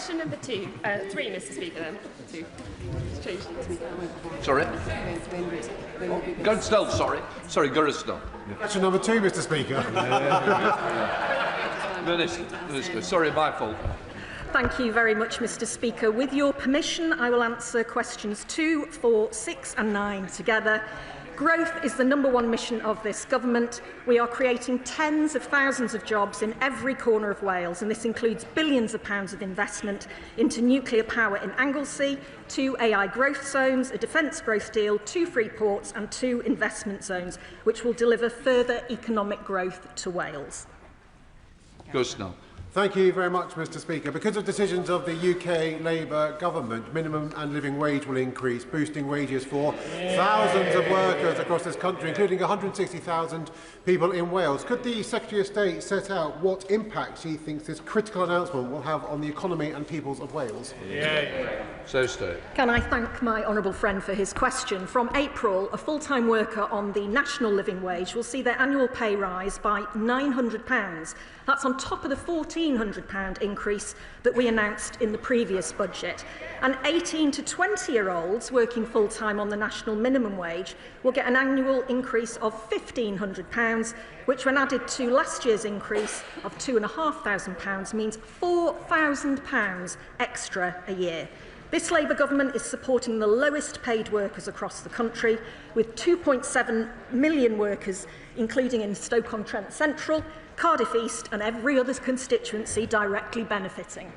Question number three, Mr. Speaker, then. Two. Change it to Sorry? Gurrestone, sorry. Sorry, Gurrestone. Question number 2, Mr. Speaker. Minister, sorry, my fault. Thank you very much, Mr. Speaker. With your permission, I will answer questions 2, 4, 6 and 9 together. Growth is the #1 mission of this government. We are creating tens of thousands of jobs in every corner of Wales, and this includes billions of pounds of investment into nuclear power in Anglesey, 2 AI growth zones, a defence growth deal, 2 free ports and 2 investment zones, which will deliver further economic growth to Wales. Gurrestone. Thank you very much, Mr. Speaker. Because of decisions of the UK Labour government, minimum and living wage will increase, boosting wages for thousands of workers across this country, including 160,000 people in Wales. Could the Secretary of State set out what impact he thinks this critical announcement will have on the economy and peoples of Wales? So State. Can I thank my honourable friend for his question? From April, a full-time worker on the national living wage will see their annual pay rise by £900. That's on top of the £1,400 increase that we announced in the previous budget. And 18 to 20-year-olds working full-time on the national minimum wage will get an annual increase of £1,500, which, when added to last year's increase of £2,500, means £4,000 extra a year. This Labour government is supporting the lowest paid workers across the country, with 2.7 million workers, including in Stoke-on-Trent Central, Cardiff East and every other constituency directly benefiting.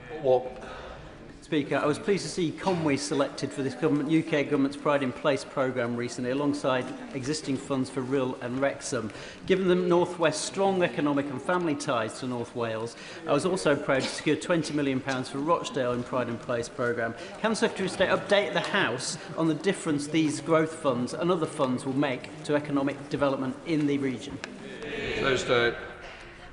Speaker, I was pleased to see Conway selected for this UK government's Pride in Place programme recently, alongside existing funds for Rhyl and Wrexham. Given the North West's strong economic and family ties to North Wales, I was also proud to secure £20 million for Rochdale in Pride in Place programme. Can the Secretary of State update the House on the difference these growth funds and other funds will make to economic development in the region? So State.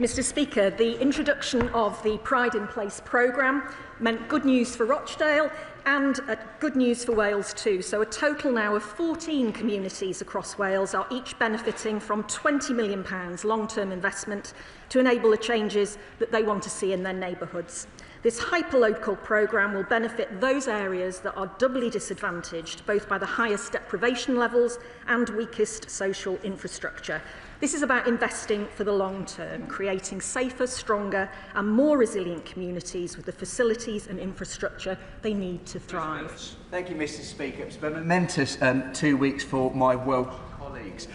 Mr. Speaker, the introduction of the Pride in Place programme meant good news for Rochdale and good news for Wales too. So a total now of 14 communities across Wales are each benefiting from £20 million long-term investment to enable the changes that they want to see in their neighbourhoods. This hyperlocal programme will benefit those areas that are doubly disadvantaged, both by the highest deprivation levels and weakest social infrastructure. This is about investing for the long term, creating safer, stronger and more resilient communities with the facilities and infrastructure they need to thrive. Thank you, Mr. Speaker. It's been a momentous 2 weeks for my Welsh colleagues,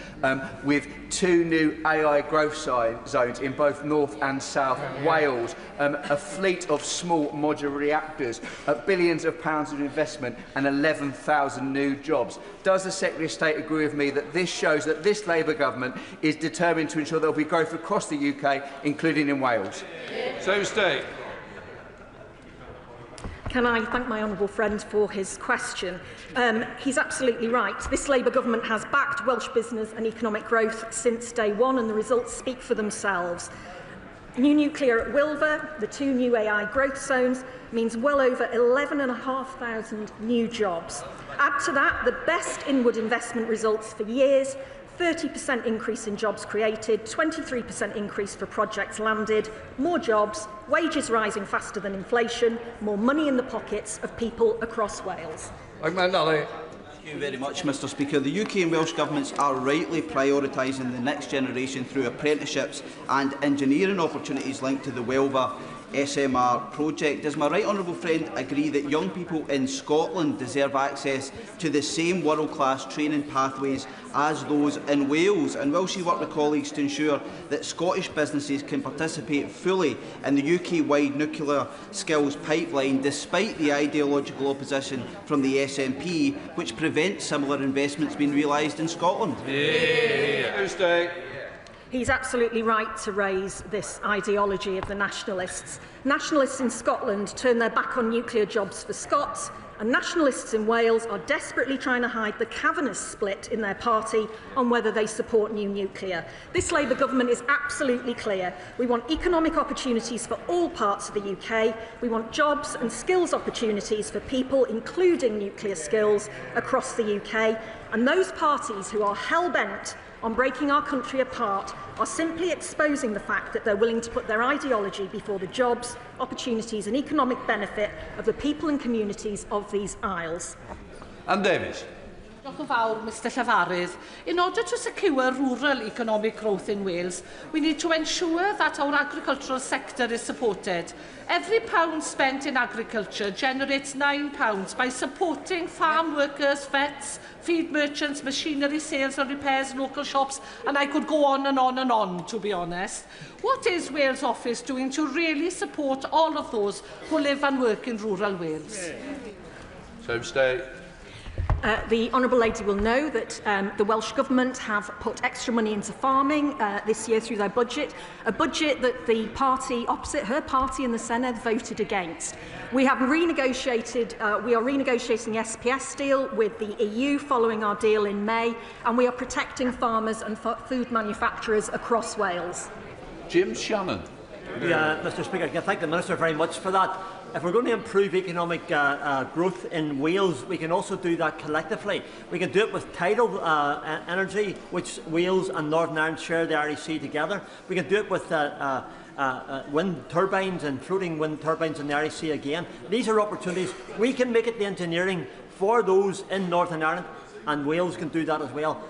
with 2 new AI growth zones in both North and South Wales, a fleet of small modular reactors, billions of pounds of investment and 11,000 new jobs. Does the Secretary of State agree with me that this shows that this Labour government is determined to ensure there will be growth across the UK, including in Wales? So State. Can I thank my honourable friend for his question? He's absolutely right. This Labour government has backed Welsh business and economic growth since day one, and the results speak for themselves. New nuclear at Wilver, the 2 new AI growth zones, means well over 11,500 new jobs. Add to that the best inward investment results for years, 30% increase in jobs created, 23% increase for projects landed, more jobs, wages rising faster than inflation, more money in the pockets of people across Wales. Thank you very much, Mr. Speaker. The UK and Welsh governments are rightly prioritising the next generation through apprenticeships and engineering opportunities linked to the Welver SMR project. Does my right honourable friend agree that young people in Scotland deserve access to the same world-class training pathways as those in Wales? And will she work with colleagues to ensure that Scottish businesses can participate fully in the UK-wide nuclear skills pipeline, despite the ideological opposition from the SNP, which prevents similar investments being realised in Scotland? He's absolutely right to raise this ideology of the nationalists. Nationalists in Scotland turn their back on nuclear jobs for Scots, and nationalists in Wales are desperately trying to hide the cavernous split in their party on whether they support new nuclear. This Labour government is absolutely clear. We want economic opportunities for all parts of the UK. We want jobs and skills opportunities for people, including nuclear skills, across the UK. And those parties who are hell-bent on breaking our country apart are simply exposing the fact that they're willing to put their ideology before the jobs, opportunities and economic benefit of the people and communities of these isles. Anne Davies. Diolch yn fawr, Mr Llefarydd. In order to secure rural economic growth in Wales, we need to ensure that our agricultural sector is supported. Every pound spent in agriculture generates £9 by supporting farm workers, vets, feed merchants, machinery sales and repairs, local shops, and I could go on and on and on, to be honest. What is Wales Office doing to really support all of those who live and work in rural Wales? So stay. The Honourable Lady will know that the Welsh Government have put extra money into farming this year through their budget, a budget that the party opposite, her party in the Senedd, voted against. We have renegotiated, we are renegotiating the SPS deal with the EU following our deal in May, and we are protecting farmers and food manufacturers across Wales. Jim Shannon. Mr Speaker, I can thank the Minister very much for that. If we're going to improve economic growth in Wales, we can also do that collectively. We can do it with tidal energy, which Wales and Northern Ireland share the REC together. We can do it with wind turbines and floating wind turbines in the REC again. These are opportunities. We can make it the engineering for those in Northern Ireland, and Wales can do that as well.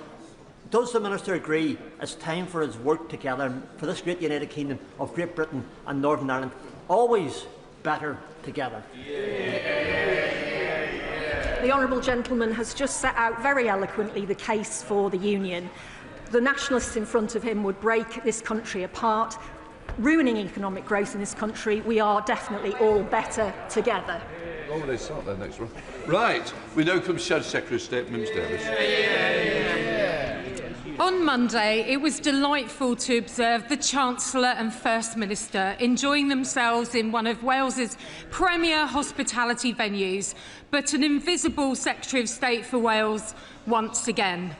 Does the Minister agree it's time for us to work together for this great United Kingdom of Great Britain and Northern Ireland? Always better together. The honourable gentleman has just set out very eloquently the case for the Union. The nationalists in front of him would break this country apart, ruining economic growth in this country. We are definitely all better together. Oh, they start there next one. Right, we now come to Shadow Secretary of State, Ms Davis. On Monday, it was delightful to observe the Chancellor and First Minister enjoying themselves in one of Wales's premier hospitality venues, but an invisible Secretary of State for Wales once again.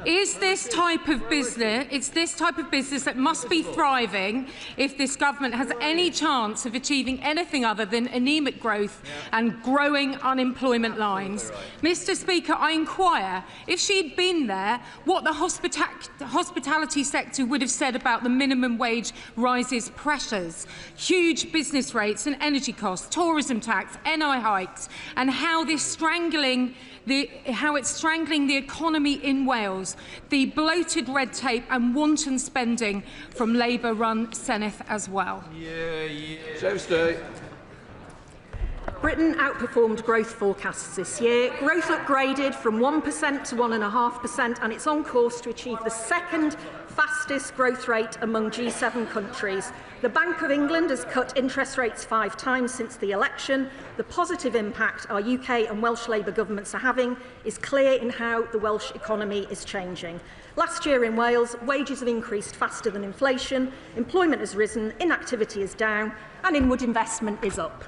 It's this type of business that must be thriving if this government has any chance of achieving anything other than anaemic growth and growing unemployment lines. Mr Speaker, I inquire, if she'd been there, what the hospitality sector would have said about the minimum wage rises pressures, huge business rates and energy costs, tourism tax, NI hikes, and how it's strangling the economy in Wales, the bloated red tape and wanton spending from Labour-run Senedd as well. Britain outperformed growth forecasts this year. Growth upgraded from 1% to 1.5%, and it's on course to achieve the second fastest growth rate among G7 countries. The Bank of England has cut interest rates 5 times since the election. The positive impact our UK and Welsh Labour governments are having is clear in how the Welsh economy is changing. Last year in Wales, wages have increased faster than inflation, employment has risen, inactivity is down, and inward investment is up.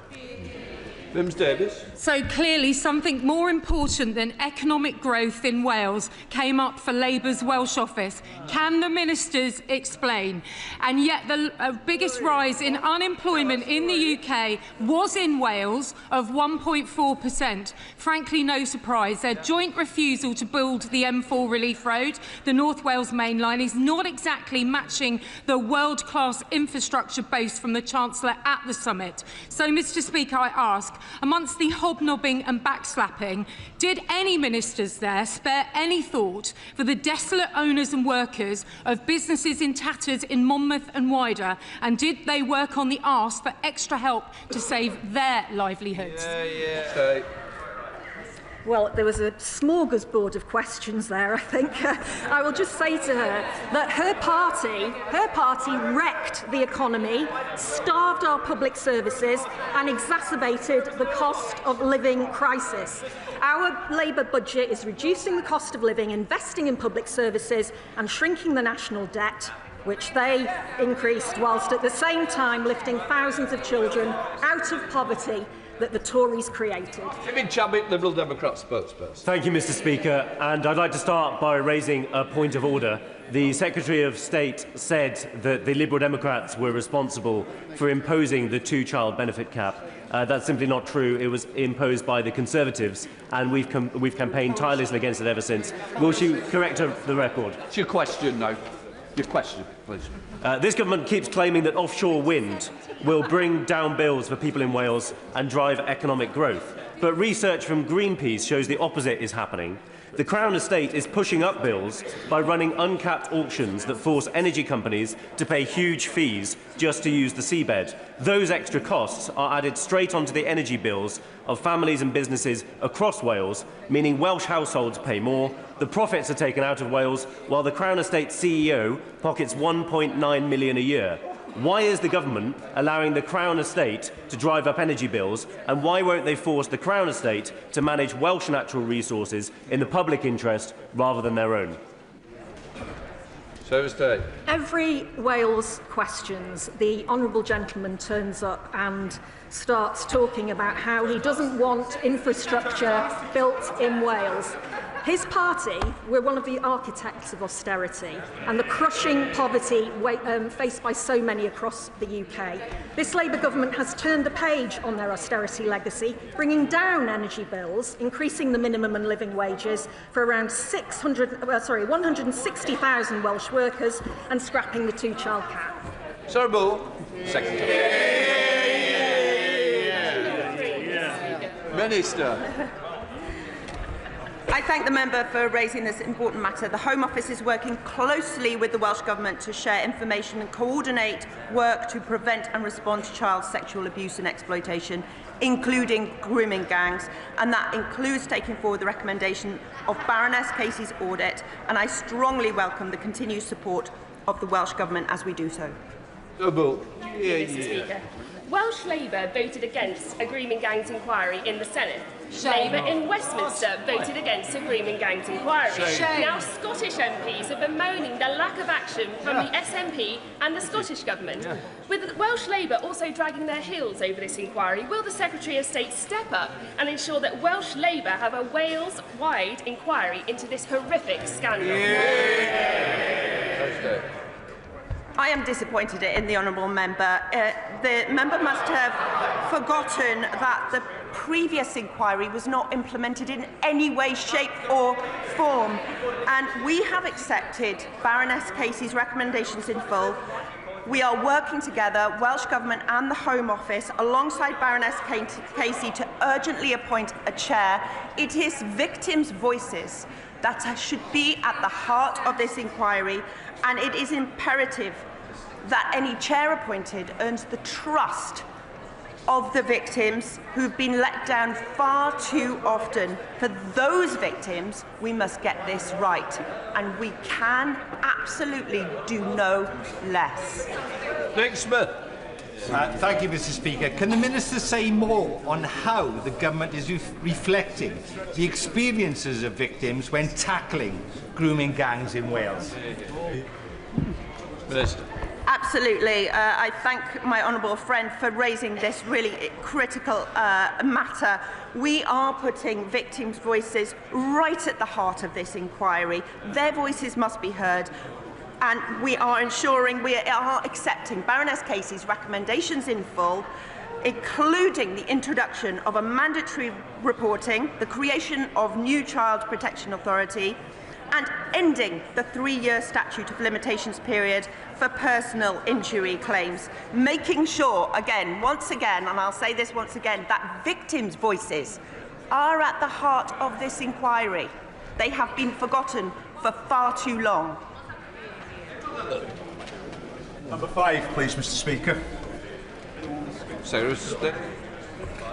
Ms Davis. So clearly something more important than economic growth in Wales came up for Labour's Welsh office. Can the ministers explain? And yet the biggest rise in unemployment in the UK was in Wales of 1.4%. Frankly, no surprise. Their joint refusal to build the M4 Relief Road, the North Wales main line, is not exactly matching the world-class infrastructure boast from the Chancellor at the summit. So, Mr Speaker, I ask, amongst the hobnobbing and backslapping, did any ministers there spare any thought for the desolate owners and workers of businesses in tatters in Monmouth and wider, and did they work on the arse for extra help to save their livelihoods? Well, there was a smorgasbord of questions there, I think. I will just say to her that her party wrecked the economy, starved our public services and exacerbated the cost of living crisis. Our Labour budget is reducing the cost of living, investing in public services and shrinking the national debt. which they increased whilst at the same time lifting thousands of children out of poverty that the Tories created. David Chabot, Liberal Democrat spokesperson. Thank you, Mr. Speaker. And I'd like to start by raising a point of order. The Secretary of State said that the Liberal Democrats were responsible for imposing the two-child benefit cap. That's simply not true. It was imposed by the Conservatives, and we've campaigned tirelessly against it ever since. Will she correct the record? It's your question now. Your question, please. This government keeps claiming that offshore wind will bring down bills for people in Wales and drive economic growth. But research from Greenpeace shows the opposite is happening. The Crown Estate is pushing up bills by running uncapped auctions that force energy companies to pay huge fees just to use the seabed. Those extra costs are added straight onto the energy bills of families and businesses across Wales, meaning Welsh households pay more, the profits are taken out of Wales, while the Crown Estate CEO pockets £1.9 million a year. Why is the government allowing the Crown Estate to drive up energy bills, and why won't they force the Crown Estate to manage Welsh natural resources in the public interest rather than their own? Every Wales questions, the honourable gentleman turns up and starts talking about how he doesn't want infrastructure built in Wales. His party were one of the architects of austerity and the crushing poverty faced by so many across the UK. This Labour government has turned the page on their austerity legacy, bringing down energy bills, increasing the minimum and living wages for around 160,000 Welsh workers and scrapping the two-child cap. Sir Bull, Secretary. Minister. I thank the member for raising this important matter. The Home Office is working closely with the Welsh Government to share information and coordinate work to prevent and respond to child sexual abuse and exploitation, including grooming gangs, and that includes taking forward the recommendation of Baroness Casey's audit, and I strongly welcome the continued support of the Welsh Government as we do so. Mr. Speaker, Welsh Labour voted against a grooming gangs inquiry in the Senate. Labour in Westminster voted against a grooming gangs inquiry. Now Scottish MPs have been bemoaning the lack of action from the SNP and the Scottish Government. With Welsh Labour also dragging their heels over this inquiry, will the Secretary of State step up and ensure that Welsh Labour have a Wales-wide inquiry into this horrific scandal? I am disappointed in the honourable member. The member must have forgotten that the previous inquiry was not implemented in any way, shape or form, and we have accepted Baroness Casey's recommendations in full. We are working together, Welsh Government and the Home Office, alongside Baroness Casey to urgently appoint a chair. It is victims' voices that should be at the heart of this inquiry, and it is imperative that any chair appointed earns the trust of the victims who've been let down far too often. For those victims, we must get this right, and we can absolutely do no less. Nick Smith. Thank you, Mr. Speaker. Can the Minister say more on how the Government is reflecting the experiences of victims when tackling grooming gangs in Wales? Minister. Absolutely. I thank my honourable friend for raising this really critical matter. We are putting victims' voices right at the heart of this inquiry. Their voices must be heard. And we are ensuring we are accepting Baroness Casey's recommendations in full, including the introduction of a mandatory reporting, the creation of new Child Protection Authority, and ending the 3-year statute of limitations period for personal injury claims, making sure, once again, and I'll say this once again, that victims' voices are at the heart of this inquiry. They have been forgotten for far too long. Number 5, please, Mr. Speaker.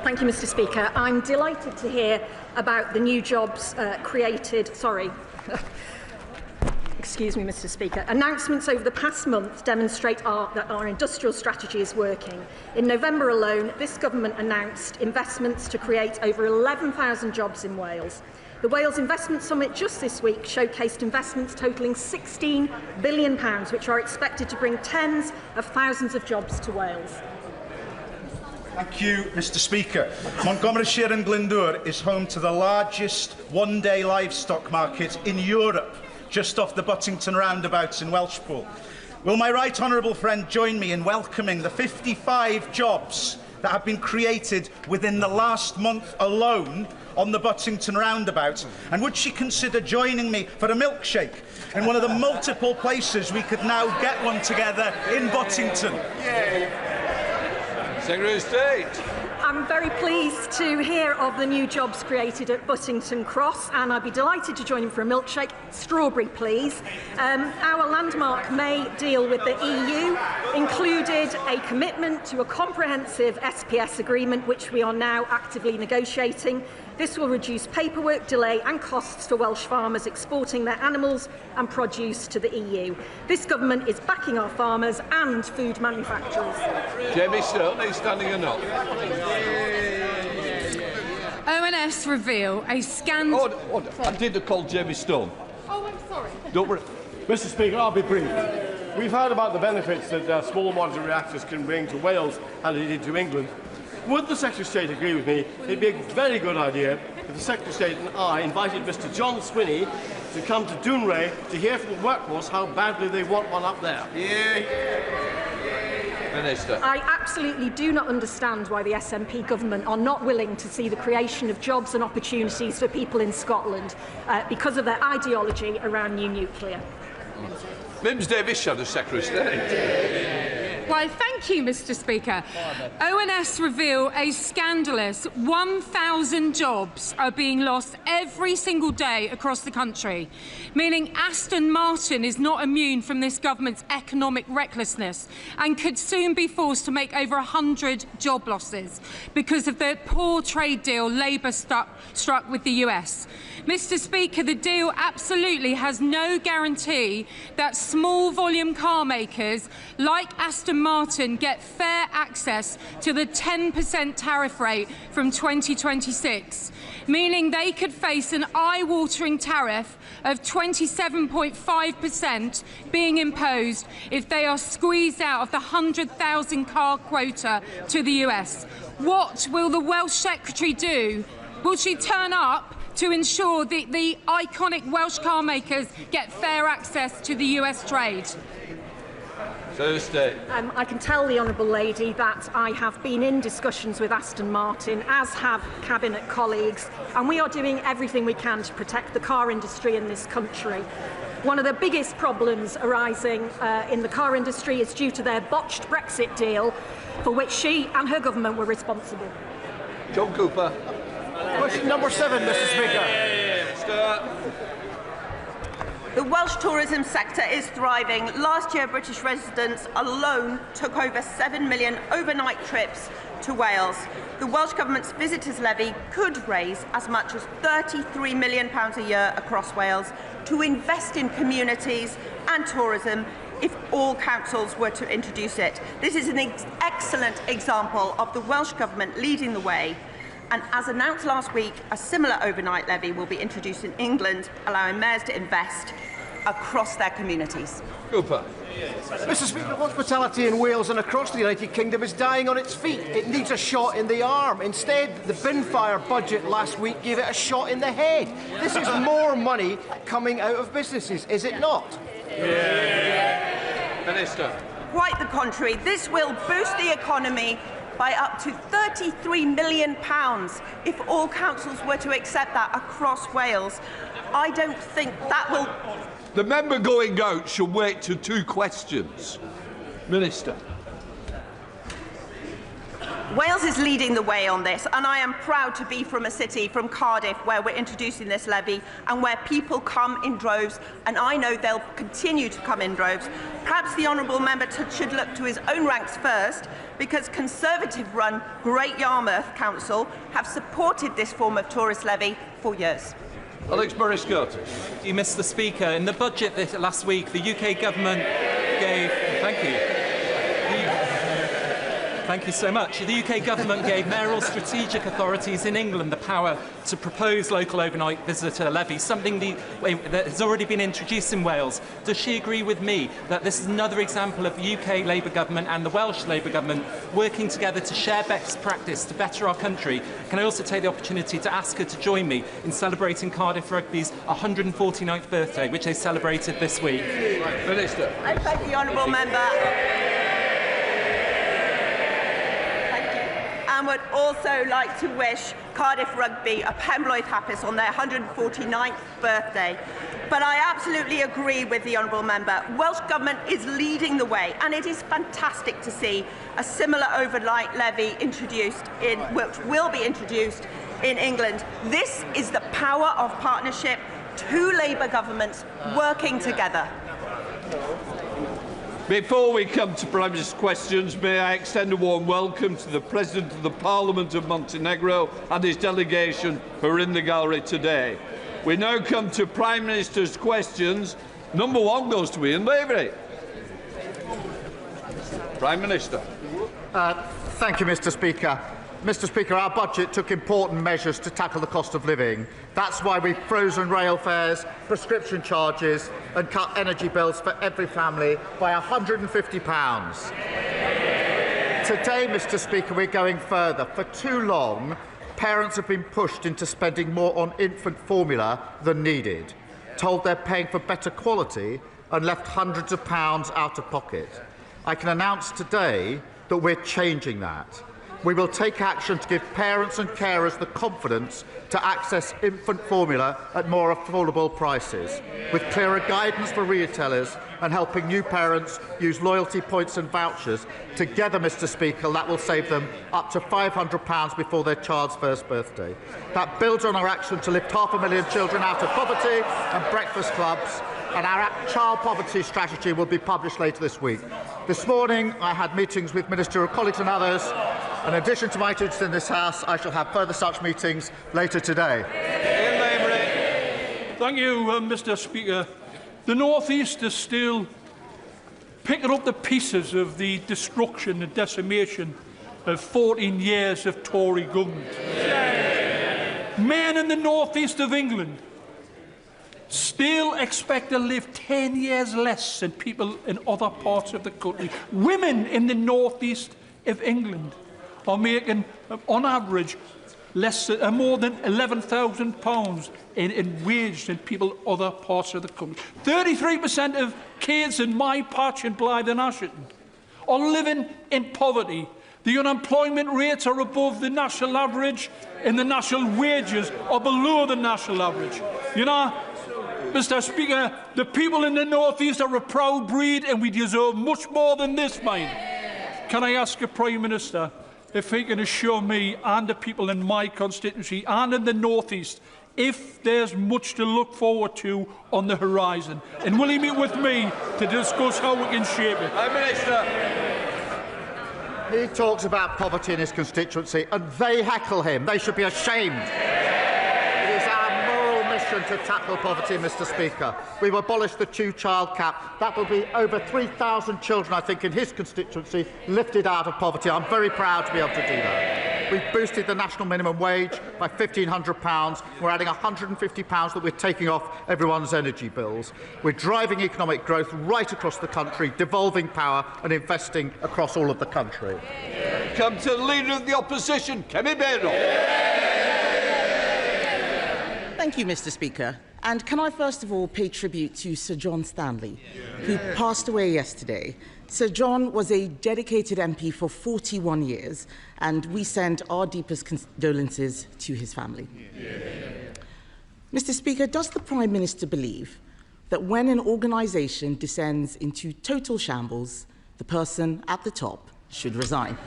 Thank you, Mr. Speaker. I'm delighted to hear about the new jobs created. Excuse me, Mr. Speaker. Announcements over the past month demonstrate that our industrial strategy is working. In November alone, this government announced investments to create over 11,000 jobs in Wales. The Wales Investment Summit just this week showcased investments totalling £16 billion, which are expected to bring tens of thousands of jobs to Wales. Thank you, Mr Speaker. Montgomeryshire and Glyndŵr is home to the largest one-day livestock market in Europe, just off the Buttington roundabouts in Welshpool. Will my right honourable friend join me in welcoming the 55 jobs that have been created within the last month alone on the Buttington roundabout? And would she consider joining me for a milkshake in one of the multiple places we could now get one together in Buttington? Yay. Secretary of State. I'm very pleased to hear of the new jobs created at Buttington Cross, and I'd be delighted to join him for a milkshake. Strawberry, please. Our landmark May deal with the EU included a commitment to a comprehensive SPS agreement, which we are now actively negotiating. This will reduce paperwork, delay and costs for Welsh farmers exporting their animals and produce to the EU. This government is backing our farmers and food manufacturers. Jamie Stone, are you standing or not? ONS reveal a scandal. Order. I did call Jamie Stone. Oh, I'm sorry. Don't worry. Mr Speaker, I'll be brief. We've heard about the benefits that small modular reactors can bring to Wales and indeed to England. Would the Secretary of State agree with me it'd be a very good idea if the Secretary of State and I invited Mr John Swinney to come to Dounreay to hear from the workforce how badly they want one up there? Minister. I absolutely do not understand why the SNP government are not willing to see the creation of jobs and opportunities for people in Scotland because of their ideology around new nuclear. Mims Davis, Shadow Secretary of State. Why, thank you, Mr Speaker. ONS reveal a scandalous 1,000 jobs are being lost every single day across the country, meaning Aston Martin is not immune from this government's economic recklessness and could soon be forced to make over 100 job losses because of the poor trade deal Labour struck with the US. Mr Speaker, the deal absolutely has no guarantee that small volume car makers like Aston Martin get fair access to the 10% tariff rate from 2026, meaning they could face an eye-watering tariff of 27.5% being imposed if they are squeezed out of the 100,000 car quota to the US. What will the Welsh Secretary do? Will she turn up to ensure that the iconic Welsh car makers get fair access to the US trade? I can tell the Honourable Lady that I have been in discussions with Aston Martin, as have Cabinet colleagues, and we are doing everything we can to protect the car industry in this country. One of the biggest problems arising in the car industry is due to their botched Brexit deal, for which she and her government were responsible. John Cooper. Question number 7, Mr Speaker. The Welsh tourism sector is thriving. Last year, British residents alone took over 7 million overnight trips to Wales. The Welsh Government's visitors levy could raise as much as £33 million a year across Wales to invest in communities and tourism if all councils were to introduce it. This is an excellent example of the Welsh Government leading the way. And as announced last week, a similar overnight levy will be introduced in England, allowing mayors to invest across their communities. Cooper. Mr Speaker, hospitality in Wales and across the United Kingdom is dying on its feet. It needs a shot in the arm. Instead, the bin-fire budget last week gave it a shot in the head. This is more money coming out of businesses, is it not? Minister. Quite the contrary. This will boost the economy by up to £33 million if all councils were to accept that across Wales. I don't think that will... The member going out should wait till 2 questions. Minister. Wales is leading the way on this, and I am proud to be from a city, from Cardiff, where we're introducing this levy and where people come in droves, and I know they'll continue to come in droves. Perhaps the honourable member should look to his own ranks first, because Conservative-run Great Yarmouth Council have supported this form of tourist levy for years. Alex Burris-Curtis. Thank you, Mr Speaker. In the budget last week, the UK government gave... Thank you. Thank you so much. The UK government gave mayoral strategic authorities in England the power to propose local overnight visitor levies, something that has already been introduced in Wales. Does she agree with me that this is another example of the UK Labour government and the Welsh Labour government working together to share best practice to better our country? Can I also take the opportunity to ask her to join me in celebrating Cardiff Rugby's 149th birthday, which they celebrated this week? Minister. I thank the honourable member. And would also like to wish Cardiff Rugby a Pembroke Happis on their 149th birthday. But I absolutely agree with the honourable member. Welsh Government is leading the way, and it is fantastic to see a similar overnight levy introduced which will be introduced in England. This is the power of partnership, two Labour governments working together. Before we come to Prime Minister's questions, may I extend a warm welcome to the President of the Parliament of Montenegro and his delegation who are in the gallery today. We now come to Prime Minister's questions. Number one goes to Ian Lavery. Prime Minister. Thank you, Mr. Speaker. Mr. Speaker, our budget took important measures to tackle the cost of living. That's why we've frozen rail fares, prescription charges and cut energy bills for every family by £150. Today, Mr. Speaker, we're going further. For too long, parents have been pushed into spending more on infant formula than needed, told they're paying for better quality and left hundreds of pounds out of pocket. I can announce today that we're changing that. We will take action to give parents and carers the confidence to access infant formula at more affordable prices, with clearer guidance for retailers and helping new parents use loyalty points and vouchers. Together, Mr. Speaker, that will save them up to £500 before their child's first birthday. That builds on our action to lift 500,000 children out of poverty and breakfast clubs, and our child poverty strategy will be published later this week. This morning, I had meetings with ministerial colleagues and others. In addition to my duties in this House, I shall have further such meetings later today. Thank you, Mr. Speaker. The North East is still picking up the pieces of the destruction and decimation of 14 years of Tory government. Men in the North East of England still expect to live 10 years less than people in other parts of the country. Women in the North East of England are making, on average, more than £11,000 in wage than people in other parts of the country. 33% of kids in my patch in Blythe and Ashington are living in poverty. The unemployment rates are above the national average, and the national wages are below the national average. You know, Mr. Speaker, the people in the North East are a proud breed, and we deserve much more than this, mate. Can I ask the Prime Minister if he can assure me and the people in my constituency and in the North East if there's much to look forward to on the horizon? And will he meet with me to discuss how we can shape it? Prime Minister. He talks about poverty in his constituency and they heckle him. They should be ashamed. It is our moral mission to tackle poverty, Mr. Speaker. We've abolished the two-child cap. That will be over 3,000 children, I think, in his constituency lifted out of poverty. I'm very proud to be able to do that. We've boosted the national minimum wage by £1,500. We're adding £150 that we're taking off everyone's energy bills. We're driving economic growth right across the country, devolving power and investing across all of the country. Come to the Leader of the Opposition, Kemi Beno. Thank you, Mr. Speaker. And can I first of all pay tribute to Sir John Stanley, who passed away yesterday. Sir John was a dedicated MP for 41 years, and we send our deepest condolences to his family. Mr. Speaker, does the Prime Minister believe that when an organisation descends into total shambles, the person at the top should resign?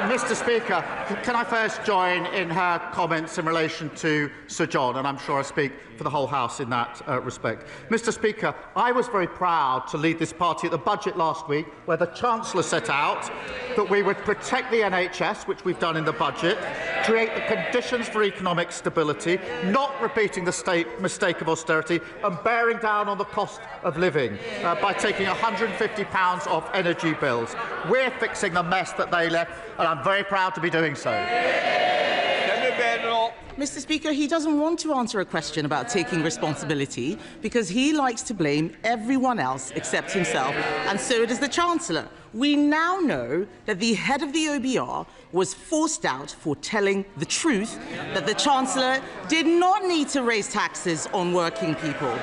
Mr. Speaker, can I first join in her comments in relation to Sir John, and I'm sure I speak for the whole House in that respect. Mr. Speaker, I was very proud to lead this party at the budget last week, where the Chancellor set out that we would protect the NHS, which we've done in the budget, create the conditions for economic stability, not repeating the mistake of austerity, and bearing down on the cost of living by taking £150 off energy bills. We're fixing the mess that they left, and I'm very proud to be doing so. Mr. Speaker, he doesn't want to answer a question about taking responsibility because he likes to blame everyone else except himself, and so does the Chancellor. We now know that the head of the OBR was forced out for telling the truth, that the Chancellor did not need to raise taxes on working people.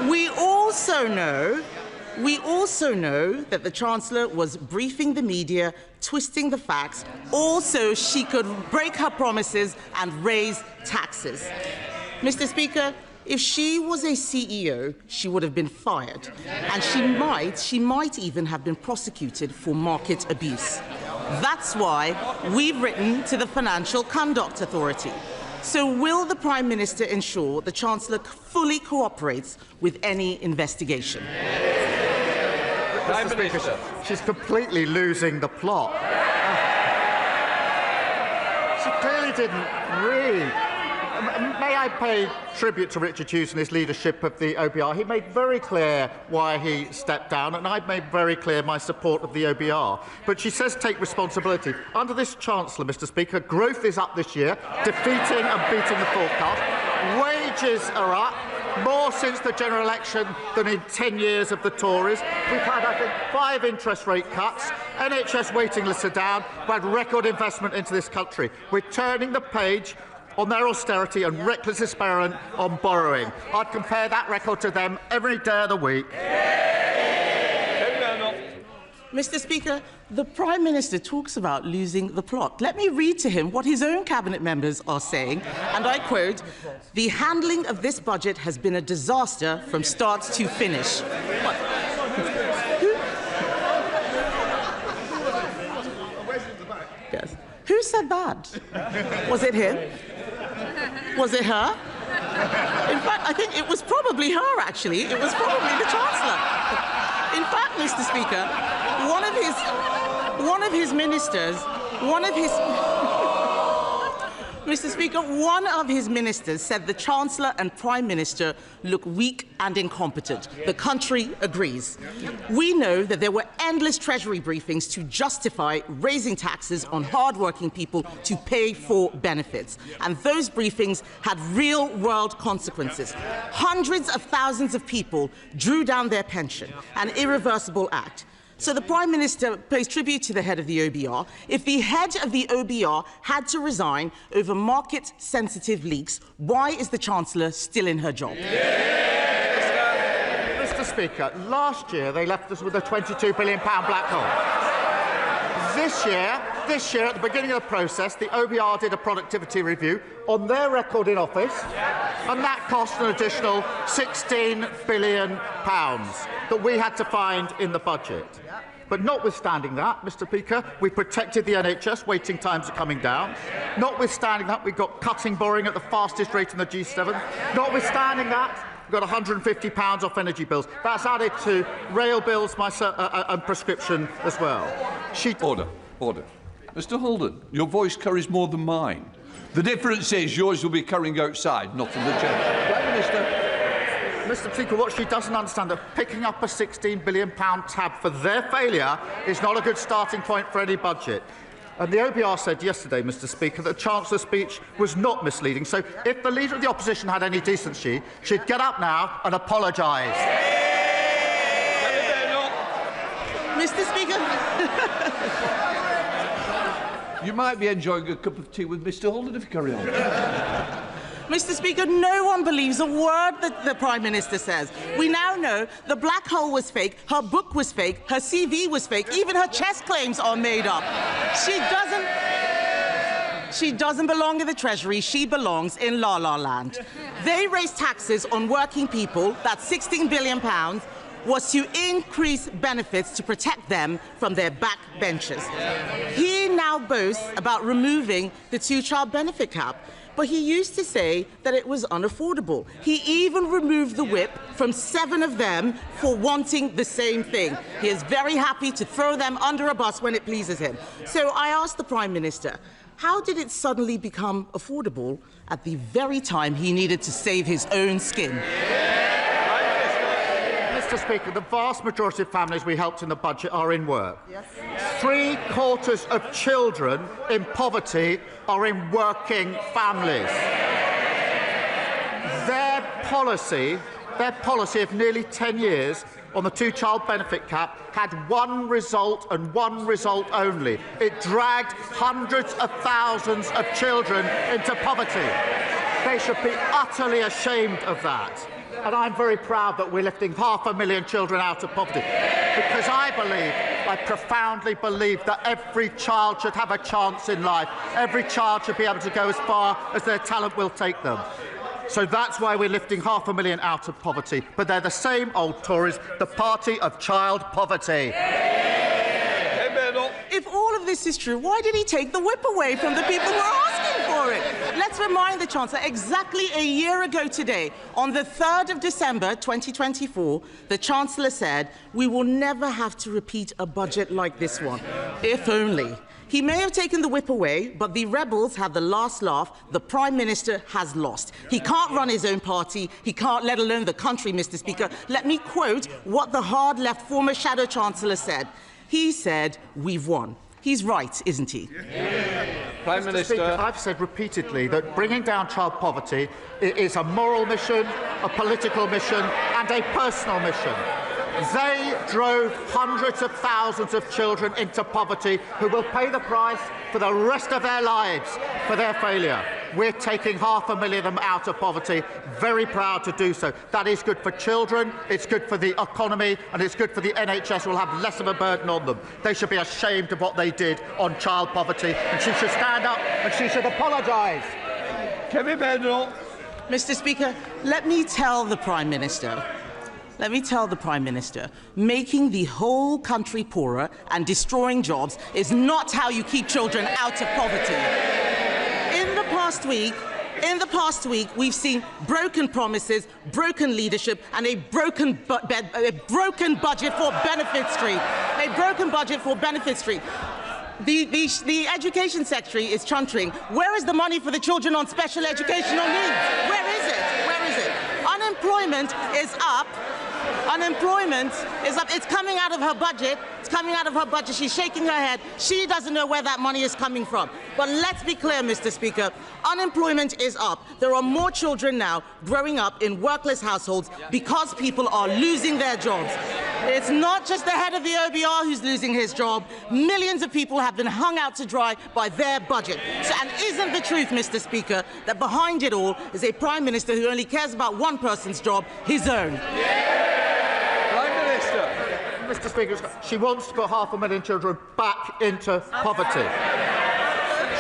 We also know that the Chancellor was briefing the media, twisting the facts, also she could break her promises and raise taxes. Mr. Speaker, if she was a CEO, she would have been fired, and she might even have been prosecuted for market abuse. That's why we've written to the Financial Conduct Authority. So will the Prime Minister ensure the Chancellor fully cooperates with any investigation? Prime Minister. She's completely losing the plot. She clearly didn't read. May I pay tribute to Richard Hughes and his leadership of the OBR? He made very clear why he stepped down, and I've made very clear my support of the OBR. But she says take responsibility. Under this Chancellor, Mr. Speaker, growth is up this year, defeating and beating the forecast. Wages are up, more since the general election than in 10 years of the Tories. We've had, I think, 5 interest rate cuts. NHS waiting lists are down. We've had record investment into this country. We're turning the page on their austerity and reckless experiment on borrowing. I'd compare that record to them every day of the week. Mr. Speaker, the Prime Minister talks about losing the plot. Let me read to him what his own cabinet members are saying, and I quote, "The handling of this budget has been a disaster from start to finish." Yes. Who said that? Was it him? Was it her? In fact, I think it was probably her, actually. It was probably the Chancellor. In fact, Mr. Speaker, one of his ministers said the Chancellor and Prime Minister look weak and incompetent. The country agrees. We know that there were endless Treasury briefings to justify raising taxes on hard-working people to pay for benefits. And those briefings had real-world consequences. Hundreds of thousands of people drew down their pension, an irreversible act. So the Prime Minister pays tribute to the head of the OBR. If the head of the OBR had to resign over market-sensitive leaks, why is the Chancellor still in her job? Mr. Speaker, last year they left us with a £22 billion black hole. This year, at the beginning of the process, the OBR did a productivity review on their record in office, and that cost an additional £16 billion that we had to find in the budget. But notwithstanding that, Mr. Speaker, we protected the NHS, waiting times are coming down. Notwithstanding that, we've got cutting borrowing at the fastest rate in the G7. Notwithstanding that, we've got £150 off energy bills. That's added to rail bills and prescription as well. Order. Mr. Holden, your voice carries more than mine. The difference is yours will be carrying outside, not in the chamber. Prime Minister. Mr. Speaker, what she doesn't understand is that picking up a £16 billion tab for their failure is not a good starting point for any budget. And the OBR said yesterday, Mr. Speaker, that the Chancellor's speech was not misleading. So if the Leader of the Opposition had any decency, she'd get up now and apologise. Mr. Speaker. You might be enjoying a cup of tea with Mr. Holden if you carry on. Mr. Speaker, no one believes a word that the Prime Minister says. We now know the black hole was fake, her book was fake, her CV was fake, even her chest claims are made up. She doesn't belong in the Treasury, she belongs in La La Land. They raised taxes on working people, that's £16 billion, was to increase benefits to protect them from their backbenchers. He now boasts about removing the 2-child benefit cap. But he used to say that it was unaffordable. He even removed the whip from 7 of them for wanting the same thing. He is very happy to throw them under a bus when it pleases him. So I asked the Prime Minister, How did it suddenly become affordable at the very time he needed to save his own skin? Mr. Speaker, the vast majority of families we helped in the budget are in work. Yes. 3/4 of children in poverty are in working families. Their policy of nearly 10 years on the two-child benefit cap had one result and one result only. It dragged hundreds of thousands of children into poverty. They should be utterly ashamed of that. And I'm very proud that we're lifting 500,000 children out of poverty, because I profoundly believe that every child should have a chance in life. Every child should be able to go as far as their talent will take them. So that's why we're lifting 500,000 out of poverty. But they're the same old Tories, the party of child poverty. If all of this is true, why did he take the whip away from the people who are asking for it? Let's remind the Chancellor, exactly a year ago today, on the 3rd of December 2024, the Chancellor said, "We will never have to repeat a budget like this one." If only. He may have taken the whip away, but the rebels had the last laugh. The Prime Minister has lost. He can't run his own party. He can't, let alone the country, Mr. Speaker. Let me quote what the hard-left former Shadow Chancellor said. He said, "We've won." He's right, isn't he? Prime Minister. Speaker, I've said repeatedly that bringing down child poverty is a moral mission, a political mission, and a personal mission. They drove hundreds of thousands of children into poverty who will pay the price for the rest of their lives for their failure. We're taking 500,000 of them out of poverty. Very proud to do so. That is good for children, it's good for the economy, and it's good for the NHS, who will have less of a burden on them. They should be ashamed of what they did on child poverty, and she should stand up and she should apologise. Kevin Bendel. Mr. Speaker, let me tell the Prime Minister, making the whole country poorer and destroying jobs is not how you keep children out of poverty. In the past week, we've seen broken promises, broken leadership, and a broken budget for Benefit Street. The Education Secretary is chuntering. Where is the money for the children on special educational needs? Where is it? Unemployment is up. It's coming out of her budget. She's shaking her head. She doesn't know where that money is coming from. But let's be clear, Mr. Speaker. Unemployment is up. There are more children now growing up in workless households because people are losing their jobs. It's not just the head of the OBR who's losing his job. Millions of people have been hung out to dry by their budget. And isn't the truth, Mr. Speaker, that behind it all is a Prime Minister who only cares about one person's job, his own? Mr. Speaker, she wants to put 500,000 children back into poverty.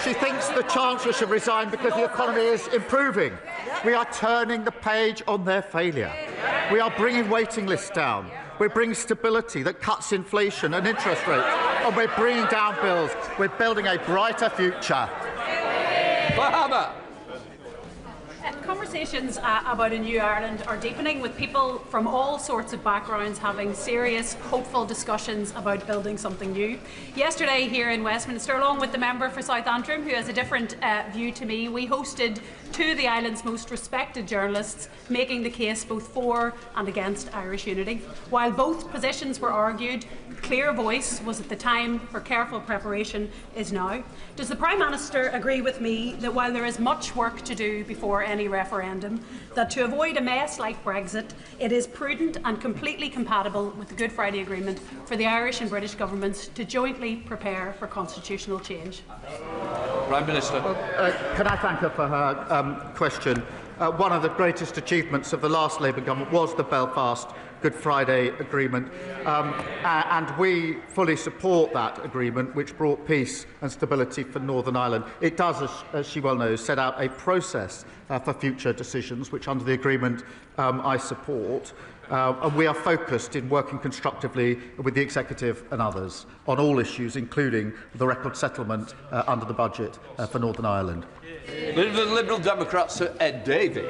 She thinks the Chancellor should resign because the economy is improving. We are turning the page on their failure. We are bringing waiting lists down. We're bringing stability that cuts inflation and interest rates. And we're bringing down bills. We're building a brighter future. Conversations about a new Ireland are deepening, with people from all sorts of backgrounds having serious, hopeful discussions about building something new. Yesterday here in Westminster, along with the member for South Antrim, who has a different view to me, we hosted two of the island's most respected journalists, making the case both for and against Irish unity. While both positions were argued, clear voice was at the time for careful preparation is now. Does the Prime Minister agree with me that while there is much work to do before any referendum, that to avoid a mess like Brexit, it is prudent and completely compatible with the Good Friday Agreement for the Irish and British governments to jointly prepare for constitutional change? Prime Minister. Can I thank her for her question? One of the greatest achievements of the last Labour government was the Belfast Good Friday Agreement, and we fully support that agreement, which brought peace and stability for Northern Ireland. It does, as she well knows, set out a process for future decisions, which under the agreement I support. And we are focused in working constructively with the Executive and others on all issues, including the record settlement under the budget for Northern Ireland. The Liberal Democrats, Ed Davey.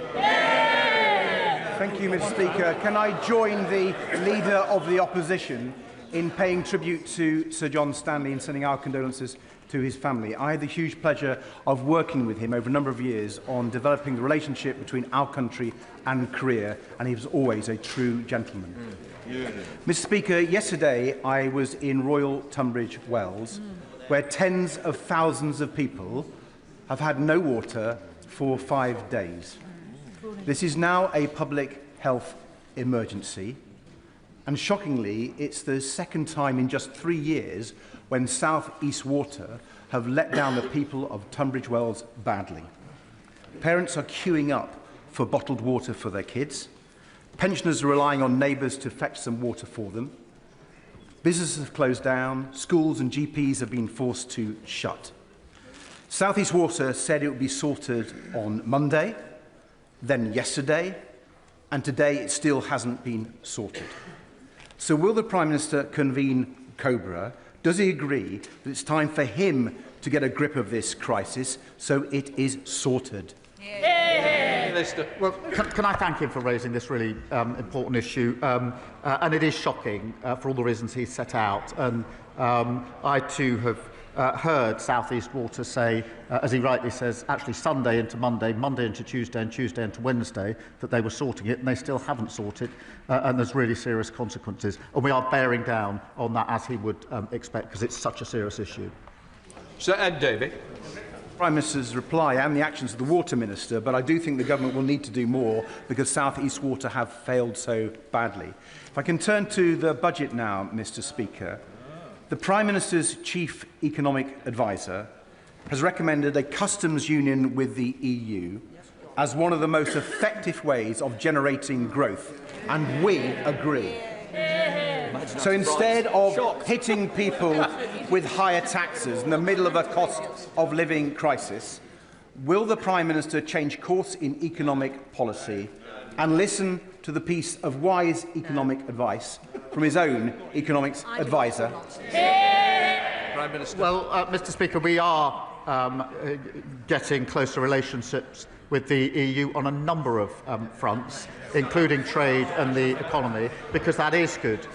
Thank you, Mr. Speaker. Can I join the Leader of the Opposition in paying tribute to Sir John Stanley and sending our condolences to his family. I had the huge pleasure of working with him over a number of years on developing the relationship between our country and Korea, and he was always a true gentleman. Mr. Speaker, yesterday I was in Royal Tunbridge Wells, where tens of thousands of people have had no water for 5 days. This is now a public health emergency, and shockingly, it's the second time in just 3 years when South East Water have let down the people of Tunbridge Wells badly. Parents are queuing up for bottled water for their kids. Pensioners are relying on neighbours to fetch some water for them. Businesses have closed down. Schools and GPs have been forced to shut. South East Water said it would be sorted on Monday, then yesterday, and today it still hasn't been sorted. So will the Prime Minister convene COBRA? Does he agree that it's time for him to get a grip of this crisis so it is sorted? Well, can I thank him for raising this really important issue? And it is shocking for all the reasons he set out. And I too have heard South East Water say, as he rightly says, actually Sunday into Monday, Monday into Tuesday, and Tuesday into Wednesday, that they were sorting it, and they still haven't sorted, and there's really serious consequences. And we are bearing down on that, as he would expect, because it's such a serious issue. Sir Ed Davey. Prime Minister's reply and the actions of the Water Minister, but I do think the government will need to do more because South East Water have failed so badly. If I can turn to the budget now, Mr. Speaker. The Prime Minister's chief economic advisor has recommended a customs union with the EU as one of the most effective ways of generating growth, and we agree. So instead of hitting people with higher taxes in the middle of a cost of living crisis, will the Prime Minister change course in economic policy and listen to the piece of wise economic advice from his own economics advisor? Prime Minister. Well, Mr. Speaker, we are getting closer relationships with the EU on a number of fronts, including trade and the economy, because that is good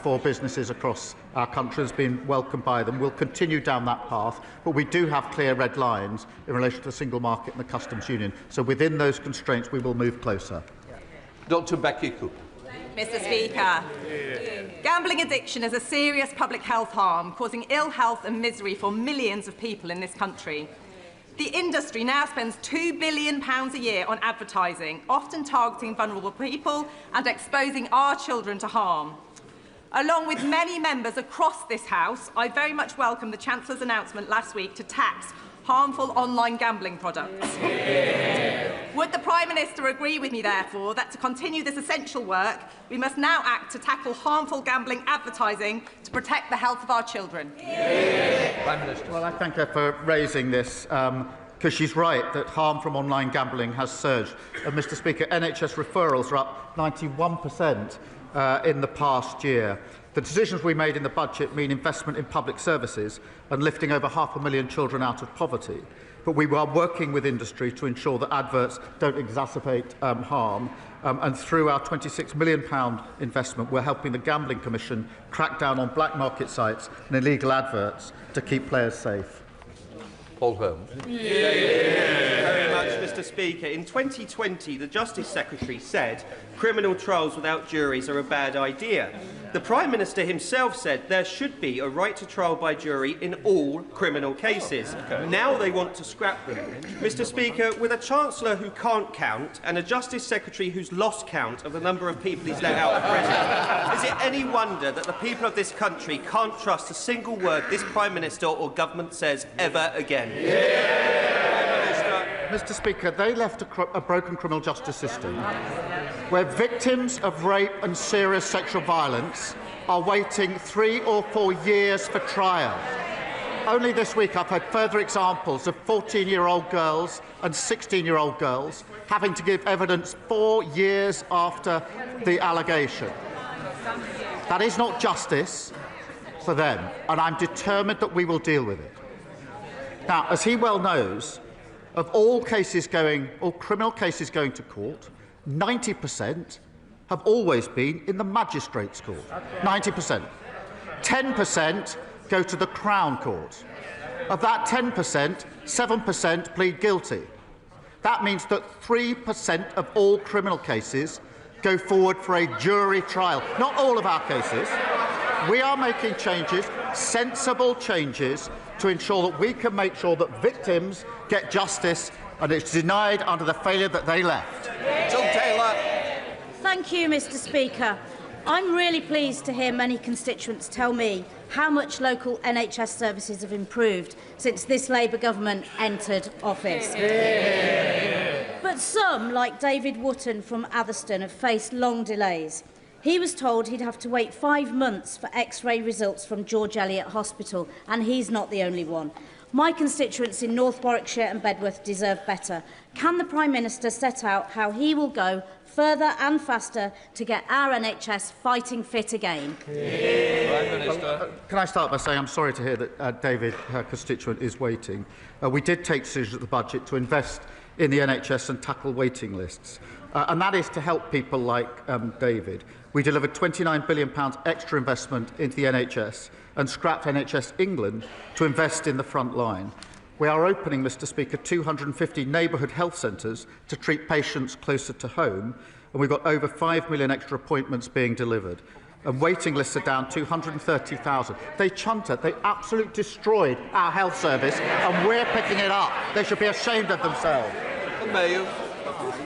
for businesses across our country, has been welcomed by them. We'll continue down that path, but we do have clear red lines in relation to the single market and the customs union. So within those constraints, we will move closer. Dr. Becky Cooper. Mr. Speaker, gambling addiction is a serious public health harm, causing ill health and misery for millions of people in this country. The industry now spends £2 billion a year on advertising, often targeting vulnerable people and exposing our children to harm. Along with many members across this House, I very much welcome the Chancellor's announcement last week to tax harmful online gambling products. Would the Prime Minister agree with me, therefore, that to continue this essential work, we must now act to tackle harmful gambling advertising to protect the health of our children? Prime Minister. Well, I thank her for raising this, because she's right that harm from online gambling has surged. Mr. Speaker, NHS referrals are up 91% in the past year. The decisions we made in the budget mean investment in public services and lifting over 500,000 children out of poverty. But we are working with industry to ensure that adverts don't exacerbate harm. And through our £26 million investment, we're helping the Gambling Commission crack down on black market sites and illegal adverts to keep players safe. Paul Holmes. Thank you very much, Mr. Speaker. In 2020, the Justice Secretary said criminal trials without juries are a bad idea. The Prime Minister himself said there should be a right to trial by jury in all criminal cases. Now they want to scrap them. Mr. Speaker, with a Chancellor who can't count and a Justice Secretary who's lost count of the number of people he's let out of prison, is it any wonder that the people of this country can't trust a single word this Prime Minister or government says ever again? Mr. Speaker, they left a broken criminal justice system where victims of rape and serious sexual violence are waiting 3 or 4 years for trial. Only this week I've heard further examples of 14-year-old girls and 16-year-old girls having to give evidence 4 years after the allegation. That is not justice for them, and I'm determined that we will deal with it. Now, as he well knows, of all criminal cases going to court, 90% have always been in the magistrates' court. 90%. 10% go to the Crown Court. Of that 10%, 7% plead guilty. That means that 3% of all criminal cases go forward for a jury trial. Not all of our cases. We are making changes, sensible changes, to ensure that we can make sure that victims get justice and it's denied under the failure that they left. Thank you, Mr. Speaker. I'm really pleased to hear many constituents tell me how much local NHS services have improved since this Labour government entered office. But some, like David Wootton from Atherstone, have faced long delays. He was told he'd have to wait 5 months for X-ray results from George Eliot Hospital, and he's not the only one. My constituents in North Warwickshire and Bedworth deserve better. Can the Prime Minister set out how he will go further and faster to get our NHS fighting fit again? Prime Minister. Can I start by saying I'm sorry to hear that David, her constituent, is waiting. We did take decisions at the budget to invest in the NHS and tackle waiting lists. And that is to help people like David. We delivered £29 billion extra investment into the NHS and scrapped NHS England to invest in the front line. We are opening, Mr. Speaker, 250 neighbourhood health centres to treat patients closer to home, and we've got over 5 million extra appointments being delivered. And waiting lists are down 230,000. They chunted, they absolutely destroyed our health service, and we're picking it up. They should be ashamed of themselves.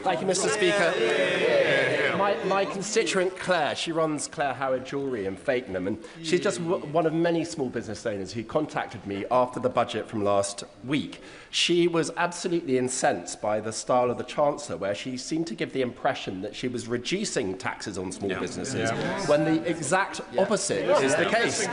Thank you, Mr. Speaker. My constituent Claire, she runs Claire Howard Jewellery in Fakenham, and she's just one of many small business owners who contacted me after the budget from last week. She was absolutely incensed by the style of the Chancellor, where she seemed to give the impression that she was reducing taxes on small businesses, when the exact opposite is the case.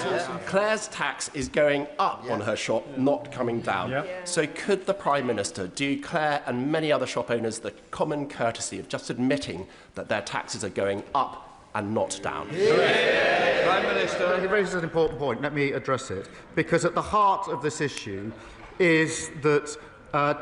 Claire's tax is going up on her shop, not coming down. So could the Prime Minister do Claire and many other shop owners the common courtesy of just admitting that their taxes are going up and not down? Prime Minister. He raises an important point. Let me address it. Because at the heart of this issue is that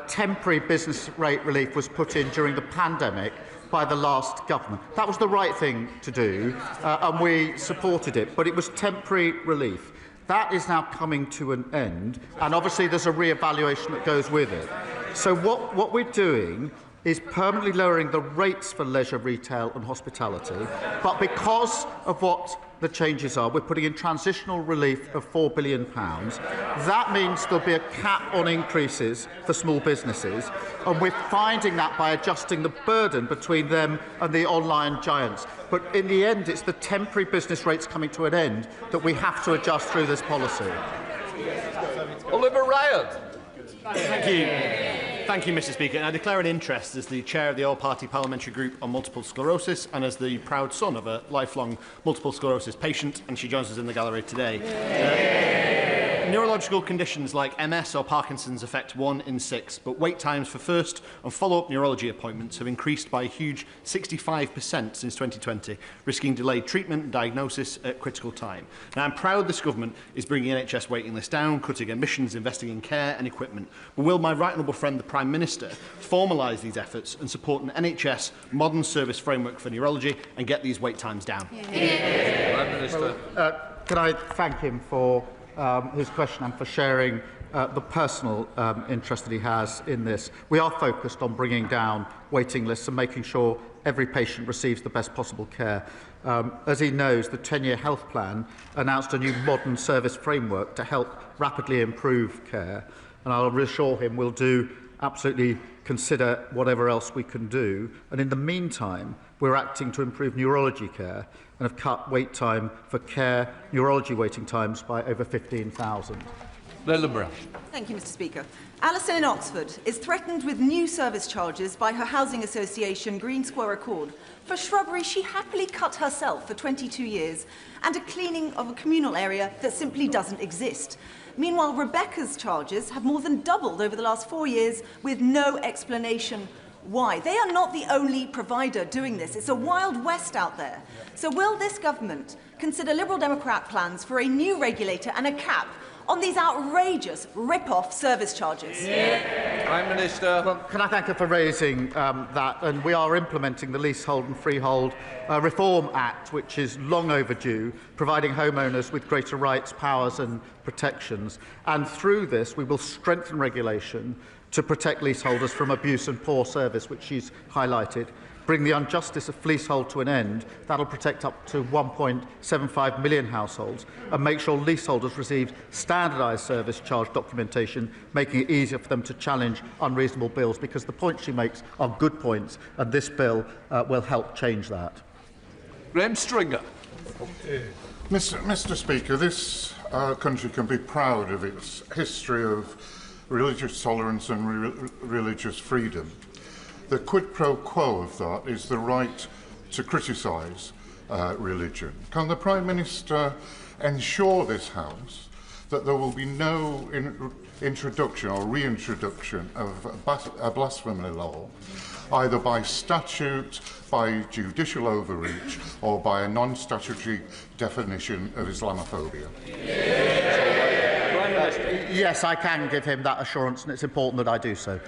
temporary business rate relief was put in during the pandemic by the last government. That was the right thing to do, and we supported it, but it was temporary relief. That is now coming to an end, and obviously there's a re-evaluation that goes with it. So what we're doing is permanently lowering the rates for leisure, retail and hospitality, but because of what the changes are, we're putting in transitional relief of £4 billion. That means there'll be a cap on increases for small businesses, and we're finding that by adjusting the burden between them and the online giants. But in the end, it's the temporary business rates coming to an end that we have to adjust through this policy. Oliver Ryan. Thank you. Thank you, Mr. Speaker. And I declare an interest as the chair of the All-Party Parliamentary Group on Multiple Sclerosis and as the proud son of a lifelong multiple sclerosis patient, and she joins us in the gallery today. Neurological conditions like MS or Parkinson's affect 1 in 6, but wait times for first and follow-up neurology appointments have increased by a huge 65% since 2020, risking delayed treatment and diagnosis at critical time. Now, I'm proud this government is bringing NHS waiting lists down, cutting emissions, investing in care and equipment. But will my right honourable friend, the Prime Minister, formalise these efforts and support an NHS modern service framework for neurology and get these wait times down? Prime Minister. Can I thank him for his question and for sharing the personal interest that he has in this. We are focused on bringing down waiting lists and making sure every patient receives the best possible care. As he knows, the 10-year health plan announced a new modern service framework to help rapidly improve care, and I'll reassure him we'll do absolutely consider whatever else we can do. And in the meantime, we're acting to improve neurology care and have cut wait time for care, neurology waiting times by over 15,000. Thank you, Mr. Speaker. Alison in Oxford is threatened with new service charges by her housing association Green Square Accord for shrubbery she happily cut herself for 22 years and a cleaning of a communal area that simply doesn't exist. Meanwhile, Rebecca's charges have more than doubled over the last 4 years with no explanation why. They are not the only provider doing this. It's a wild west out there. So will this government consider Liberal Democrat plans for a new regulator and a cap on these outrageous rip-off service charges? Prime Minister. Well, can I thank her for raising that? And we are implementing the Leasehold and Freehold Reform Act, which is long overdue, providing homeowners with greater rights, powers and protections. And through this, we will strengthen regulation to protect leaseholders from abuse and poor service, which she's highlighted, bring the injustice of leasehold to an end. That'll protect up to 1.75 million households, and make sure leaseholders receive standardised service charge documentation, making it easier for them to challenge unreasonable bills, because the points she makes are good points, and this bill will help change that. Graham Stringer. Mr. Speaker, this country can be proud of its history of religious tolerance and religious freedom. The quid pro quo of that is the right to criticise religion. Can the Prime Minister ensure this House that there will be no introduction or reintroduction of a blasphemy law, either by statute, by judicial overreach, or by a non-statutory definition of Islamophobia? Yes, I can give him that assurance, and it's important that I do so.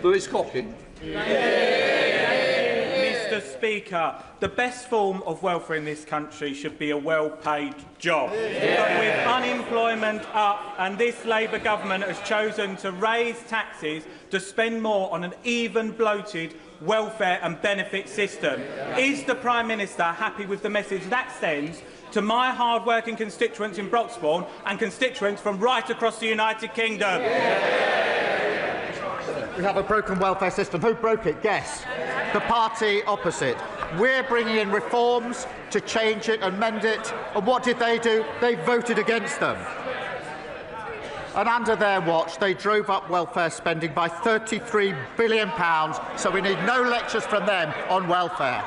Lewis Cocking. Mr. Speaker, the best form of welfare in this country should be a well-paid job. But with unemployment up, and this Labour government has chosen to raise taxes to spend more on an even bloated welfare and benefit system. Is the Prime Minister happy with the message that sends to my hard-working constituents in Broxbourne and constituents from right across the United Kingdom? We have a broken welfare system. Who broke it? Guess. The party opposite. We're bringing in reforms to change it and mend it. And what did they do? They voted against them. And under their watch, they drove up welfare spending by £33 billion, so we need no lectures from them on welfare.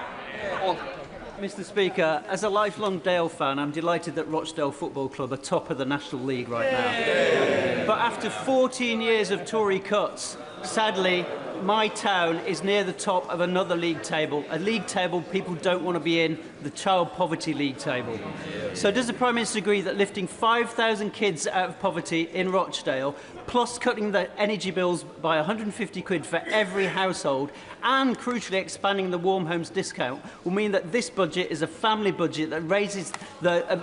Mr. Speaker, as a lifelong Dale fan, I'm delighted that Rochdale Football Club are top of the National League right now. But after 14 years of Tory cuts, sadly, my town is near the top of another league table, a league table people don't want to be in, the child poverty league table. So does the Prime Minister agree that lifting 5,000 kids out of poverty in Rochdale, plus cutting the energy bills by 150 quid for every household, and crucially expanding the Warm Homes discount, will mean that this budget is a family budget that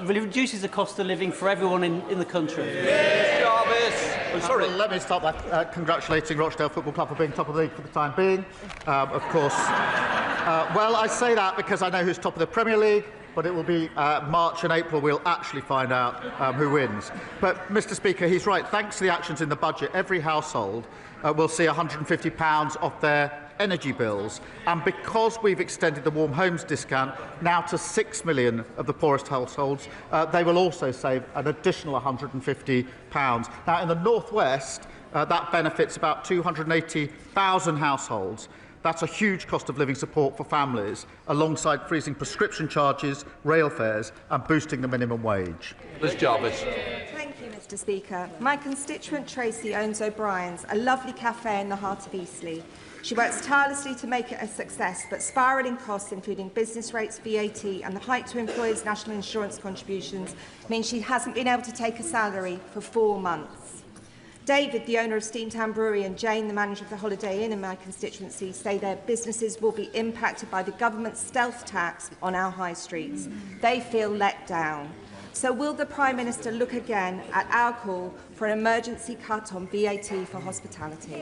reduces the cost of living for everyone in the country? Let me start by congratulating Rochdale Football Club for being top of the league for the time being. Of course, well, I say that because I know who's top of the Premier League, but it will be March and April we'll actually find out who wins. But, Mr. Speaker, he's right. Thanks to the actions in the budget, every household will see £150 off their energy bills, and because we've extended the Warm Homes discount now to 6 million of the poorest households, they will also save an additional £150. Now, in the North West, that benefits about 280,000 households. That's a huge cost of living support for families, alongside freezing prescription charges, rail fares and boosting the minimum wage. Ms Jarvis. Thank you, Mr. Speaker. My constituent Tracy owns O'Brien's, a lovely cafe in the heart of Eastleigh. She works tirelessly to make it a success, but spiralling costs, including business rates, VAT and the hike to employers' national insurance contributions, mean she hasn't been able to take a salary for 4 months. David, the owner of Steamtown Brewery, and Jane, the manager of the Holiday Inn in my constituency, say their businesses will be impacted by the government's stealth tax on our high streets. They feel let down. So will the Prime Minister look again at our call for an emergency cut on VAT for hospitality?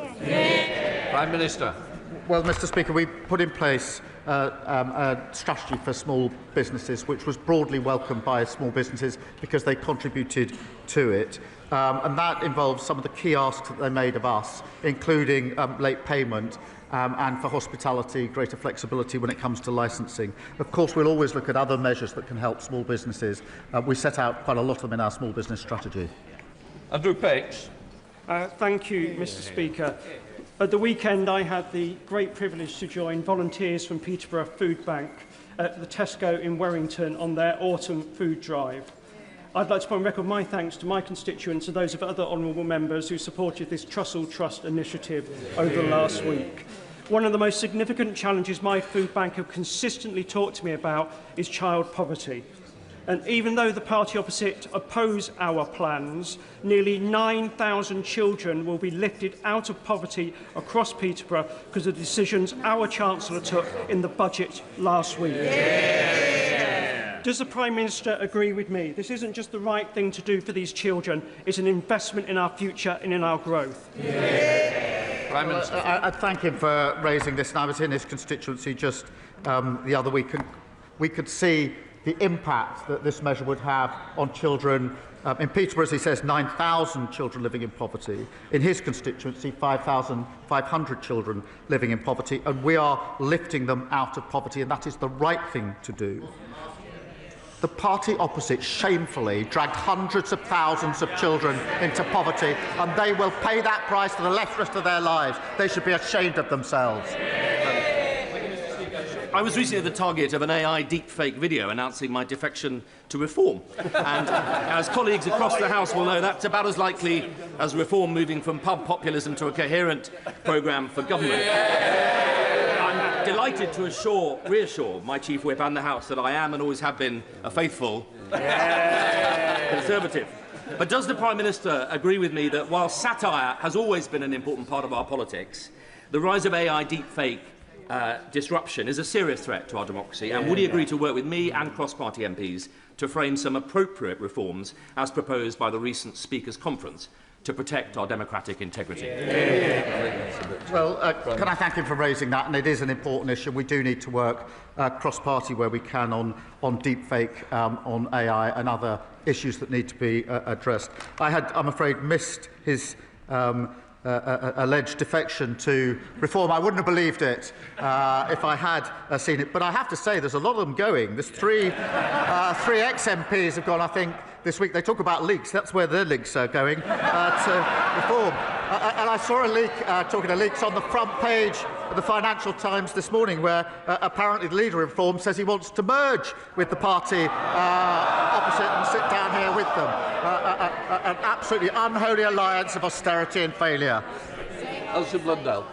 Prime Minister. Well, Mr. Speaker, we put in place a strategy for small businesses, which was broadly welcomed by small businesses because they contributed to it. And that involves some of the key asks that they made of us, including late payment and for hospitality, greater flexibility when it comes to licensing. Of course, we'll always look at other measures that can help small businesses. We set out quite a lot of them in our small business strategy. Andrew Pakes. Thank you, Mr. Speaker. At the weekend, I had the great privilege to join volunteers from Peterborough Food Bank at the Tesco in Warrington on their autumn food drive. I'd like to put on record my thanks to my constituents and those of other honourable members who supported this Trussell Trust initiative over the last week. One of the most significant challenges my food bank have consistently talked to me about is child poverty. And even though the party opposite oppose our plans, nearly 9,000 children will be lifted out of poverty across Peterborough because of the decisions our Chancellor took in the budget last week. Does the Prime Minister agree with me? This isn't just the right thing to do for these children, it's an investment in our future and in our growth. Prime Minister. I thank him for raising this, and I was in his constituency just the other week, and we could see the impact that this measure would have on children. In Peterborough, as he says, 9,000 children living in poverty. In his constituency, 5,500 children living in poverty, and we are lifting them out of poverty, and that is the right thing to do. The party opposite shamefully dragged hundreds of thousands of children into poverty, and they will pay that price for the rest of their lives. They should be ashamed of themselves. I was recently the target of an AI deepfake video announcing my defection to reform. And as colleagues across the House will know, that's about as likely as reform moving from pub populism to a coherent programme for government. I'm delighted to reassure my Chief Whip and the House that I am and always have been a faithful Conservative. But does the Prime Minister agree with me that while satire has always been an important part of our politics, the rise of AI deepfake disruption is a serious threat to our democracy, and would he agree to work with me and cross-party MPs to frame some appropriate reforms as proposed by the recent Speakers' Conference to protect our democratic integrity? Well, can I thank him for raising that, and it is an important issue. We do need to work cross-party where we can on deepfake, on AI and other issues that need to be addressed. I had, I'm afraid, missed his alleged defection to reform. I wouldn't have believed it if I had seen it. But I have to say, there's a lot of them going. There's three ex-MPs have gone, I think, this week. They talk about leaks. That's where their leaks are going, to reform. And I saw a leak, talking of leaks, on the front page of the Financial Times this morning, where apparently the leader of Reform says he wants to merge with the party opposite and sit down here with them. An absolutely unholy alliance of austerity and failure. Elsa Blundell.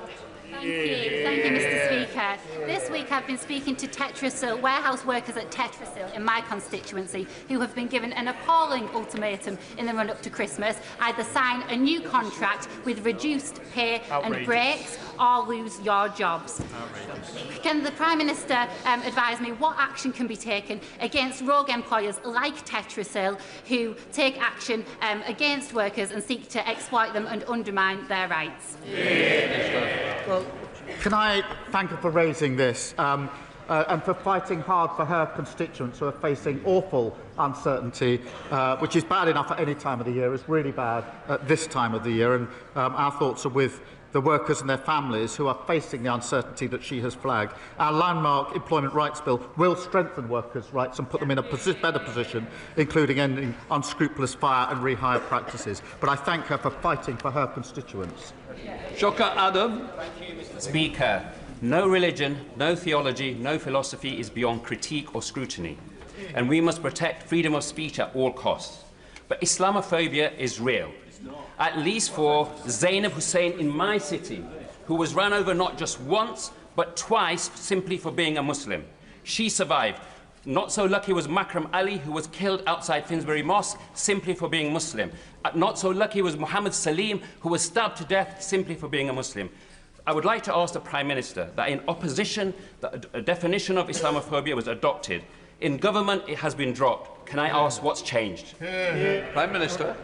Thank you, Mr. Speaker. This week I've been speaking to Tetrasil, warehouse workers at Tetrasil in my constituency, who have been given an appalling ultimatum in the run-up to Christmas: either sign a new contract with reduced pay and breaks, or lose your jobs. Can the Prime Minister advise me what action can be taken against rogue employers like Tetrasil, who take action against workers and seek to exploit them and undermine their rights? Well, can I thank her for raising this and for fighting hard for her constituents who are facing awful uncertainty, which is bad enough at any time of the year, is really bad at this time of the year. And our thoughts are with the workers and their families who are facing the uncertainty that she has flagged. Our landmark Employment Rights Bill will strengthen workers' rights and put them in a better position, including ending unscrupulous fire and rehire practices. But I thank her for fighting for her constituents. Shocker Adam. Thank you, Mr. Speaker. No religion, no theology, no philosophy is beyond critique or scrutiny, and we must protect freedom of speech at all costs. But Islamophobia is real. At least for Zainab Hussain in my city, who was run over not just once, but twice simply for being a Muslim. She survived. Not so lucky was Makram Ali, who was killed outside Finsbury Mosque simply for being Muslim. Not so lucky was Muhammad Salim, who was stabbed to death simply for being a Muslim. I would like to ask the Prime Minister that in opposition, a definition of Islamophobia was adopted. In government, it has been dropped. Can I ask what's changed? Prime Minister.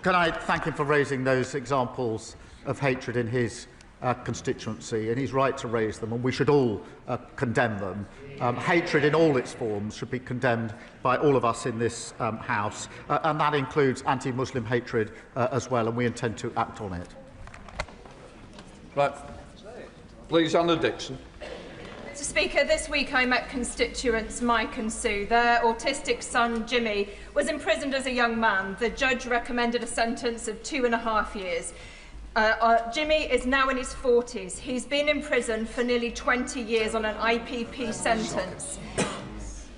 Can I thank him for raising those examples of hatred in his constituency, and he's right to raise them, and we should all condemn them. Hatred in all its forms should be condemned by all of us in this House, and that includes anti-Muslim hatred as well, and we intend to act on it. Right. Please, Anna Dixon. Mr. Speaker, this week I met constituents Mike and Sue. Their autistic son, Jimmy, was imprisoned as a young man. The judge recommended a sentence of 2.5 years. Jimmy is now in his 40s. He's been in prison for nearly 20 years on an IPP sentence.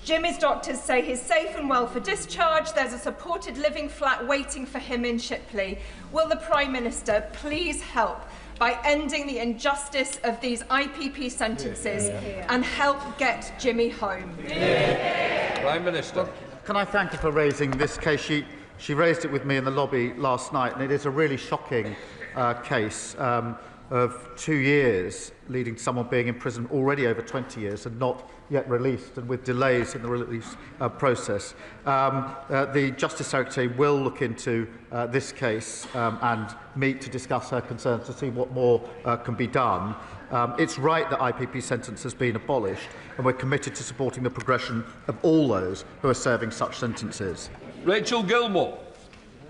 Jimmy's doctors say he's safe and well for discharge. There's a supported living flat waiting for him in Shipley. Will the Prime Minister please help by ending the injustice of these IPP sentences and help get Jimmy home? Prime Minister. Can I thank her for raising this case? She raised it with me in the lobby last night, and it is a really shocking case of 2 years, leading to someone being in prison already over 20 years and not yet released, and with delays in the release process. The Justice Secretary will look into this case and meet to discuss her concerns to see what more can be done. It's right that IPP sentence has been abolished, and we're committed to supporting the progression of all those who are serving such sentences. Rachel Gilmore.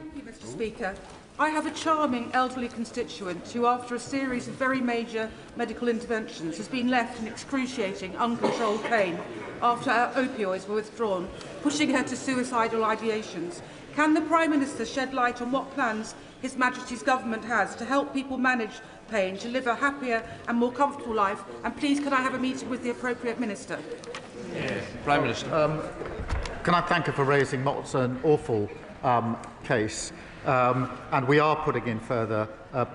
Thank you, Mr. Speaker. I have a charming elderly constituent who, after a series of very major medical interventions, has been left in excruciating, uncontrolled pain after her opioids were withdrawn, pushing her to suicidal ideations. Can the Prime Minister shed light on what plans His Majesty's Government has to help people manage pain, to live a happier and more comfortable life? And please, can I have a meeting with the appropriate Minister? Prime Minister. Can I thank her for raising what's an awful case? And we are putting in further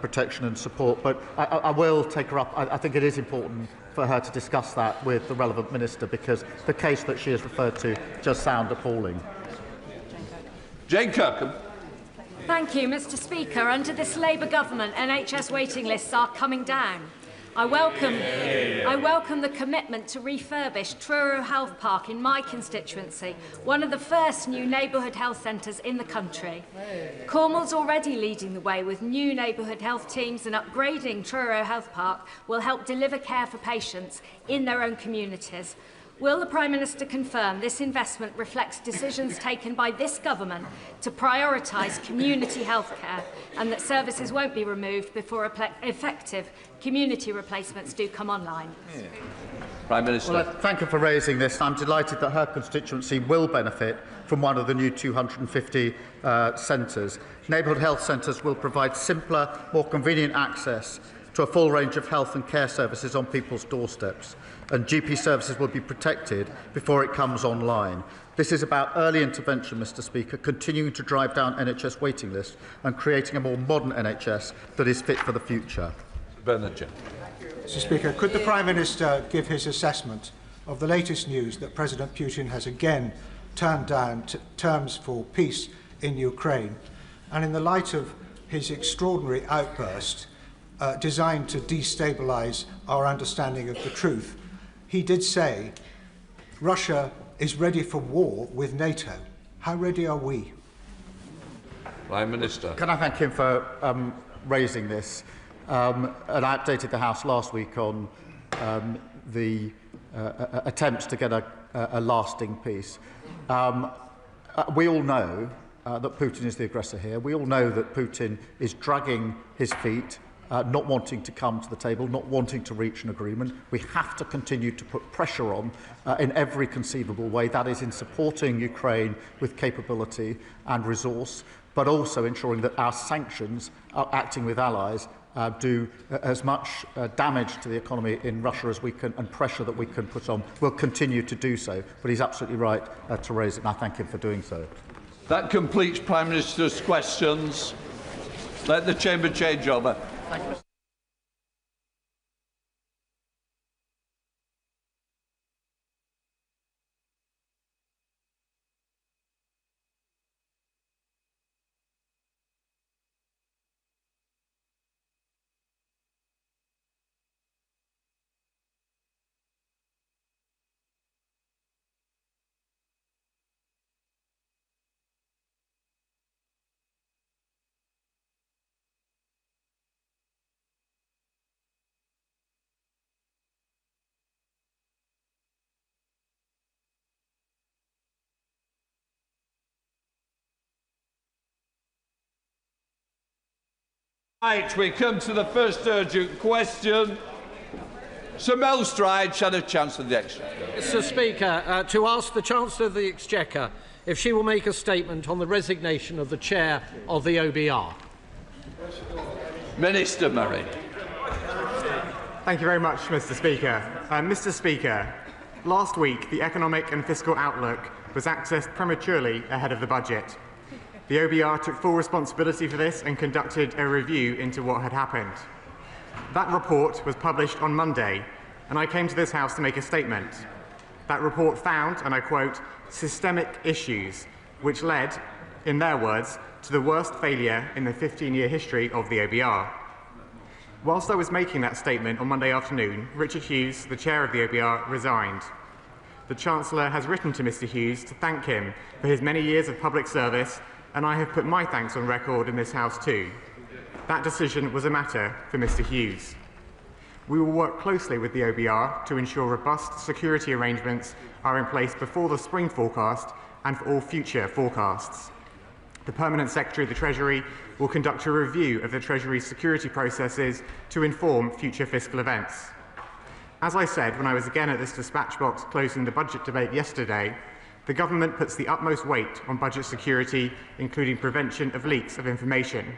protection and support, but I will take her up. I think it is important for her to discuss that with the relevant minister, because the case that she has referred to does sound appalling. Jane Kirkham. Thank you, Mr. Speaker. Under this Labour government, NHS waiting lists are coming down. I welcome the commitment to refurbish Truro Health Park in my constituency, one of the first new neighbourhood health centres in the country. Cornwall's already leading the way with new neighbourhood health teams, and upgrading Truro Health Park will help deliver care for patients in their own communities. Will the Prime Minister confirm this investment reflects decisions taken by this government to prioritise community healthcare, and that services won't be removed before effective community replacements do come online? Prime Minister. Well, I thank her for raising this. I'm delighted that her constituency will benefit from one of the new 250 centres. Neighbourhood health centres will provide simpler, more convenient access to a full range of health and care services on people's doorsteps, and GP services will be protected before it comes online. This is about early intervention, Mr. Speaker, continuing to drive down NHS waiting lists and creating a more modern NHS that is fit for the future. Bernard Jones. Mr. Speaker, could the Prime Minister give his assessment of the latest news that President Putin has again turned down terms for peace in Ukraine, and in the light of his extraordinary outburst designed to destabilise our understanding of the truth? He did say Russia is ready for war with NATO. How ready are we? Prime Minister. Can I thank him for raising this? And I updated the House last week on the attempts to get a lasting peace. We all know that Putin is the aggressor here. We all know that Putin is dragging his feet, not wanting to come to the table, not wanting to reach an agreement. We have to continue to put pressure on in every conceivable way. That is in supporting Ukraine with capability and resource, but also ensuring that our sanctions, acting with allies, do as much damage to the economy in Russia as we can, and pressure that we can put on. We'll continue to do so, but he's absolutely right to raise it, and I thank him for doing so. That completes Prime Minister's questions. Let the Chamber change over. Thank you, Mr. Right, we come to the first urgent question. Sir Mel Stride, Shadow Chancellor of the Exchequer. Mr. Speaker, to ask the Chancellor of the Exchequer if she will make a statement on the resignation of the Chair of the OBR. Minister Murray. Thank you very much, Mr. Speaker. Mr. Speaker, last week the economic and fiscal outlook was accessed prematurely ahead of the budget. The OBR took full responsibility for this and conducted a review into what had happened. That report was published on Monday, and I came to this House to make a statement. That report found, and I quote, systemic issues, which led, in their words, to the worst failure in the 15-year history of the OBR. Whilst I was making that statement on Monday afternoon, Richard Hughes, the chair of the OBR, resigned. The Chancellor has written to Mr Hughes to thank him for his many years of public service, and I have put my thanks on record in this House too. That decision was a matter for Mr Hughes. We will work closely with the OBR to ensure robust security arrangements are in place before the spring forecast and for all future forecasts. The Permanent Secretary of the Treasury will conduct a review of the Treasury's security processes to inform future fiscal events. As I said when I was again at this dispatch box closing the budget debate yesterday, the government puts the utmost weight on budget security, including prevention of leaks of information.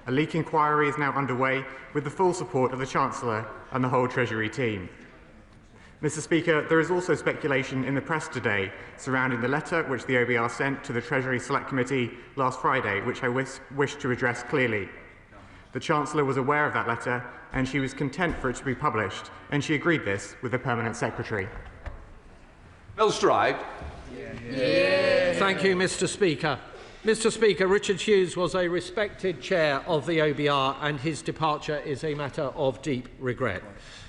A leak inquiry is now underway with the full support of the Chancellor and the whole Treasury team. Mr Speaker, there is also speculation in the press today surrounding the letter which the OBR sent to the Treasury Select Committee last Friday, which I wish to address clearly. The Chancellor was aware of that letter and she was content for it to be published, and she agreed this with the Permanent Secretary. Bill Stride. Thank you, Mr Speaker. Mr Speaker, Richard Hughes was a respected chair of the OBR and his departure is a matter of deep regret.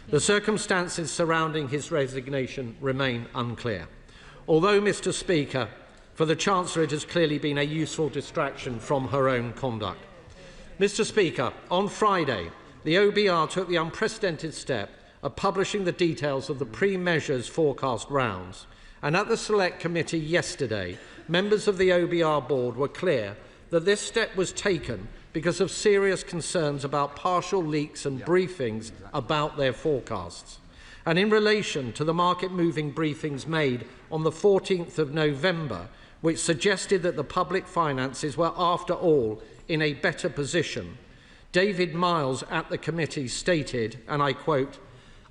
The circumstances surrounding his resignation remain unclear. Although, Mr Speaker, for the Chancellor it has clearly been a useful distraction from her own conduct. Mr Speaker, on Friday, the OBR took the unprecedented step of publishing the details of the pre-measures forecast rounds, and at the Select Committee yesterday, members of the OBR board were clear that this step was taken because of serious concerns about partial leaks and briefings about their forecasts. And in relation to the market-moving briefings made on the 14th of November, which suggested that the public finances were, after all, in a better position, David Miles at the committee stated, and I quote,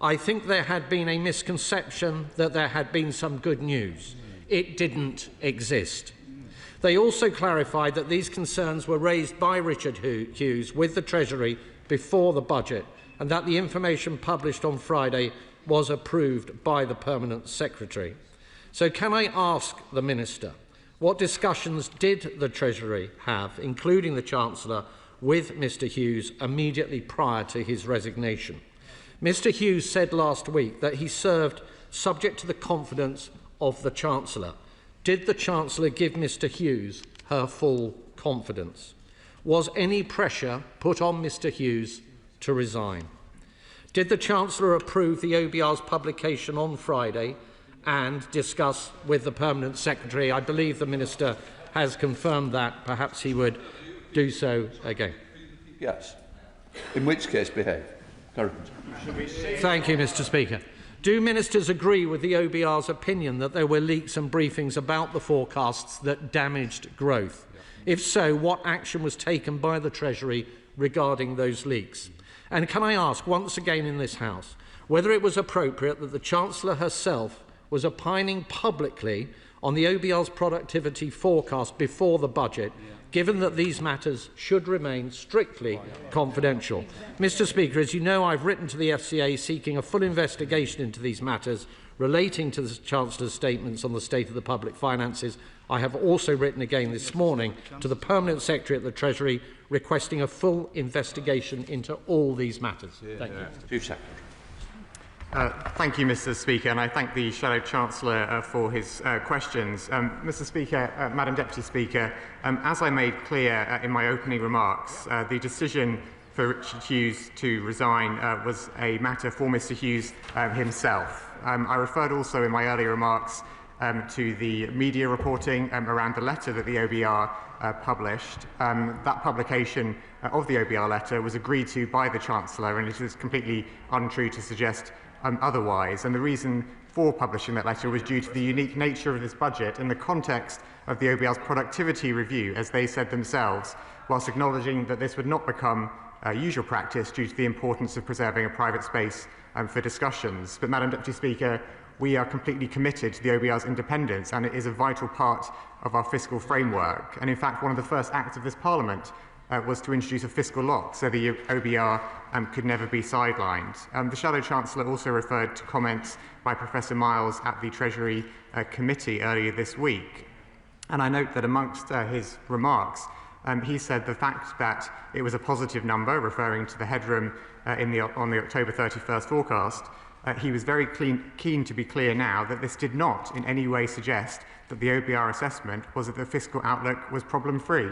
"I think there had been a misconception that there had been some good news. It didn't exist." They also clarified that these concerns were raised by Richard Hughes with the Treasury before the budget and that the information published on Friday was approved by the Permanent Secretary. So can I ask the Minister, what discussions did the Treasury have, including the Chancellor, with Mr Hughes immediately prior to his resignation? Mr Hughes said last week that he served subject to the confidence of the Chancellor. Did the Chancellor give Mr Hughes her full confidence? Was any pressure put on Mr Hughes to resign? Did the Chancellor approve the OBR's publication on Friday and discuss with the Permanent Secretary? I believe the Minister has confirmed that. Perhaps he would do so again. Yes. In which case, behave. Thank you, Mr Speaker. Do ministers agree with the OBR's opinion that there were leaks and briefings about the forecasts that damaged growth? If so, what action was taken by the Treasury regarding those leaks? And can I ask once again in this House whether it was appropriate that the Chancellor herself was opining publicly on the OBR's productivity forecast before the budget, given that these matters should remain strictly confidential? Mr Speaker, as you know, I've written to the FCA seeking a full investigation into these matters relating to the Chancellor's statements on the state of the public finances. I have also written again this morning to the Permanent Secretary at the Treasury requesting a full investigation into all these matters. Thank you. Thank you, Mr Speaker, and I thank the Shadow Chancellor for his questions. Mr Speaker, Madam Deputy Speaker, as I made clear in my opening remarks, the decision for Richard Hughes to resign was a matter for Mr Hughes himself. I referred also in my earlier remarks to the media reporting around the letter that the OBR published. That publication of the OBR letter was agreed to by the Chancellor, and it is completely untrue to suggest otherwise. And the reason for publishing that letter was due to the unique nature of this budget in the context of the OBR's productivity review, as they said themselves, whilst acknowledging that this would not become usual practice due to the importance of preserving a private space for discussions. But, Madam Deputy Speaker, we are completely committed to the OBR's independence, and it is a vital part of our fiscal framework. And in fact, one of the first acts of this Parliament was to introduce a fiscal lock so the OBR could never be sidelined. The Shadow Chancellor also referred to comments by Professor Miles at the Treasury Committee earlier this week. And I note that amongst his remarks, he said the fact that it was a positive number, referring to the headroom on the October 31st forecast, he was very keen to be clear now that this did not in any way suggest that the OBR assessment was that the fiscal outlook was problem-free.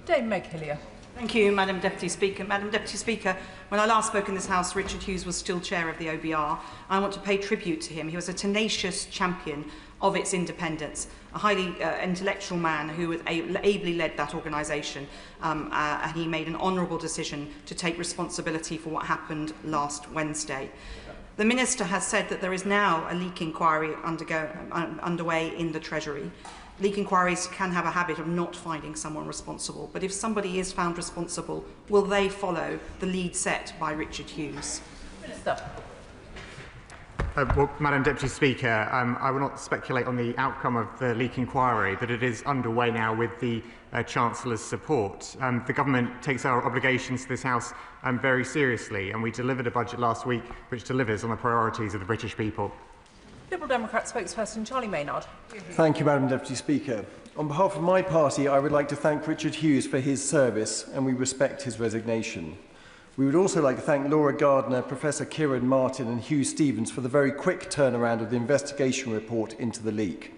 Dame Meg Hillier. Thank you, Madam Deputy Speaker. Madam Deputy Speaker, when I last spoke in this House, Richard Hughes was still chair of the OBR. I want to pay tribute to him. He was a tenacious champion of its independence, a highly intellectual man who ably led that organisation, and he made an honourable decision to take responsibility for what happened last Wednesday. The Minister has said that there is now a leak inquiry underway in the Treasury. Leak inquiries can have a habit of not finding someone responsible, but if somebody is found responsible, will they follow the lead set by Richard Hughes? Minister. Well, Madam Deputy Speaker, I will not speculate on the outcome of the leak inquiry, but it is underway now with the Chancellor's support. The Government takes our obligations to this House very seriously, and we delivered a budget last week which delivers on the priorities of the British people. Liberal Democrat spokesperson Charlie Maynard. Thank you, Madam Deputy Speaker. On behalf of my party, I would like to thank Richard Hughes for his service, and we respect his resignation. We would also like to thank Laura Gardner, Professor Kieran Martin and Hugh Stevens for the very quick turnaround of the investigation report into the leak.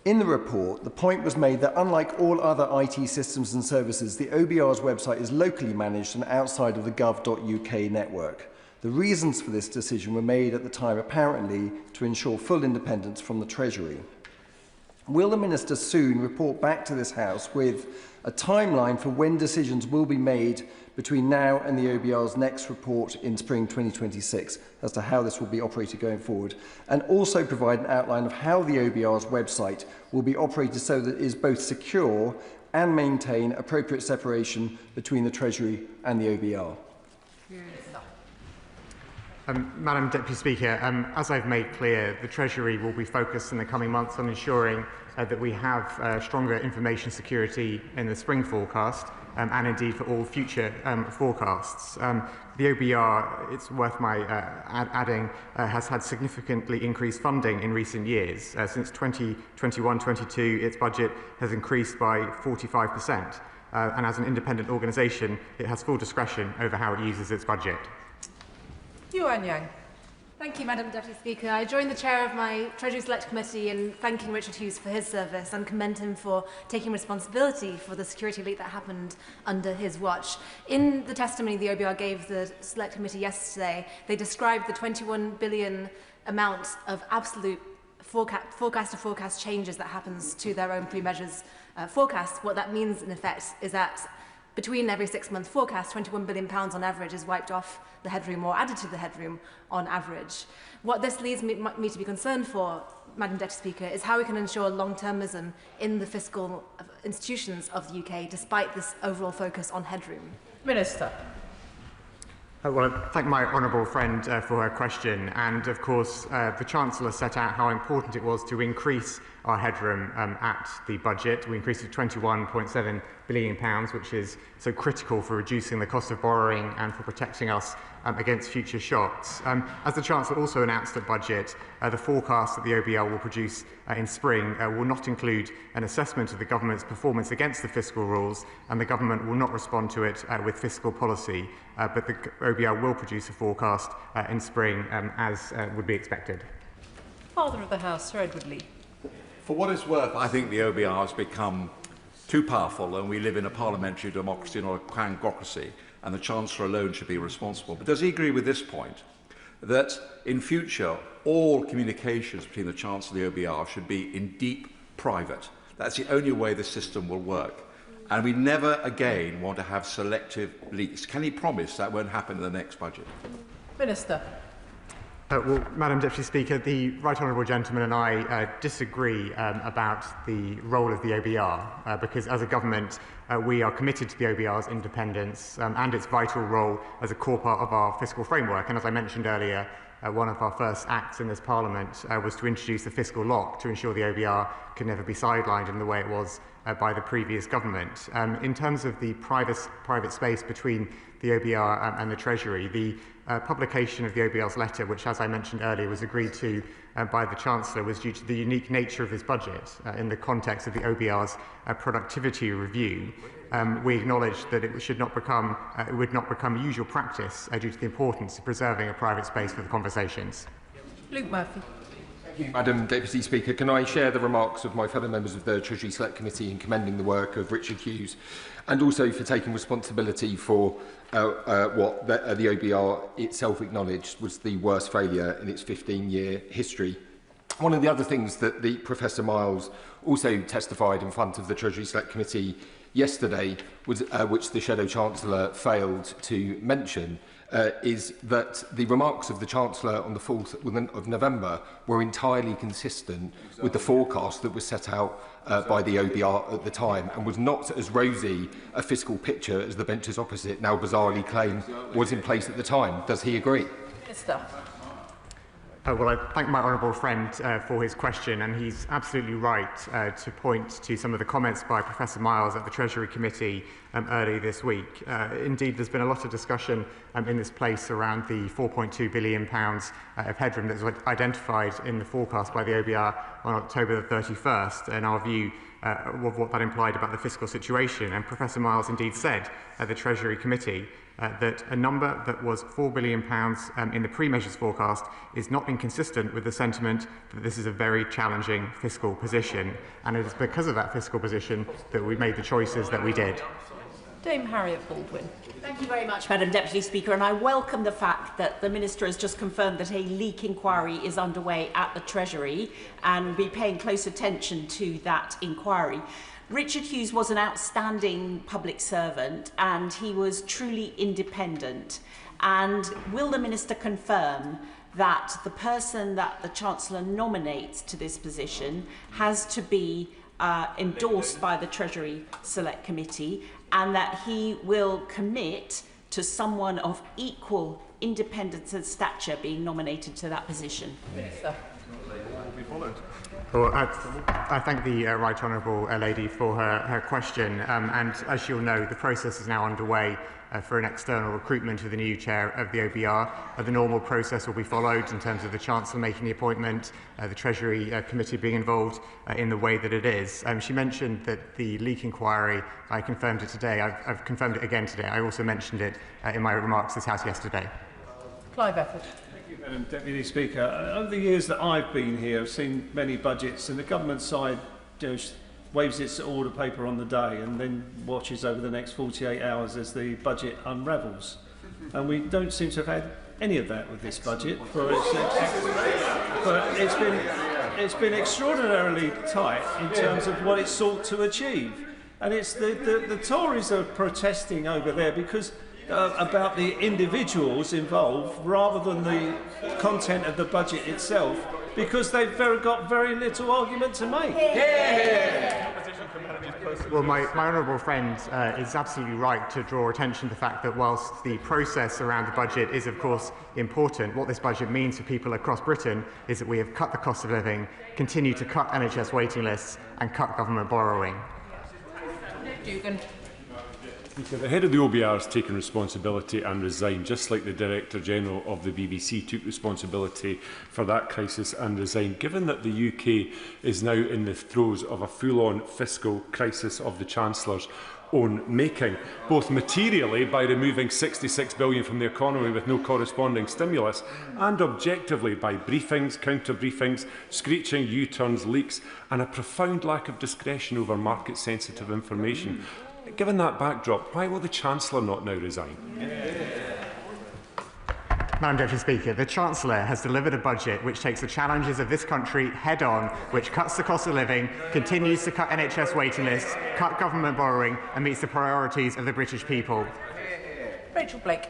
In the report, the point was made that unlike all other IT systems and services, the OBR's website is locally managed and outside of the gov.uk network. The reasons for this decision were made at the time apparently to ensure full independence from the Treasury. Will the Minister soon report back to this House with a timeline for when decisions will be made between now and the OBR's next report in spring 2026 as to how this will be operated going forward, and also provide an outline of how the OBR's website will be operated so that it is both secure and maintain appropriate separation between the Treasury and the OBR? Madam Deputy Speaker, as I've made clear, the Treasury will be focused in the coming months on ensuring that we have stronger information security in the spring forecast and indeed for all future forecasts. The OBR, it's worth my adding, has had significantly increased funding in recent years. Since 2021-22, its budget has increased by 45%. And as an independent organisation, it has full discretion over how it uses its budget. Yuan Yang. Thank you, Madam Deputy Speaker. I join the chair of my Treasury Select Committee in thanking Richard Hughes for his service and commend him for taking responsibility for the security leak that happened under his watch. In the testimony the OBR gave the Select Committee yesterday, they described the 21 billion amount of absolute forecast-to-forecast changes that happens to their own pre-measures forecast. What that means, in effect, is that between every 6-month forecast, £21 billion on average is wiped off the headroom or added to the headroom on average. What this leads me to be concerned for, Madam Deputy Speaker, is how we can ensure long-termism in the fiscal institutions of the UK, despite this overall focus on headroom. Minister. Well, I thank my honourable friend for her question. And of course, the Chancellor set out how important it was to increase our headroom at the budget. We increased it to £21.7 billion, which is so critical for reducing the cost of borrowing and for protecting us against future shocks. As the Chancellor also announced at budget, the forecast that the OBR will produce in spring will not include an assessment of the government's performance against the fiscal rules, and the government will not respond to it with fiscal policy, but the OBR will produce a forecast in spring as would be expected. Father of the House, Sir Edward Lee. For what it's worth, I think the OBR has become too powerful, and we live in a parliamentary democracy, not a quangocracy, and the Chancellor alone should be responsible. But does he agree with this point, that in future all communications between the Chancellor and the OBR should be in deep private? That's the only way the system will work. And we never again want to have selective leaks. Can he promise that won't happen in the next budget? Minister. Well, Madam Deputy Speaker, the Right Honourable Gentleman and I disagree about the role of the OBR, because as a government we are committed to the OBR's independence and its vital role as a core part of our fiscal framework. And as I mentioned earlier, one of our first acts in this Parliament was to introduce the fiscal lock to ensure the OBR could never be sidelined in the way it was by the previous government. In terms of the private space between the OBR and the Treasury, the publication of the OBR's letter, which, as I mentioned earlier, was agreed to by the Chancellor, was due to the unique nature of his budget in the context of the OBR's productivity review. We acknowledge that it would not become usual practice due to the importance of preserving a private space for the conversations. Luke Murphy. Madam Deputy Speaker, can I share the remarks of my fellow members of the Treasury Select Committee in commending the work of Richard Hughes, and also for taking responsibility for what the OBR itself acknowledged was the worst failure in its 15-year history. One of the other things that Professor Miles also testified in front of the Treasury Select Committee yesterday, was, which the Shadow Chancellor failed to mention, is that the remarks of the Chancellor on the 4th of November were entirely consistent with the forecast that was set out by the OBR at the time, and was not as rosy a fiscal picture as the benches opposite now bizarrely claim was in place at the time. Does he agree? Minister. Well, I thank my honourable friend for his question, and he's absolutely right to point to some of the comments by Professor Miles at the Treasury Committee early this week. Indeed, there's been a lot of discussion in this place around the £4.2 billion of headroom that was identified in the forecast by the OBR on October the 31st, and our view of what that implied about the fiscal situation. And Professor Miles indeed said at the Treasury Committee that a number that was £4 billion in the pre-measures forecast is not inconsistent with the sentiment that this is a very challenging fiscal position. And it is because of that fiscal position that we made the choices that we did. Dame Harriet Baldwin. Thank you very much, Madam Deputy Speaker, and I welcome the fact that the Minister has just confirmed that a leak inquiry is underway at the Treasury, and will be paying close attention to that inquiry. Richard Hughes was an outstanding public servant, and he was truly independent. And will the Minister confirm that the person that the Chancellor nominates to this position has to be endorsed by the Treasury Select Committee, and that he will commit to someone of equal independence and stature being nominated to that position? Minister. Well, I thank the Right Honourable lady for her question, and as you'll know, the process is now underway for an external recruitment of the new chair of the OBR. The normal process will be followed in terms of the Chancellor making the appointment, the Treasury Committee being involved in the way that it is. She mentioned that the leak inquiry, I confirmed it today. I've confirmed it again today. I also mentioned it in my remarks to this House yesterday. Clive Efford. Madam Deputy Speaker, over the years that I've been here, I've seen many budgets, and the government side waves its order paper on the day and then watches over the next 48 hours as the budget unravels. And we don't seem to have had any of that with this budget. But it's been extraordinarily tight in terms of what it sought to achieve. And it's the Tories are protesting over there because about the individuals involved rather than the content of the budget itself, because they've got very little argument to make. Well, my honourable friend is absolutely right to draw attention to the fact that whilst the process around the budget is of course important, what this budget means for people across Britain is that we have cut the cost of living, continue to cut NHS waiting lists and cut government borrowing. Dugan. The head of the OBR has taken responsibility and resigned, just like the Director General of the BBC took responsibility for that crisis and resigned. Given that the UK is now in the throes of a full-on fiscal crisis of the Chancellor's own making, both materially by removing £66 billion from the economy with no corresponding stimulus, and objectively by briefings, counter-briefings, screeching U-turns, leaks, and a profound lack of discretion over market-sensitive information. Given that backdrop, why will the Chancellor not now resign? Madam Deputy Speaker, the Chancellor has delivered a budget which takes the challenges of this country head-on, which cuts the cost of living, continues to cut NHS waiting lists, cut government borrowing and meets the priorities of the British people. Rachel Blake.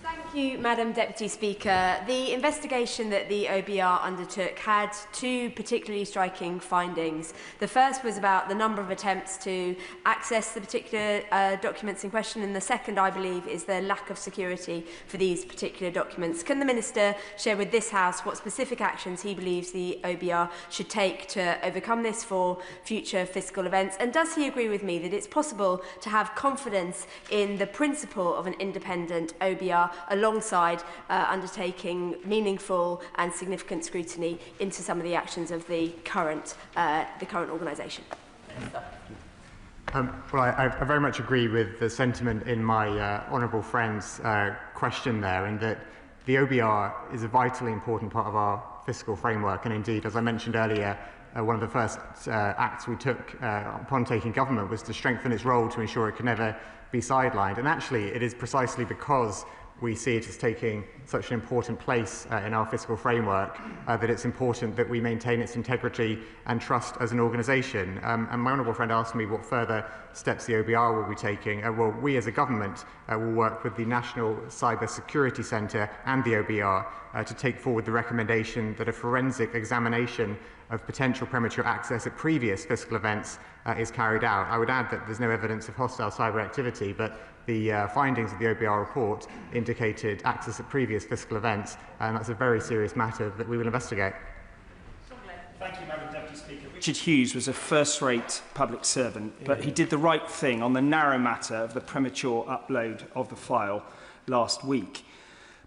Thank Thank you, Madam Deputy Speaker. The investigation that the OBR undertook had two particularly striking findings. The first was about the number of attempts to access the particular documents in question, and the second, I believe, is the lack of security for these particular documents. Can the Minister share with this House what specific actions he believes the OBR should take to overcome this for future fiscal events? And does he agree with me that it's possible to have confidence in the principle of an independent OBR alongside undertaking meaningful and significant scrutiny into some of the actions of the current organisation? Well, I very much agree with the sentiment in my honourable friend's question there, in that the OBR is a vitally important part of our fiscal framework, and indeed, as I mentioned earlier, one of the first acts we took upon taking government was to strengthen its role to ensure it could never be sidelined. And actually, it is precisely because we see it as taking such an important place in our fiscal framework that it's important that we maintain its integrity and trust as an organisation. And my honourable friend asked me what further steps the OBR will be taking. Well, we as a government will work with the National Cyber Security Centre and the OBR to take forward the recommendation that a forensic examination of potential premature access at previous fiscal events is carried out. I would add that there's no evidence of hostile cyber activity, but the findings of the OBR report indicated access at previous fiscal events, and that's a very serious matter that we will investigate. Thank you, Madam Deputy Speaker. Richard Hughes was a first-rate public servant, but he did the right thing on the narrow matter of the premature upload of the file last week.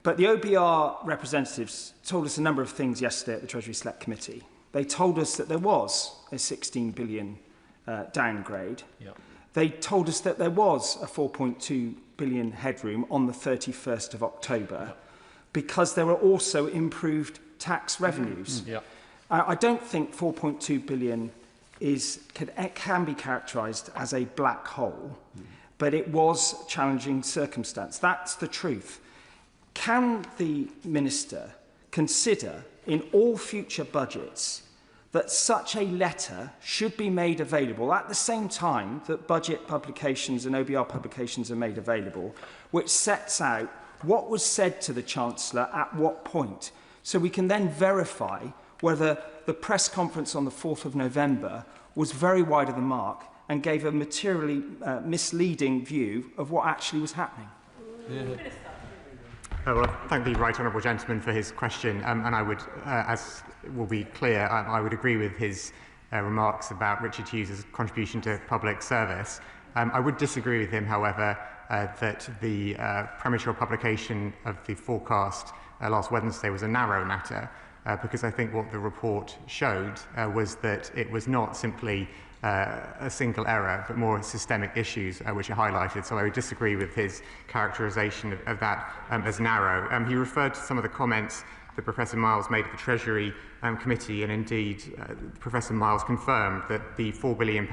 But the OBR representatives told us a number of things yesterday at the Treasury Select Committee. They told us that there was a 16 billion downgrade. Yep. They told us that there was a 4.2 billion headroom on the 31st of October because there were also improved tax revenues. Yep. I don't think 4.2 billion can be characterised as a black hole, but it was a challenging circumstance. That's the truth. Can the Minister consider in all future budgets that such a letter should be made available at the same time that budget publications and OBR publications are made available, which sets out what was said to the Chancellor at what point, so we can then verify whether the press conference on the 4th of November was very wide of the mark and gave a materially misleading view of what actually was happening? Yeah. Well, I thank the right honourable gentleman for his question, and I would, as will be clear, I would agree with his remarks about Richard Hughes' contribution to public service. I would disagree with him, however, that the premature publication of the forecast last Wednesday was a narrow matter, because I think what the report showed was that it was not simply a single error, but more systemic issues which are highlighted. So I would disagree with his characterisation of that as narrow. He referred to some of the comments that Professor Miles made at the Treasury Committee, and indeed Professor Miles confirmed that the £4 billion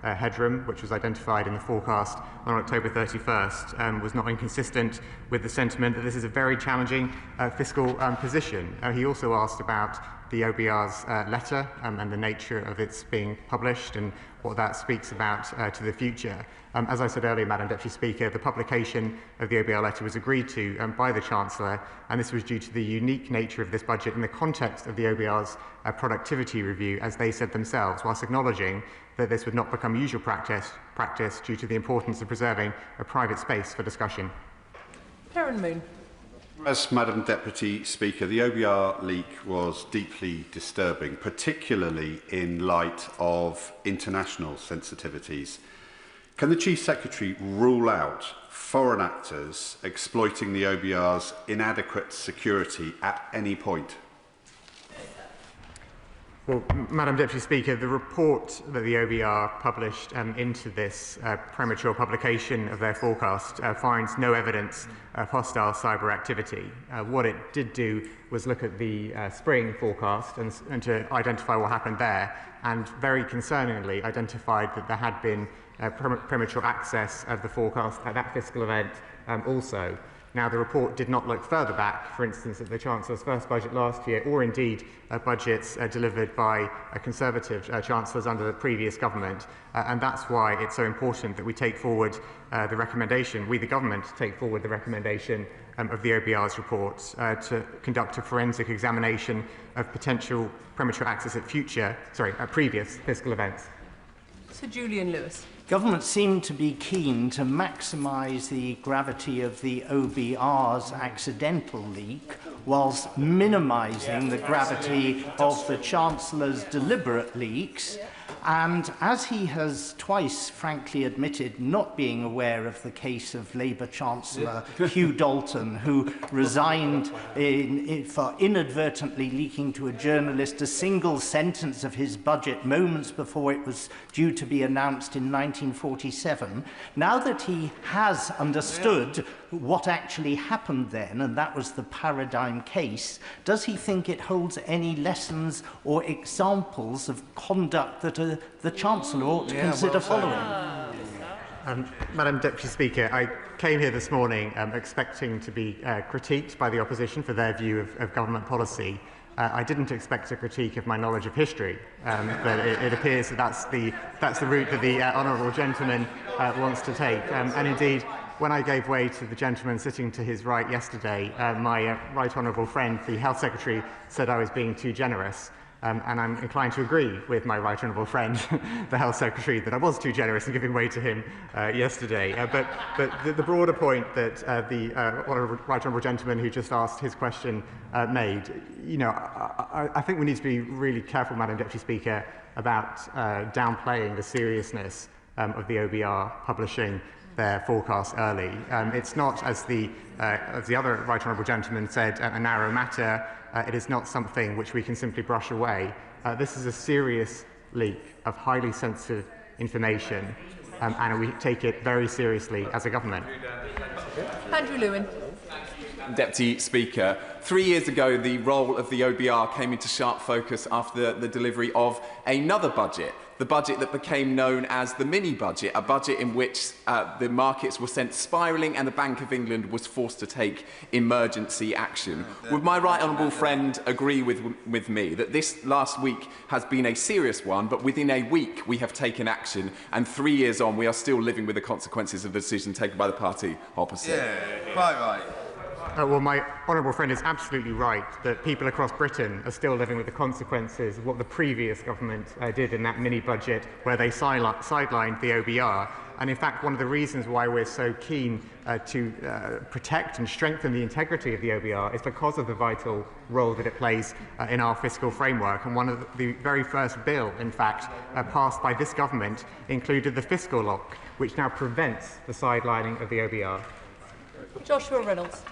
headroom, which was identified in the forecast on October 31st, was not inconsistent with the sentiment that this is a very challenging fiscal position. He also asked about the OBR's letter and the nature of its being published and what that speaks about to the future. As I said earlier, Madam Deputy Speaker, the publication of the OBR letter was agreed to by the Chancellor, and this was due to the unique nature of this budget in the context of the OBR's productivity review, as they said themselves, whilst acknowledging that this would not become usual practice due to the importance of preserving a private space for discussion. Karen Moon. As Madam Deputy Speaker, the OBR leak was deeply disturbing, particularly in light of international sensitivities. Can the Chief Secretary rule out foreign actors exploiting the OBR's inadequate security at any point? Well, Madam Deputy Speaker, the report that the OBR published into this premature publication of their forecast finds no evidence of hostile cyber activity. What it did do was look at the spring forecast and to identify what happened there, and very concerningly identified that there had been premature access of the forecast at that fiscal event also. Now, the report did not look further back, for instance, at the Chancellor's first budget last year, or indeed budgets delivered by Conservative Chancellors under the previous government, and that's why it's so important that we take forward the recommendation, we the government take forward the recommendation of the OBR's report to conduct a forensic examination of potential premature access at previous fiscal events. Sir Julian Lewis. Government seemed to be keen to maximise the gravity of the OBR's accidental leak whilst minimising the gravity of the Chancellor's deliberate leaks. And as he has twice frankly admitted not being aware of the case of Labour Chancellor Hugh Dalton, who resigned for inadvertently leaking to a journalist a single sentence of his budget moments before it was due to be announced in 1947, now that he has understood what actually happened then, and that was the paradigm case, does he think it holds any lessons or examples of conduct that the Chancellor ought to consider following? Madam Deputy Speaker, I came here this morning expecting to be critiqued by the opposition for their view of government policy. I didn't expect a critique of my knowledge of history, but it appears that that's the route that the honourable gentleman wants to take. And indeed, when I gave way to the gentleman sitting to his right yesterday, my right honourable friend, the Health Secretary, said I was being too generous. And I'm inclined to agree with my right honourable friend, the Health Secretary, that I was too generous in giving way to him yesterday. But the broader point that the right honourable gentleman who just asked his question made, I think we need to be really careful, Madam Deputy Speaker, about downplaying the seriousness of the OBR publishing their forecast early. It's not, as the other right honourable gentleman said, a narrow matter. It is not something which we can simply brush away. This is a serious leak of highly sensitive information, and we take it very seriously as a government. Andrew Lewin. Deputy Speaker, 3 years ago the role of the OBR came into sharp focus after the delivery of another budget, the budget that became known as the mini-budget, a budget in which the markets were sent spiralling and the Bank of England was forced to take emergency action. Would my right honourable friend agree with me that this last week has been a serious one, but within a week we have taken action, and 3 years on we are still living with the consequences of the decision taken by the party opposite? Yeah, quite right. Well, my honourable friend is absolutely right that people across Britain are still living with the consequences of what the previous government did in that mini-budget where they sidelined the OBR. And in fact, one of the reasons why we're so keen to protect and strengthen the integrity of the OBR is because of the vital role that it plays in our fiscal framework. And one of the very first bill, in fact, passed by this government included the fiscal lock, which now prevents the sidelining of the OBR. Joshua Reynolds.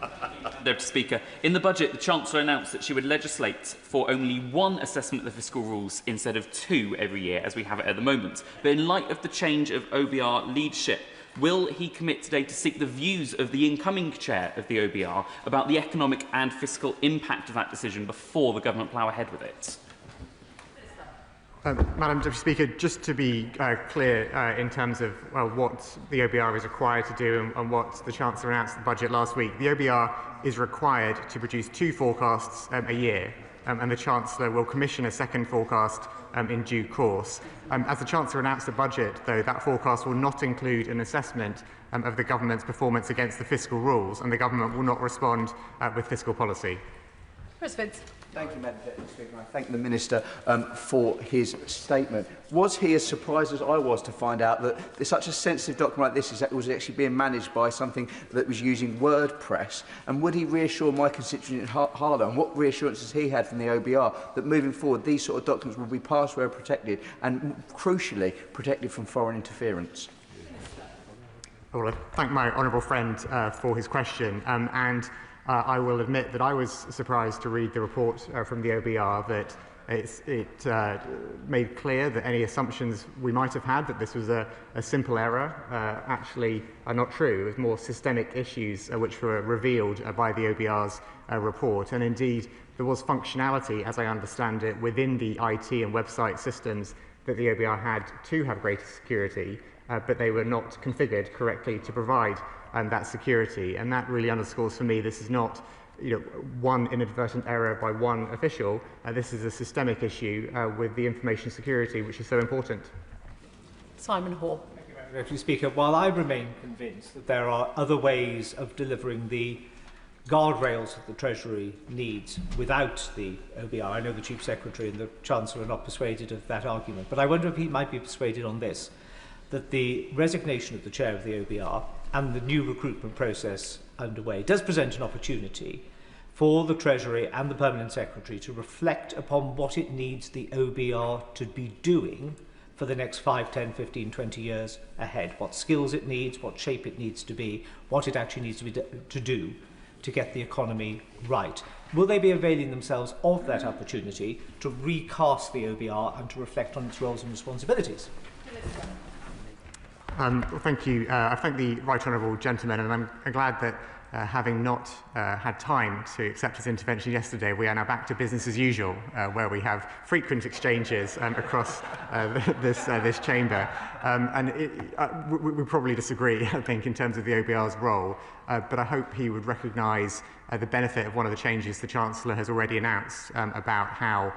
Deputy Speaker, in the budget, the Chancellor announced that she would legislate for only one assessment of the fiscal rules instead of two every year, as we have it at the moment. But in light of the change of OBR leadership, will he commit today to seek the views of the incoming chair of the OBR about the economic and fiscal impact of that decision before the government plough ahead with it? Madam Deputy Speaker, just to be clear in terms of what the OBR is required to do and what the Chancellor announced in the budget last week, the OBR is required to produce two forecasts a year, and the Chancellor will commission a second forecast in due course. As the Chancellor announced the budget, though, that forecast will not include an assessment of the government's performance against the fiscal rules, and the government will not respond with fiscal policy. Chris Vince. Thank you, Madam Deputy Speaker. I thank the Minister for his statement. Was he as surprised as I was to find out that such a sensitive document like this was actually being managed by something that was using WordPress? And would he reassure my constituent in Harlow, and what reassurances he had from the OBR, that moving forward these sort of documents will be password protected and, crucially, protected from foreign interference? Well, I thank my honourable friend for his question. I will admit that I was surprised to read the report from the OBR that it made clear that any assumptions we might have had that this was a simple error actually are not true. It was more systemic issues which were revealed by the OBR's report. And indeed, there was functionality, as I understand it, within the IT and website systems that the OBR had to have greater security. but they were not configured correctly to provide that security. And that really underscores for me this is not one inadvertent error by one official. This is a systemic issue with the information security, which is so important. Simon Hall. Thank you, Madam Deputy Speaker. While I remain convinced that there are other ways of delivering the guardrails that the Treasury needs without the OBR, I know the Chief Secretary and the Chancellor are not persuaded of that argument, but I wonder if he might be persuaded on this, that the resignation of the chair of the OBR and the new recruitment process underway does present an opportunity for the Treasury and the Permanent Secretary to reflect upon what it needs the OBR to be doing for the next 5, 10, 15, 20 years ahead. What skills it needs, what shape it needs to be, what it actually needs to do to get the economy right. Will they be availing themselves of that opportunity to recast the OBR and to reflect on its roles and responsibilities? Thank you. I thank the Right Honourable Gentleman, and I'm glad that having not had time to accept his intervention yesterday, we are now back to business as usual, where we have frequent exchanges across this chamber. We probably disagree, I think, in terms of the OBR's role, but I hope he would recognise the benefit of one of the changes the Chancellor has already announced about how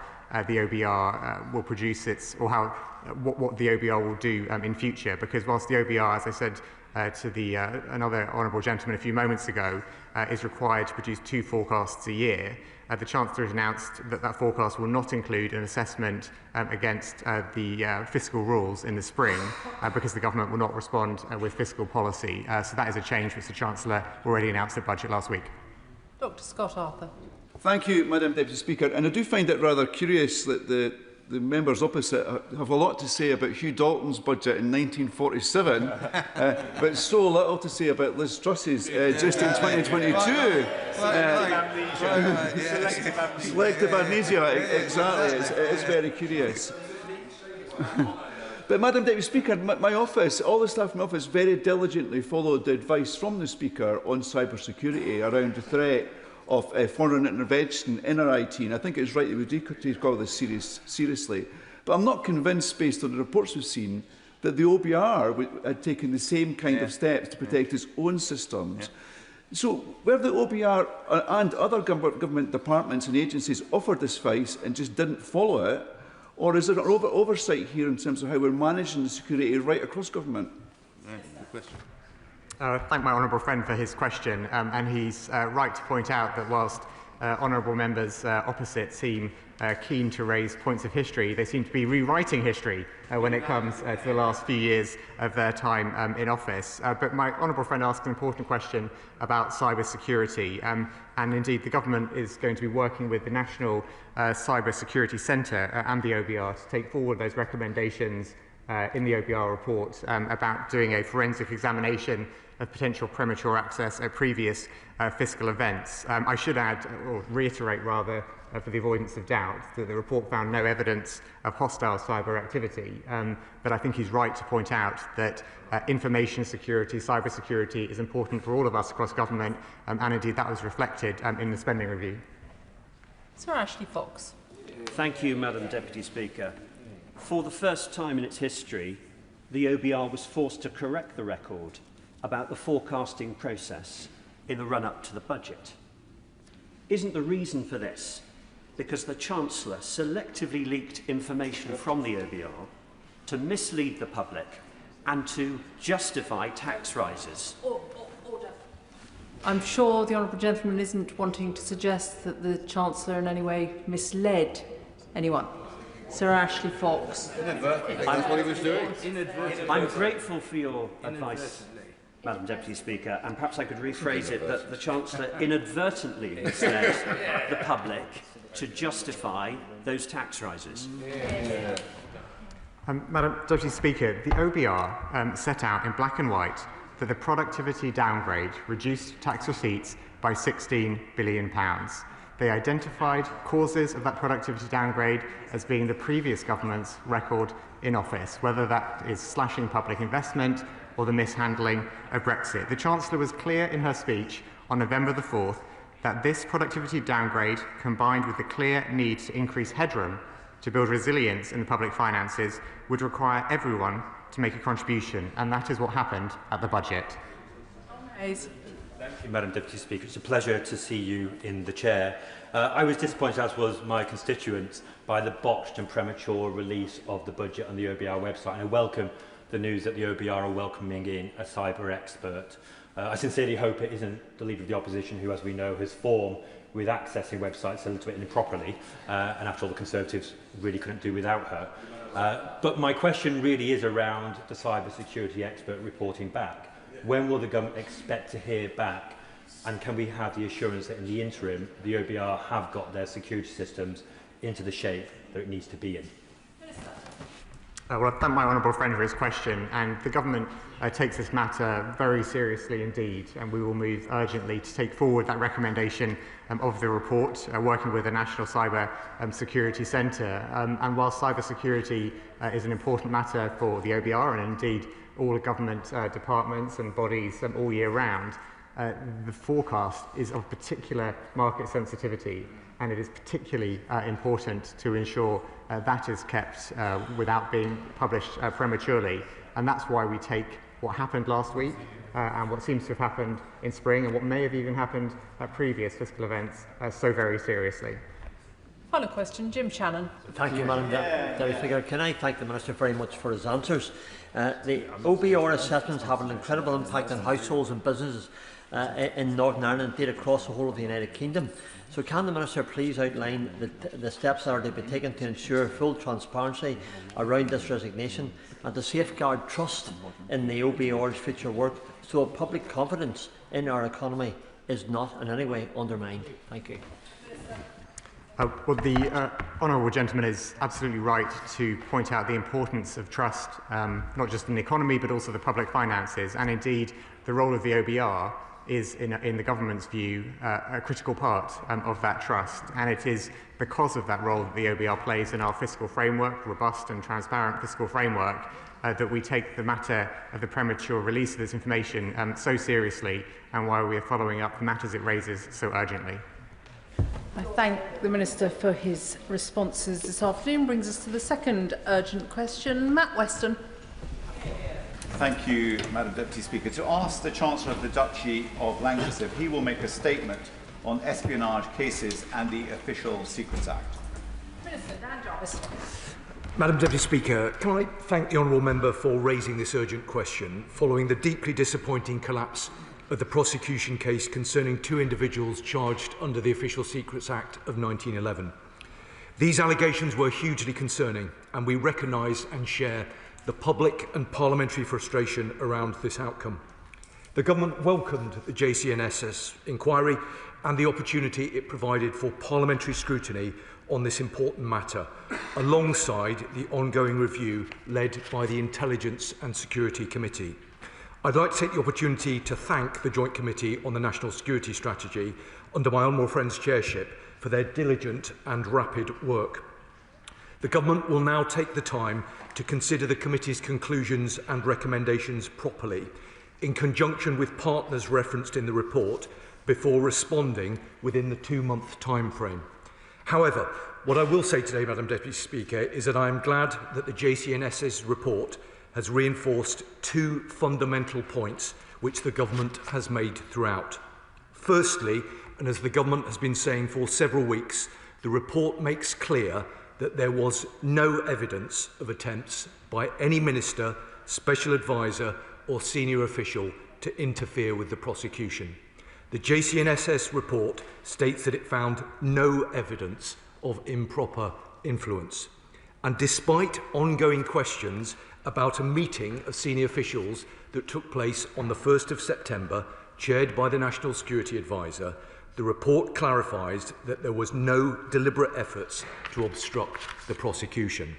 the OBR will produce its, or how what the OBR will do in future, because whilst the OBR, as I said to another honourable gentleman a few moments ago, is required to produce 2 forecasts a year, the Chancellor has announced that that forecast will not include an assessment against the fiscal rules in the spring, because the government will not respond with fiscal policy. So that is a change which the Chancellor already announced at budget last week. Dr. Scott Arthur. Thank you, Madam Deputy Speaker. And I do find it rather curious that the members opposite have a lot to say about Hugh Dalton's budget in 1947, but so little to say about Liz Truss's just in 2022. Selective amnesia, exactly. It is very curious. But, Madam Deputy Speaker, my office, all the staff in my office very diligently followed the advice from the Speaker on cybersecurity around the threat of foreign intervention in our IT, and I think it's right that we do take all this seriously. But I'm not convinced, based on the reports we've seen, that the OBR had taken the same kind of steps to protect its own systems. So, where the OBR and other government departments and agencies offered this advice and just didn't follow it, or is there an oversight here in terms of how we're managing the security right across government? Good question. Thank my honourable friend for his question, and he's right to point out that whilst honourable members opposite seem keen to raise points of history, they seem to be rewriting history when it comes to the last few years of their time in office. But my honourable friend asked an important question about cyber security, and indeed the government is going to be working with the National Cyber Security Centre and the OBR to take forward those recommendations in the OBR report about doing a forensic examination of potential premature access at previous fiscal events. I should add, or reiterate rather, for the avoidance of doubt, that the report found no evidence of hostile cyber activity. But I think he's right to point out that information security, cyber security is important for all of us across government, and indeed that was reflected in the spending review. Sir Ashley Fox. Thank you, Madam Deputy Speaker. For the first time in its history, the OBR was forced to correct the record about the forecasting process in the run-up to the budget. Isn't the reason for this because the Chancellor selectively leaked information from the OBR to mislead the public and to justify tax rises? Order. I'm sure the honourable gentleman isn't wanting to suggest that the Chancellor in any way misled anyone. Sir Ashley Fox. Inadvertently. That's what he was doing. I'm grateful for your advice, Madam Deputy Speaker, and perhaps I could rephrase it that the Chancellor inadvertently misled the public to justify those tax rises. Madam Deputy Speaker, the OBR set out in black and white that the productivity downgrade reduced tax receipts by £16 billion. They identified causes of that productivity downgrade as being the previous government's record in office, whether that is slashing public investment or the mishandling of Brexit. The Chancellor was clear in her speech on November the 4th that this productivity downgrade, combined with the clear need to increase headroom to build resilience in the public finances, would require everyone to make a contribution, and that is what happened at the budget. Hayes. Thank you, Madam Deputy Speaker. It's a pleasure to see you in the chair. I was disappointed, as was my constituents, by the botched and premature release of the budget on the OBR website, and I welcome the news that the OBR are welcoming in a cyber expert. I sincerely hope it isn't the Leader of the Opposition who, as we know, has formed with accessing websites a little bit improperly, and after all, the Conservatives really couldn't do without her. But my question really is around the cyber security expert reporting back. When will the government expect to hear back, and can we have the assurance that in the interim the OBR have got their security systems into the shape that it needs to be in? Well, I thank my honourable friend for his question, and the government takes this matter very seriously indeed, and we will move urgently to take forward that recommendation of the report, working with the National Cyber Security Centre. And while cyber security is an important matter for the OBR and indeed all government departments and bodies all year round, the forecast is of particular market sensitivity, and it is particularly important to ensure that is kept without being published prematurely. And that's why we take what happened last week and what seems to have happened in spring and what may have even happened at previous fiscal events so very seriously. Final question, Jim Shannon. Thank you, Madam Deputy Speaker. Can I thank the Minister very much for his answers? The OBR assessments have an incredible impact on households and businesses in Northern Ireland and indeed across the whole of the United Kingdom. So can the Minister please outline the steps that are to be taken to ensure full transparency around this resignation and to safeguard trust in the OBR's future work so that public confidence in our economy is not in any way undermined? Thank you. Well, the honourable gentleman is absolutely right to point out the importance of trust, not just in the economy but also the public finances, and indeed the role of the OBR is, in the government's view, a critical part of that trust, and it is because of that role that the OBR plays in our fiscal framework, robust and transparent fiscal framework, that we take the matter of the premature release of this information so seriously, and why we are following up the matters it raises so urgently. I thank the Minister for his responses this afternoon. Brings us to the second urgent question. Matt Weston. Thank you, Madam Deputy Speaker. To ask the Chancellor of the Duchy of Lancashire if he will make a statement on espionage cases and the Official Secrets Act. Minister Dan Jarvis. Madam Deputy Speaker, can I thank the honourable member for raising this urgent question following the deeply disappointing collapse of the prosecution case concerning two individuals charged under the Official Secrets Act of 1911. These allegations were hugely concerning, and we recognise and share the public and parliamentary frustration around this outcome. The government welcomed the JCNSS inquiry and the opportunity it provided for parliamentary scrutiny on this important matter, alongside the ongoing review led by the Intelligence and Security Committee. I'd like to take the opportunity to thank the Joint Committee on the National Security Strategy under my honourable friend's chairship for their diligent and rapid work. The Government will now take the time to consider the Committee's conclusions and recommendations properly, in conjunction with partners referenced in the report, before responding within the 2-month timeframe. However, what I will say today, Madam Deputy Speaker, is that I am glad that the JCNSS report has reinforced two fundamental points which the Government has made throughout. Firstly, and as the Government has been saying for several weeks, the report makes clear that there was no evidence of attempts by any minister, special advisor or senior official to interfere with the prosecution. The JCNSS report states that it found no evidence of improper influence. And despite ongoing questions about a meeting of senior officials that took place on the 1st of September, chaired by the National Security Advisor, the report clarifies that there was no deliberate efforts to obstruct the prosecution.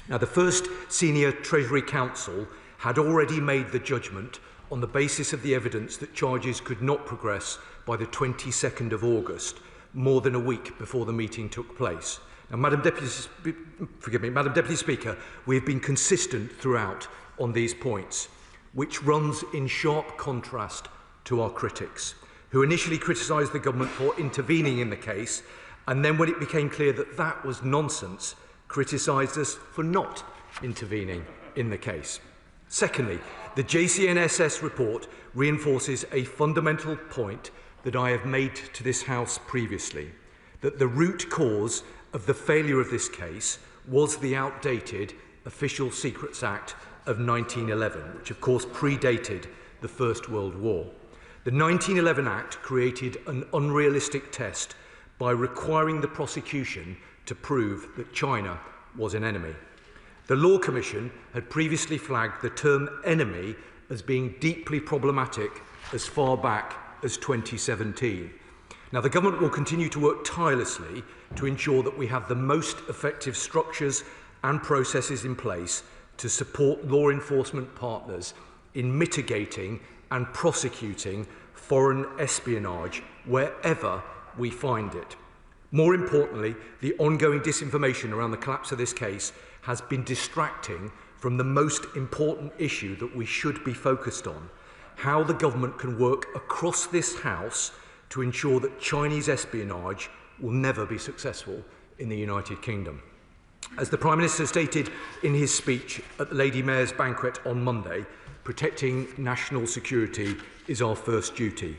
Now, the first Senior Treasury Counsel had already made the judgment on the basis of the evidence that charges could not progress by the 22nd of August, more than a week before the meeting took place. Now, Madam Deputy Speaker, we have been consistent throughout on these points, which runs in sharp contrast to our critics, who initially criticised the government for intervening in the case, and then when it became clear that that was nonsense, criticised us for not intervening in the case. Secondly, the JCNSS report reinforces a fundamental point that I have made to this House previously, that the root cause of the failure of this case was the outdated Official Secrets Act of 1911, which of course predated the First World War. The 1911 Act created an unrealistic test by requiring the prosecution to prove that China was an enemy. The Law Commission had previously flagged the term enemy as being deeply problematic as far back as 2017. Now, the government will continue to work tirelessly to ensure that we have the most effective structures and processes in place to support law enforcement partners in mitigating and prosecuting foreign espionage wherever we find it. More importantly, the ongoing disinformation around the collapse of this case has been distracting from the most important issue that we should be focused on: how the government can work across this House to ensure that Chinese espionage will never be successful in the United Kingdom. As the Prime Minister stated in his speech at the Lady Mayor's banquet on Monday, protecting national security is our first duty.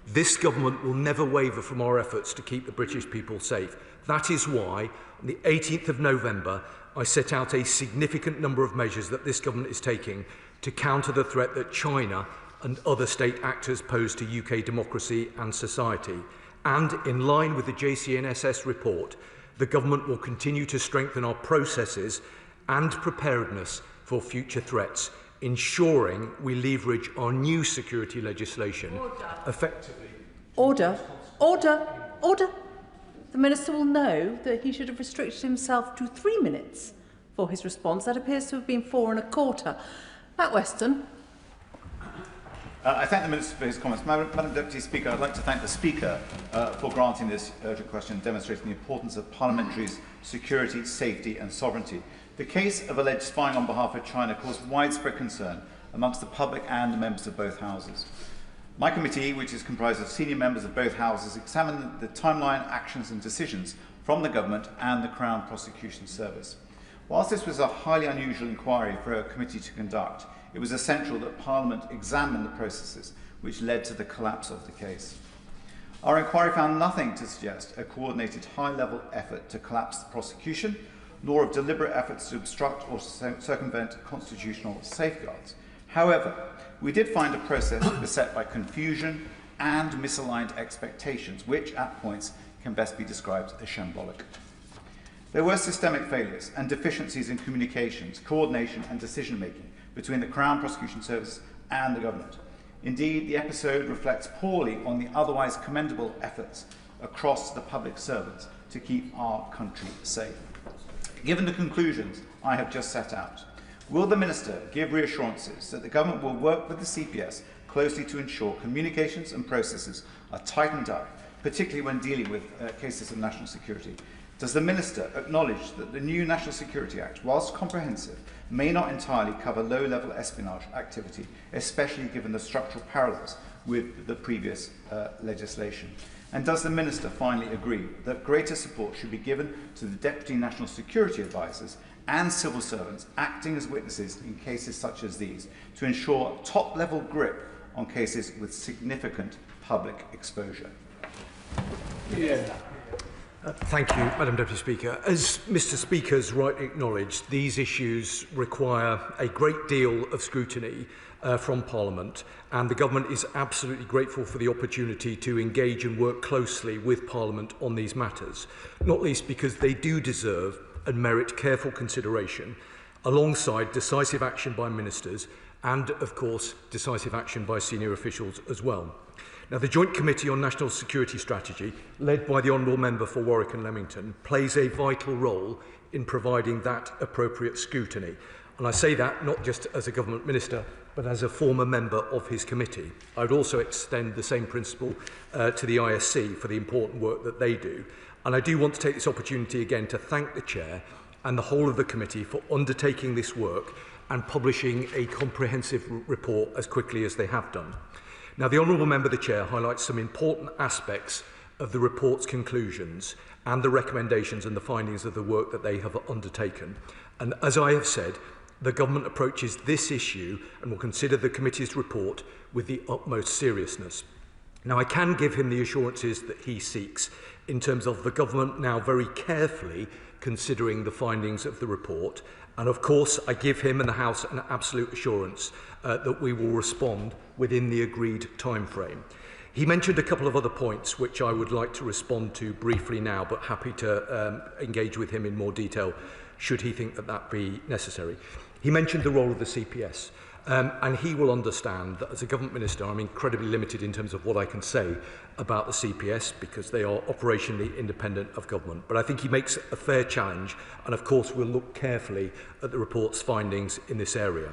This government will never waver from our efforts to keep the British people safe. That is why, on the 18th of November, I set out a significant number of measures that this government is taking to counter the threat that China and other state actors pose to UK democracy and society. And in line with the JCNSS report, the government will continue to strengthen our processes and preparedness for future threats, ensuring we leverage our new security legislation effectively. Order. Order. Order. The Minister will know that he should have restricted himself to 3 minutes for his response. That appears to have been 4 1/4. Matt Weston. I thank the Minister for his comments. Madam Deputy Speaker, I'd like to thank the Speaker for granting this urgent question, demonstrating the importance of parliamentary's security, safety and sovereignty. The case of alleged spying on behalf of China caused widespread concern amongst the public and the members of both houses. My committee, which is comprised of senior members of both houses, examined the timeline, actions and decisions from the government and the Crown Prosecution Service. Whilst this was a highly unusual inquiry for a committee to conduct, it was essential that Parliament examine the processes which led to the collapse of the case. Our inquiry found nothing to suggest a coordinated high-level effort to collapse the prosecution, nor of deliberate efforts to obstruct or circumvent constitutional safeguards. However, we did find a process beset by confusion and misaligned expectations, which at points can best be described as shambolic. There were systemic failures and deficiencies in communications, coordination and decision-making between the Crown Prosecution Service and the government. Indeed, the episode reflects poorly on the otherwise commendable efforts across the public servants to keep our country safe. Given the conclusions I have just set out, will the Minister give reassurances that the government will work with the CPS closely to ensure communications and processes are tightened up, particularly when dealing with cases of national security? Does the Minister acknowledge that the new National Security Act, whilst comprehensive, may not entirely cover low-level espionage activity, especially given the structural parallels with the previous legislation? And does the Minister finally agree that greater support should be given to the Deputy National Security Advisers and civil servants acting as witnesses in cases such as these to ensure top-level grip on cases with significant public exposure? Thank you, Madam Deputy Speaker. As Mr Speaker has rightly acknowledged, these issues require a great deal of scrutiny from Parliament, and the Government is absolutely grateful for the opportunity to engage and work closely with Parliament on these matters, not least because they do deserve and merit careful consideration, alongside decisive action by ministers and, of course, decisive action by senior officials as well. Now, the Joint Committee on National Security Strategy, led by the Honourable Member for Warwick and Leamington, plays a vital role in providing that appropriate scrutiny. And I say that not just as a Government Minister, but as a former member of his committee. I would also extend the same principle to the ISC for the important work that they do. And I do want to take this opportunity again to thank the Chair and the whole of the committee for undertaking this work and publishing a comprehensive report as quickly as they have done. Now, the Honourable Member, the Chair, highlights some important aspects of the report's conclusions and the recommendations and the findings of the work that they have undertaken. And as I have said, the Government approaches this issue and will consider the committee's report with the utmost seriousness. Now, I can give him the assurances that he seeks in terms of the Government now very carefully considering the findings of the report. And of course, I give him and the House an absolute assurance that we will respond within the agreed timeframe. He mentioned a couple of other points which I would like to respond to briefly now, but happy to engage with him in more detail should he think that that be necessary. He mentioned the role of the CPS. And he will understand that as a government minister, I'm incredibly limited in terms of what I can say about the CPS because they are operationally independent of government. But I think he makes a fair challenge, and of course we'll look carefully at the report's findings in this area.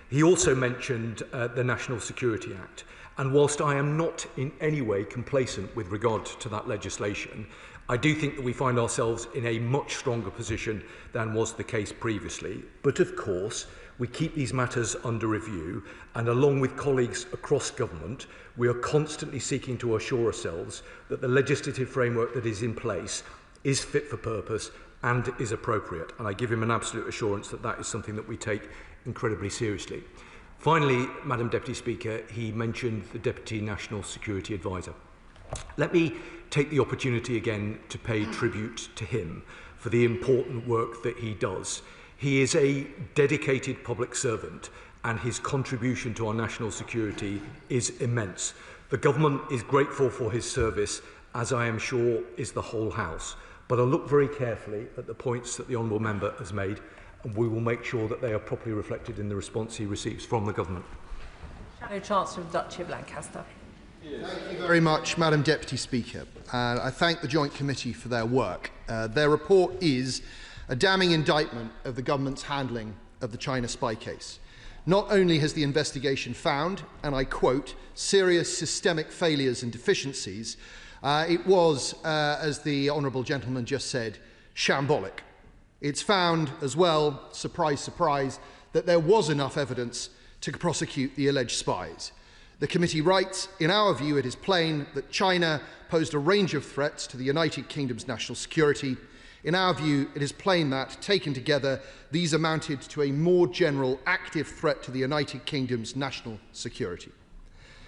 He also mentioned the National Security Act. And whilst I am not in any way complacent with regard to that legislation, I do think that we find ourselves in a much stronger position than was the case previously. But of course, we keep these matters under review, and along with colleagues across government, we are constantly seeking to assure ourselves that the legislative framework that is in place is fit for purpose and is appropriate. And I give him an absolute assurance that that is something that we take incredibly seriously. Finally, Madam Deputy Speaker, he mentioned the Deputy National Security Advisor. Let me take the opportunity again to pay tribute to him for the important work that he does. He is a dedicated public servant and his contribution to our national security is immense. The government is grateful for his service, as I am sure is the whole House. But I'll look very carefully at the points that the Honourable Member has made, and we will make sure that they are properly reflected in the response he receives from the government. Shadow Chancellor of the Duchy of Lancaster. Thank you very much, Madam Deputy Speaker. I thank the Joint Committee for their work. Their report is a damning indictment of the government's handling of the China spy case. Not only has the investigation found, and I quote, serious systemic failures and deficiencies, it was, as the honourable gentleman just said, shambolic. It's found as well, surprise, surprise, that there was enough evidence to prosecute the alleged spies. The committee writes, in our view, it is plain that China posed a range of threats to the United Kingdom's national security. In our view, it is plain that, taken together, these amounted to a more general active threat to the United Kingdom's national security.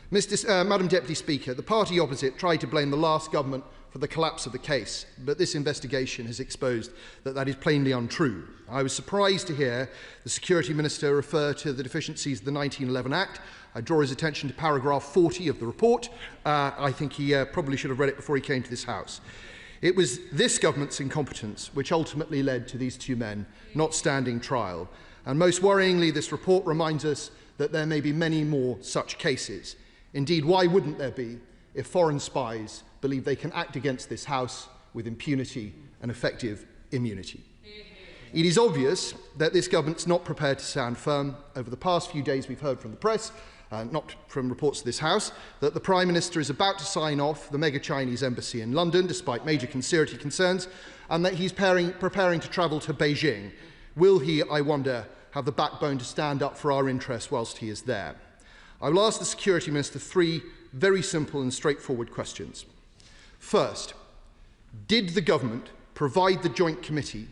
Madam Deputy Speaker, the party opposite tried to blame the last government for the collapse of the case, but this investigation has exposed that that is plainly untrue. I was surprised to hear the Security Minister refer to the deficiencies of the 1911 Act. I draw his attention to paragraph 40 of the report. I think he probably should have read it before he came to this House. It was this government's incompetence which ultimately led to these two men not standing trial. And most worryingly, this report reminds us that there may be many more such cases. Indeed, why wouldn't there be if foreign spies believe they can act against this House with impunity and effective immunity? It is obvious that this government's not prepared to stand firm. Over the past few days, we've heard from the press, not from reports of this House, that the Prime Minister is about to sign off the mega Chinese embassy in London, despite major security concerns, and that he's preparing to travel to Beijing. Will he, I wonder, have the backbone to stand up for our interests whilst he is there? I will ask the Security Minister three very simple and straightforward questions. First, did the government provide the Joint Committee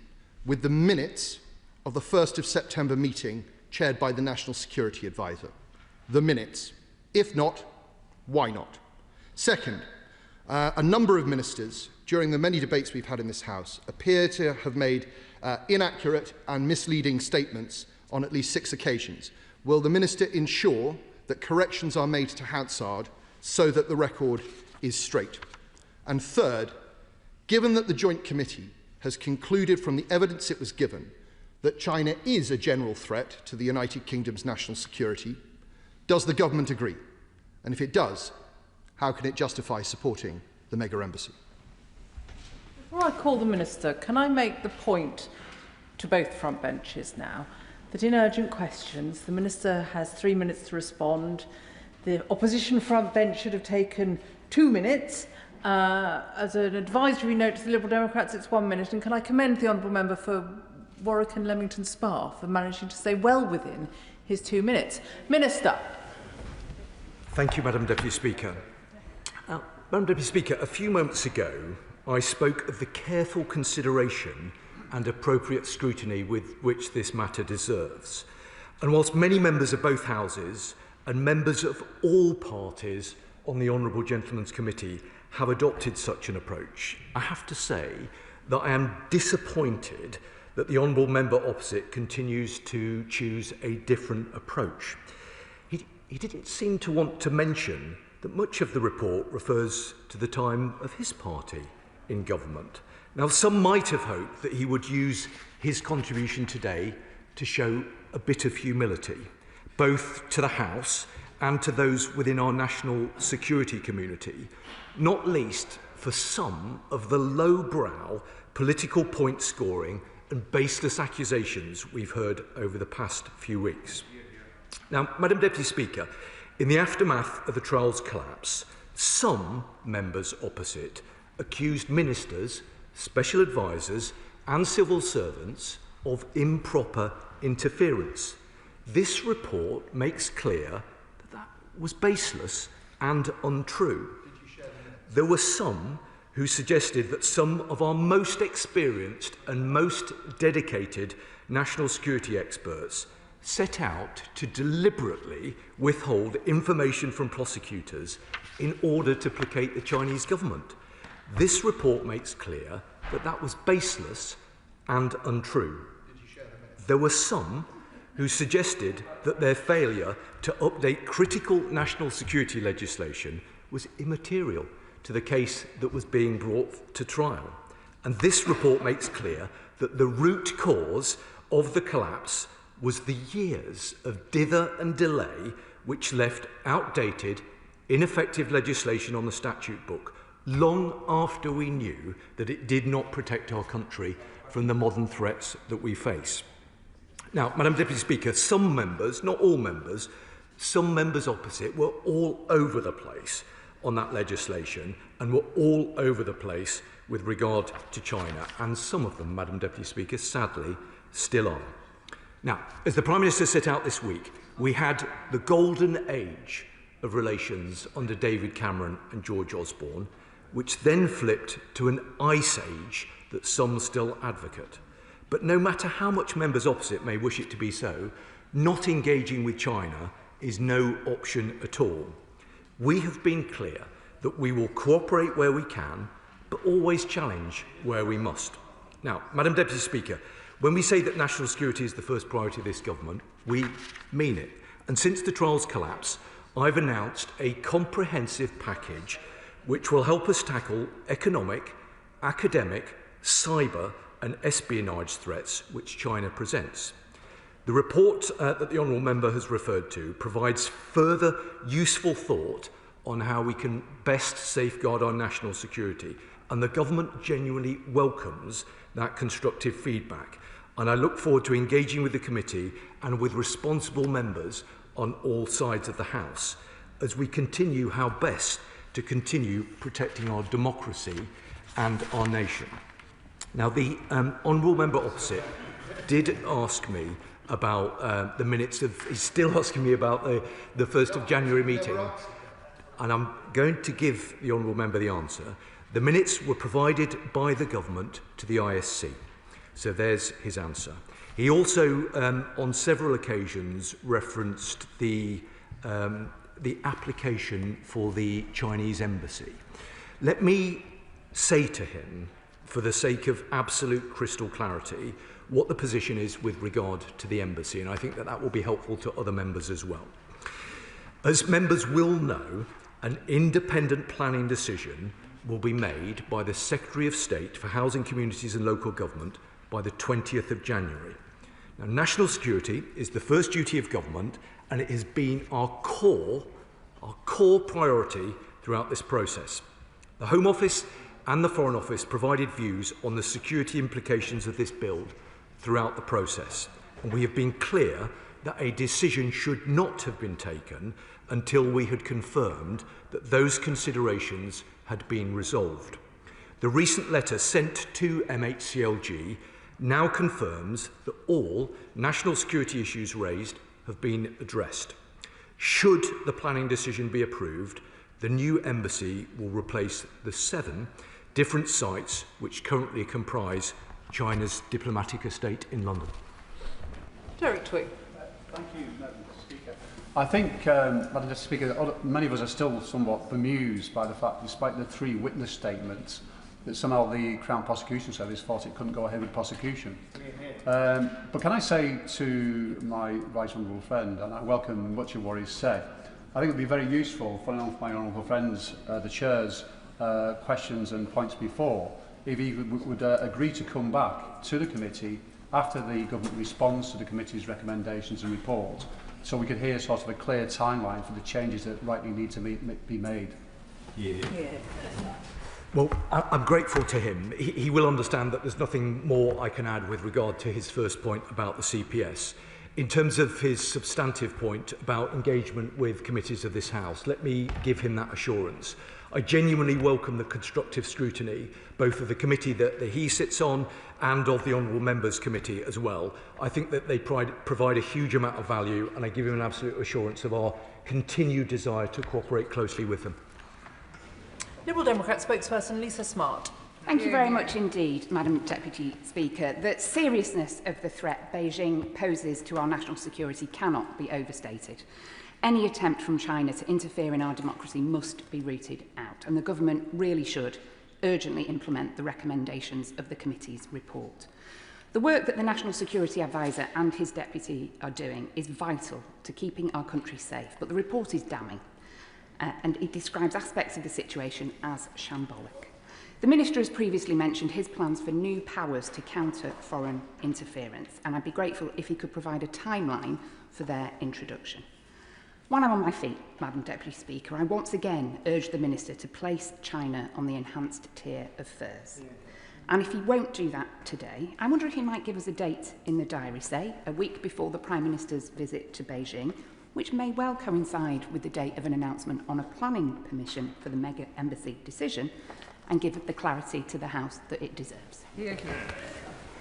with the minutes of the 1st of September meeting chaired by the National Security Advisor? The minutes. If not, why not? Second, a number of ministers during the many debates we've had in this House appear to have made inaccurate and misleading statements on at least 6 occasions. Will the Minister ensure that corrections are made to Hansard so that the record is straight? And third, given that the Joint Committee has concluded from the evidence it was given that China is a general threat to the United Kingdom's national security, does the government agree? And if it does, how can it justify supporting the mega embassy? Before I call the Minister, can I make the point to both front benches now that in urgent questions, the Minister has 3 minutes to respond. The opposition front bench should have taken 2 minutes. As an advisory note to the Liberal Democrats, it's 1 minute. And can I commend the Honourable Member for Warwick and Leamington Spa for managing to stay well within his 2 minutes. Minister. Thank you, Madam Deputy Speaker. Madam Deputy Speaker, a few moments ago, I spoke of the careful consideration and appropriate scrutiny with which this matter deserves. And whilst many members of both houses and members of all parties on the Honourable Gentleman's Committee have adopted such an approach, I have to say that I am disappointed that the Honourable Member opposite continues to choose a different approach. He didn't seem to want to mention that much of the report refers to the time of his party in government. Now, some might have hoped that he would use his contribution today to show a bit of humility, both to the House and to those within our national security community, not least for some of the lowbrow political point scoring and baseless accusations we've heard over the past few weeks. Now, Madam Deputy Speaker, in the aftermath of the trial's collapse, some members opposite accused ministers, special advisers and civil servants of improper interference. This report makes clear that that was baseless and untrue. There were some who suggested that some of our most experienced and most dedicated national security experts set out to deliberately withhold information from prosecutors in order to placate the Chinese government. This report makes clear that that was baseless and untrue. There were some who suggested that their failure to update critical national security legislation was immaterial to the case that was being brought to trial. And this report makes clear that the root cause of the collapse was the years of dither and delay which left outdated, ineffective legislation on the statute book long after we knew that it did not protect our country from the modern threats that we face. Now, Madam Deputy Speaker, some members, not all members, some members opposite were all over the place on that legislation and were all over the place with regard to China, and some of them, Madam Deputy Speaker, sadly still are. Now, as the Prime Minister set out this week, we had the golden age of relations under David Cameron and George Osborne, which then flipped to an ice age that some still advocate. But no matter how much members opposite may wish it to be so, not engaging with China is no option at all. We have been clear that we will cooperate where we can, but always challenge where we must. Now, Madam Deputy Speaker, when we say that national security is the first priority of this government, we mean it. And since the trial's collapse, I've announced a comprehensive package which will help us tackle economic, academic, cyber and espionage threats which China presents. The report that the Honourable Member has referred to provides further useful thought on how we can best safeguard our national security, and the government genuinely welcomes that constructive feedback. And I look forward to engaging with the committee and with responsible members on all sides of the House as we continue how best to continue protecting our democracy and our nation. Now, the Honourable Member opposite did ask me about the minutes of, he's still asking me about the 1st of January meeting, and I'm going to give the Honourable Member the answer. The minutes were provided by the government to the ISC. So there's his answer. He also, on several occasions, referenced the application for the Chinese embassy. Let me say to him, for the sake of absolute crystal clarity, what the position is with regard to the embassy, and I think that that will be helpful to other members as well. As members will know, an independent planning decision will be made by the Secretary of State for Housing, Communities and Local Government by the 20th of January. Now, national security is the first duty of government, and it has been our core priority throughout this process. The Home Office and the Foreign Office provided views on the security implications of this bill throughout the process, and we have been clear that a decision should not have been taken until we had confirmed that those considerations had been resolved. The recent letter sent to MHCLG now confirms that all national security issues raised have been addressed. Should the planning decision be approved, the new embassy will replace the 7 different sites which currently comprise China's diplomatic estate in London. Derek Twig. Thank you, Madam Speaker. I think, Madam Speaker, many of us are still somewhat bemused by the fact, despite the 3 witness statements, that somehow the Crown Prosecution Service thought it couldn't go ahead with prosecution. But can I say to my right honourable friend, and I welcome much of what he's said, I think it would be very useful for my honourable friends, the Chair's questions and points before, if he would agree to come back to the committee after the government responds to the committee's recommendations and report, so we could hear sort of a clear timeline for the changes that rightly need to be made. Yeah. Well, I'm grateful to him. He will understand that there's nothing more I can add with regard to his first point about the CPS. In terms of his substantive point about engagement with committees of this House, let me give him that assurance. I genuinely welcome the constructive scrutiny, both of the committee that he sits on and of the Honourable Members Committee as well. I think that they provide a huge amount of value, and I give him an absolute assurance of our continued desire to cooperate closely with them. Liberal Democrat spokesperson Lisa Smart. Thank you very much indeed, Madam Deputy Speaker. The seriousness of the threat Beijing poses to our national security cannot be overstated. Any attempt from China to interfere in our democracy must be rooted out, and the government really should urgently implement the recommendations of the committee's report. The work that the National Security Advisor and his deputy are doing is vital to keeping our country safe, but the report is damning, and it describes aspects of the situation as shambolic. The Minister has previously mentioned his plans for new powers to counter foreign interference, and I'd be grateful if he could provide a timeline for their introduction. While I'm on my feet, Madam Deputy Speaker, I once again urge the Minister to place China on the enhanced tier of furs. And if he won't do that today, I wonder if he might give us a date in the diary, say, a week before the Prime Minister's visit to Beijing, which may well coincide with the date of an announcement on a planning permission for the mega embassy decision, and give the clarity to the House that it deserves.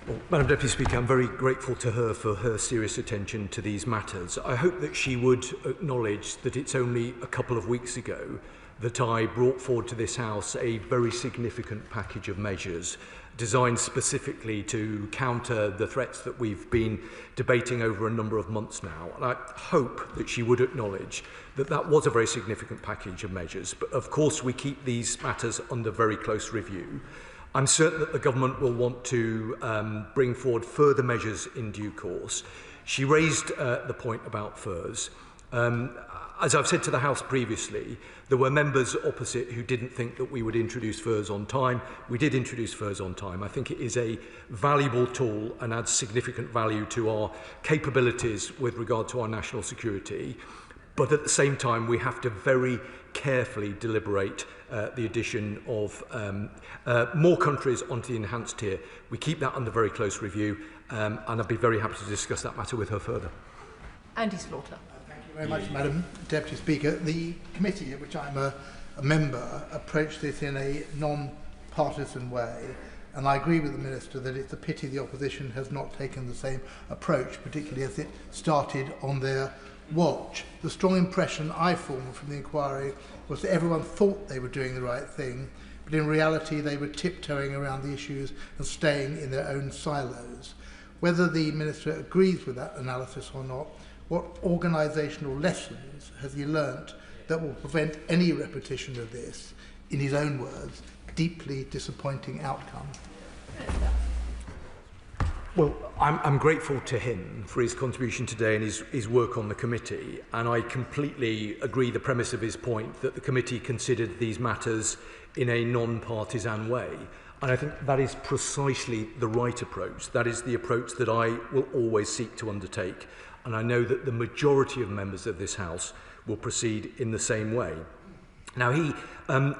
Well, Madam Deputy Speaker, I'm very grateful to her for her serious attention to these matters. I hope that she would acknowledge that it's only a couple of weeks ago that I brought forward to this House a very significant package of measures designed specifically to counter the threats that we've been debating over a number of months now. And I hope that she would acknowledge that that was a very significant package of measures. But of course, we keep these matters under very close review. I'm certain that the government will want to bring forward further measures in due course. She raised the point about furs. As I've said to the House previously, there were members opposite who didn't think that we would introduce furs on time. We did introduce furs on time. I think it is a valuable tool and adds significant value to our capabilities with regard to our national security. But at the same time, we have to very carefully deliberate the addition of more countries onto the enhanced tier. We keep that under very close review, and I'd be very happy to discuss that matter with her further. Andy Slaughter. Very much, Madam Deputy Speaker. The committee, of which I'm a member, approached this in a non-partisan way, and I agree with the Minister that it's a pity the opposition has not taken the same approach, particularly as it started on their watch. The strong impression I formed from the inquiry was that everyone thought they were doing the right thing, but in reality they were tiptoeing around the issues and staying in their own silos. Whether the Minister agrees with that analysis or not, what organisational lessons has he learnt that will prevent any repetition of this, in his own words, deeply disappointing outcome? Well, I'm grateful to him for his contribution today and his work on the committee, and I completely agree the premise of his point that the committee considered these matters in a non-partisan way. And I think that is precisely the right approach. That is the approach that I will always seek to undertake. And I know that the majority of members of this House will proceed in the same way. Now, he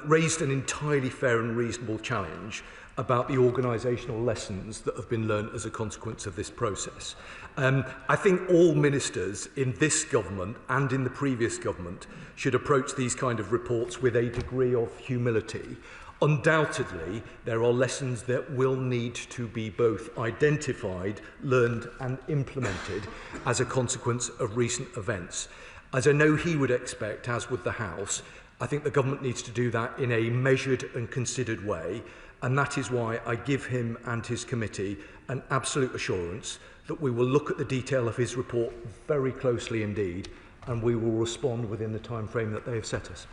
raised an entirely fair and reasonable challenge about the organisational lessons that have been learned as a consequence of this process. I think all ministers in this government and in the previous government should approach these kind of reports with a degree of humility. Undoubtedly, there are lessons that will need to be both identified, learned and implemented as a consequence of recent events. As I know he would expect, as would the House, I think the government needs to do that in a measured and considered way, and that is why I give him and his committee an absolute assurance that we will look at the detail of his report very closely indeed, and we will respond within the time frame that they have set us.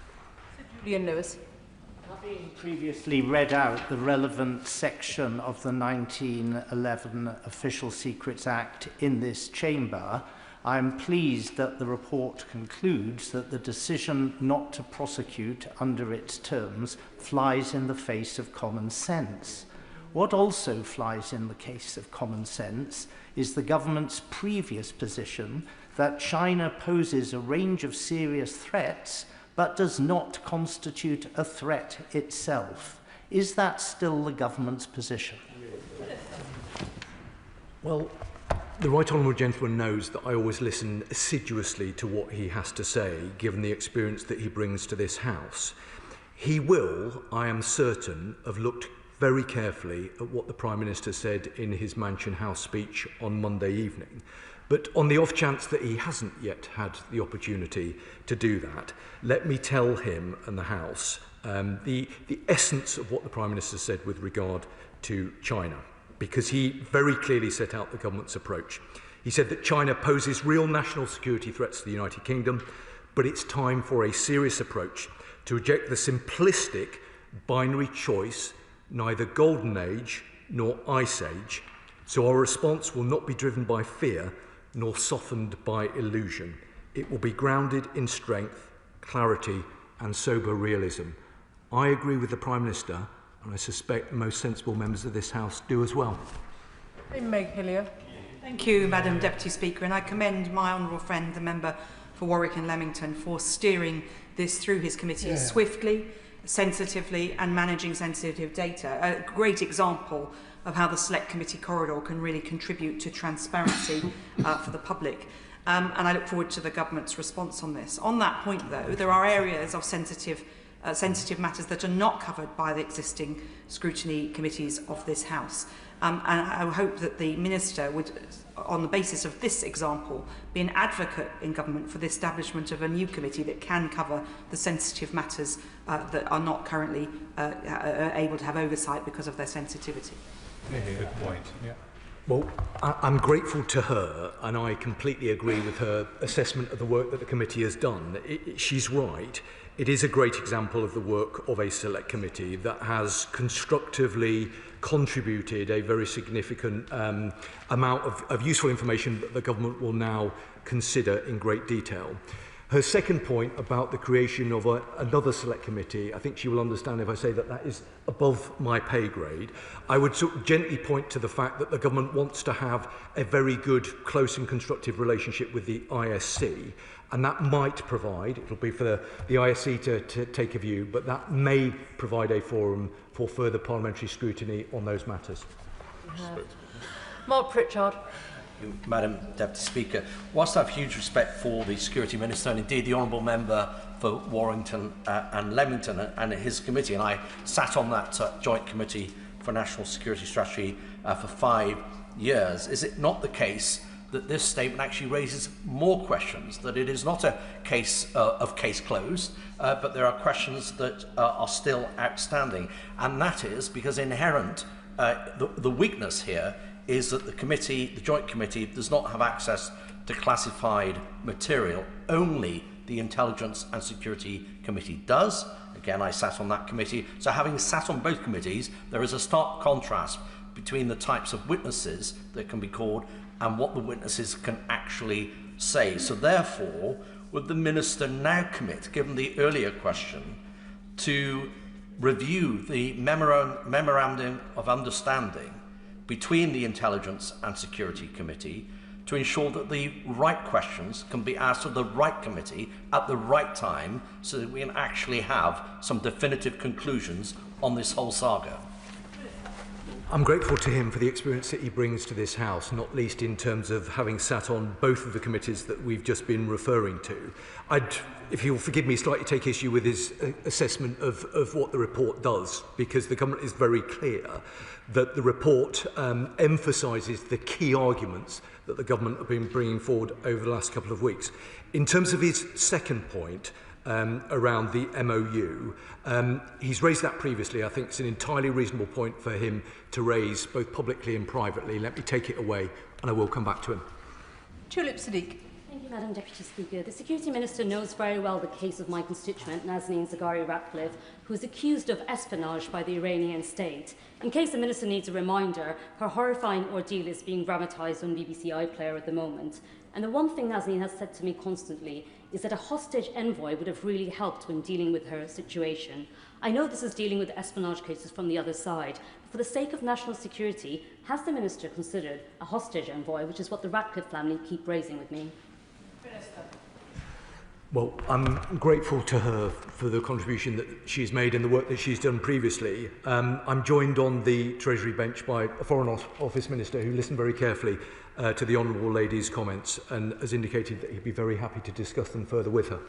Julian Lewis. Having previously read out the relevant section of the 1911 Official Secrets Act in this chamber, I am pleased that the report concludes that the decision not to prosecute under its terms flies in the face of common sense. What also flies in the case of common sense is the government's previous position that China poses a range of serious threats but does not constitute a threat itself. Is that still the government's position? Well, the Right Honourable Gentleman knows that I always listen assiduously to what he has to say, given the experience that he brings to this House. He will, I am certain, have looked very carefully at what the Prime Minister said in his Mansion House speech on Monday evening. But on the off chance that he hasn't yet had the opportunity to do that, let me tell him and the House the essence of what the Prime Minister said with regard to China, because he very clearly set out the government's approach. He said that China poses real national security threats to the United Kingdom, but it's time for a serious approach to reject the simplistic binary choice, neither golden age nor ice age, so our response will not be driven by fear nor softened by illusion. It will be grounded in strength, clarity and sober realism. I agree with the Prime Minister, and I suspect most sensible members of this House do as well. Meg Hillier. Thank you, Madam Deputy Speaker, and I commend my honourable friend, the member for Warwick and Leamington, for steering this through his committee swiftly, sensitively and managing sensitive data. A great example of how the Select Committee corridor can really contribute to transparency for the public. And I look forward to the government's response on this. On that point, though, there are areas of sensitive matters that are not covered by the existing scrutiny committees of this House. And I hope that the Minister would, on the basis of this example, be an advocate in government for the establishment of a new committee that can cover the sensitive matters that are not currently able to have oversight because of their sensitivity. Good point. Yeah. Well, I'm grateful to her, and I completely agree with her assessment of the work that the committee has done. She's right. It is a great example of the work of a select committee that has constructively contributed a very significant amount of useful information that the government will now consider in great detail. Her second point about the creation of another select committee, I think she will understand if I say that that is above my pay grade. I would sort of gently point to the fact that the government wants to have a very good, close and constructive relationship with the ISC, and that might provide, it'll be for the ISC to take a view, but that may provide a forum for further parliamentary scrutiny on those matters. Mark Pritchard. Madam Deputy Speaker, whilst I have huge respect for the Security Minister and indeed the Honourable Member for Warrington and Leamington and his committee, and I sat on that joint committee for National Security Strategy for 5 years, is it not the case that this statement actually raises more questions, that it is not a case of case closed, but there are questions that are still outstanding, and that is because inherent the weakness here is that the joint committee does not have access to classified material. Only the Intelligence and Security Committee does. Again, I sat on that committee. So having sat on both committees, there is a stark contrast between the types of witnesses that can be called and what the witnesses can actually say. So therefore, would the Minister now commit, given the earlier question, to review the memorandum of understanding between the Intelligence and Security Committee to ensure that the right questions can be asked of the right committee at the right time so that we can actually have some definitive conclusions on this whole saga? I'm grateful to him for the experience that he brings to this House, not least in terms of having sat on both of the committees that we've just been referring to. I'd, if you'll forgive me, slightly take issue with his assessment of what the report does, because the government is very clear that the report emphasises the key arguments that the government have been bringing forward over the last couple of weeks. In terms of his second point, around the MOU. He's raised that previously. I think it's an entirely reasonable point for him to raise, both publicly and privately. Let me take it away, and I will come back to him. Tulip Siddiq. Thank you, Madam Deputy Speaker. The Security Minister knows very well the case of my constituent, Nazanin Zaghari-Ratcliffe, who is accused of espionage by the Iranian state. In case the Minister needs a reminder, her horrifying ordeal is being dramatised on BBC iPlayer at the moment. And the one thing Nazanin has said to me constantly is that a hostage envoy would have really helped when dealing with her situation. I know this is dealing with espionage cases from the other side, but for the sake of national security, has the Minister considered a hostage envoy, which is what the Ratcliffe family keep raising with me? Well, I'm grateful to her for the contribution that she's made and the work that she's done previously. I'm joined on the Treasury bench by a Foreign Office Minister who listened very carefully to the Honourable Lady's comments and has indicated that he'd be very happy to discuss them further with her.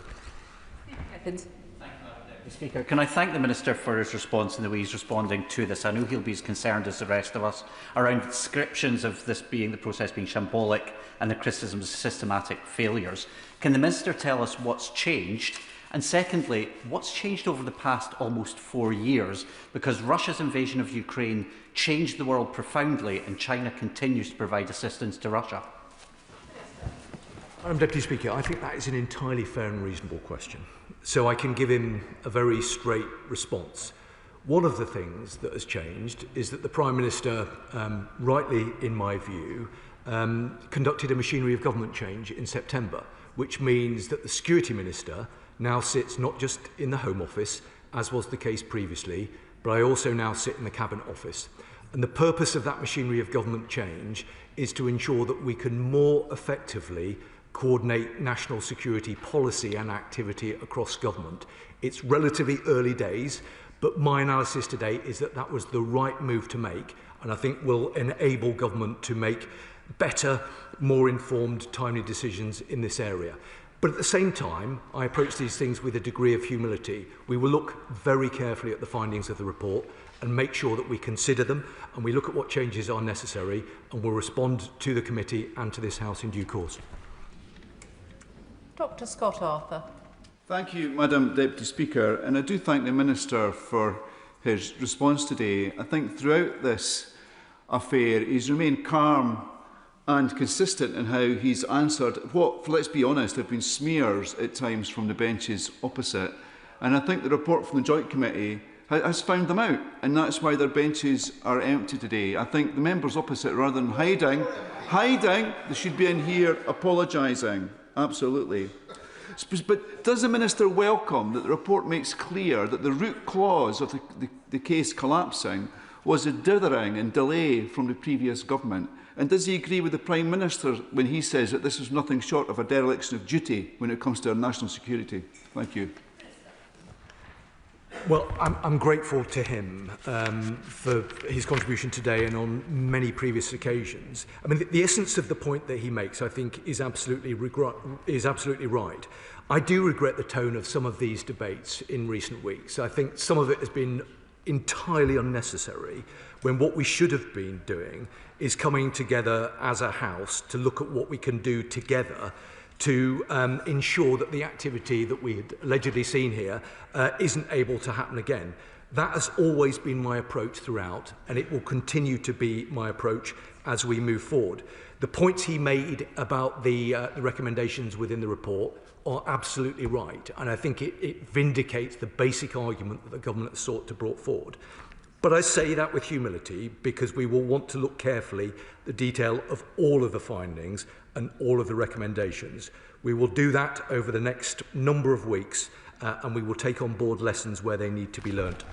Speaker, can I thank the Minister for his response and the way he's responding to this? I know he'll be as concerned as the rest of us around descriptions of this being the process being shambolic and the criticisms of systematic failures. Can the Minister tell us what's changed? And secondly, what's changed over the past almost 4 years? Because Russia's invasion of Ukraine changed the world profoundly and China continues to provide assistance to Russia. Madam Deputy Speaker, I think that is an entirely fair and reasonable question. So I can give him a very straight response. One of the things that has changed is that the Prime Minister, rightly in my view, conducted a machinery of government change in September, which means that the Security Minister now sits not just in the Home Office, as was the case previously, but I also now sit in the Cabinet Office. And the purpose of that machinery of government change is to ensure that we can more effectively coordinate national security policy and activity across government. It's relatively early days, but my analysis today is that that was the right move to make, and I think will enable government to make better, more informed, timely decisions in this area. But at the same time, I approach these things with a degree of humility. We will look very carefully at the findings of the report and make sure that we consider them and we look at what changes are necessary and will respond to the committee and to this House in due course. Dr Scott Arthur. Thank you, Madam Deputy Speaker, and I do thank the Minister for his response today. I think throughout this affair he's remained calm and consistent in how he's answered what, let's be honest, have been smears at times from the benches opposite. And I think the report from the Joint Committee has found them out, and that's why their benches are empty today. I think the members opposite, rather than hiding, they should be in here apologising. Absolutely. But does the Minister welcome that the report makes clear that the root cause of the case collapsing was a dithering and delay from the previous government? And does he agree with the Prime Minister when he says that this is nothing short of a dereliction of duty when it comes to our national security? Thank you. Well, I'm grateful to him for his contribution today and on many previous occasions. I mean, the essence of the point that he makes, I think, is absolutely right. I do regret the tone of some of these debates in recent weeks. I think some of it has been entirely unnecessary when what we should have been doing is coming together as a House to look at what we can do together to ensure that the activity that we had allegedly seen here isn't able to happen again. That has always been my approach throughout, and it will continue to be my approach as we move forward. The points he made about the recommendations within the report are absolutely right, and I think it vindicates the basic argument that the government has sought to bring forward. But I say that with humility because we will want to look carefully at the detail of all of the findings and all of the recommendations. We will do that over the next number of weeks and we will take on board lessons where they need to be learnt.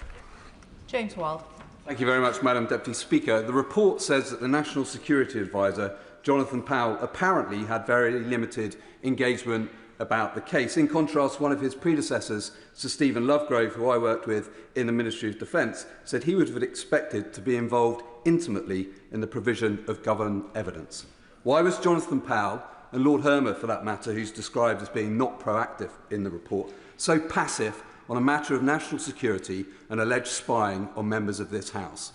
James Wild. Thank you very much, Madam Deputy Speaker. The report says that the National Security Advisor, Jonathan Powell, apparently had very limited engagement about the case. In contrast, one of his predecessors, Sir Stephen Lovegrove, who I worked with in the Ministry of Defence, said he would have expected to be involved intimately in the provision of government evidence. Why was Jonathan Powell, and Lord Hermer for that matter, who's described as being not proactive in the report, so passive on a matter of national security and alleged spying on members of this House?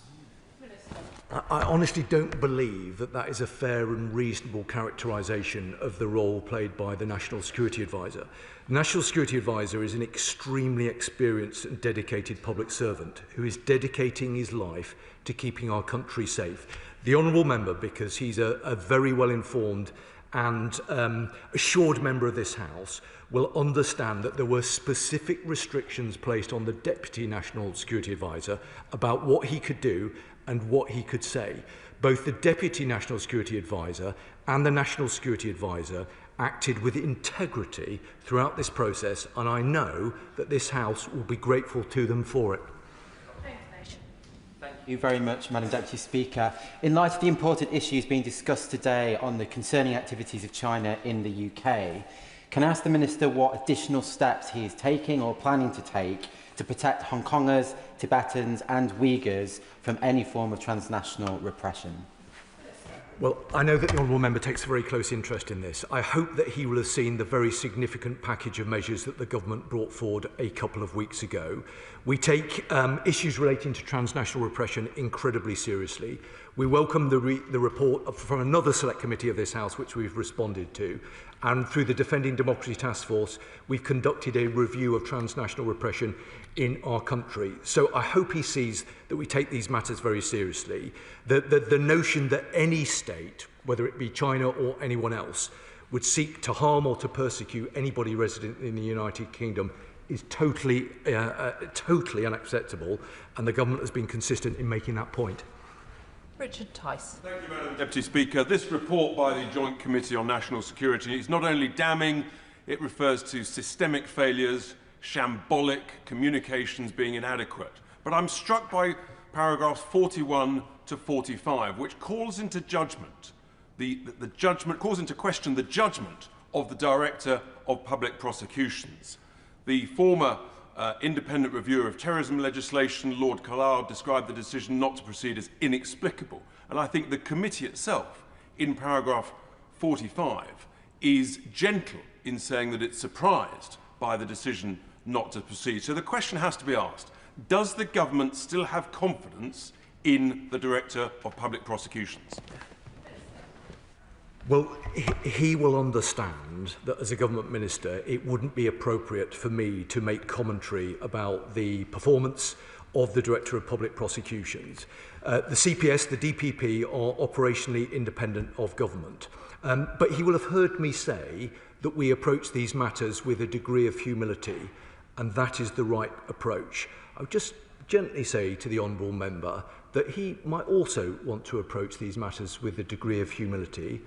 I honestly don't believe that that is a fair and reasonable characterisation of the role played by the National Security Advisor. The National Security Advisor is an extremely experienced and dedicated public servant who is dedicating his life to keeping our country safe. The Honourable Member, because he's a very well-informed and assured member of this House, will understand that there were specific restrictions placed on the Deputy National Security Advisor about what he could do and what he could say. Both the Deputy National Security Advisor and the National Security Advisor acted with integrity throughout this process, and I know that this House will be grateful to them for it. Thank you very much, Madam Deputy Speaker. In light of the important issues being discussed today on the concerning activities of China in the UK, can I ask the Minister what additional steps he is taking or planning to take to protect Hong Kongers, Tibetans and Uyghurs from any form of transnational repression? Well, I know that the Honourable Member takes a very close interest in this. I hope that he will have seen the very significant package of measures that the Government brought forward a couple of weeks ago. We take issues relating to transnational repression incredibly seriously. We welcome the report from another select committee of this House, which we've responded to. And through the Defending Democracy Task Force, we've conducted a review of transnational repression in our country. So I hope he sees that we take these matters very seriously. The notion that any state, whether it be China or anyone else, would seek to harm or to persecute anybody resident in the United Kingdom is totally unacceptable, and the Government has been consistent in making that point. Richard Tice. Thank you, Madam Deputy Speaker. This report by the Joint Committee on National Security is not only damning, it refers to systemic failures, shambolic communications being inadequate. But I'm struck by paragraphs 41 to 45, which calls into judgment calls into question the judgment of the Director of Public Prosecutions. The former independent reviewer of terrorism legislation, Lord Carlisle, described the decision not to proceed as inexplicable. And I think the committee itself, in paragraph 45, is gentle in saying that it's surprised by the decision not to proceed. So the question has to be asked, does the Government still have confidence in the Director of Public Prosecutions? Well, he will understand that as a Government Minister, it wouldn't be appropriate for me to make commentary about the performance of the Director of Public Prosecutions. The CPS, the DPP, are operationally independent of Government. But he will have heard me say that we approach these matters with a degree of humility, and that is the right approach. I would just gently say to the Honourable Member that he might also want to approach these matters with a degree of humility,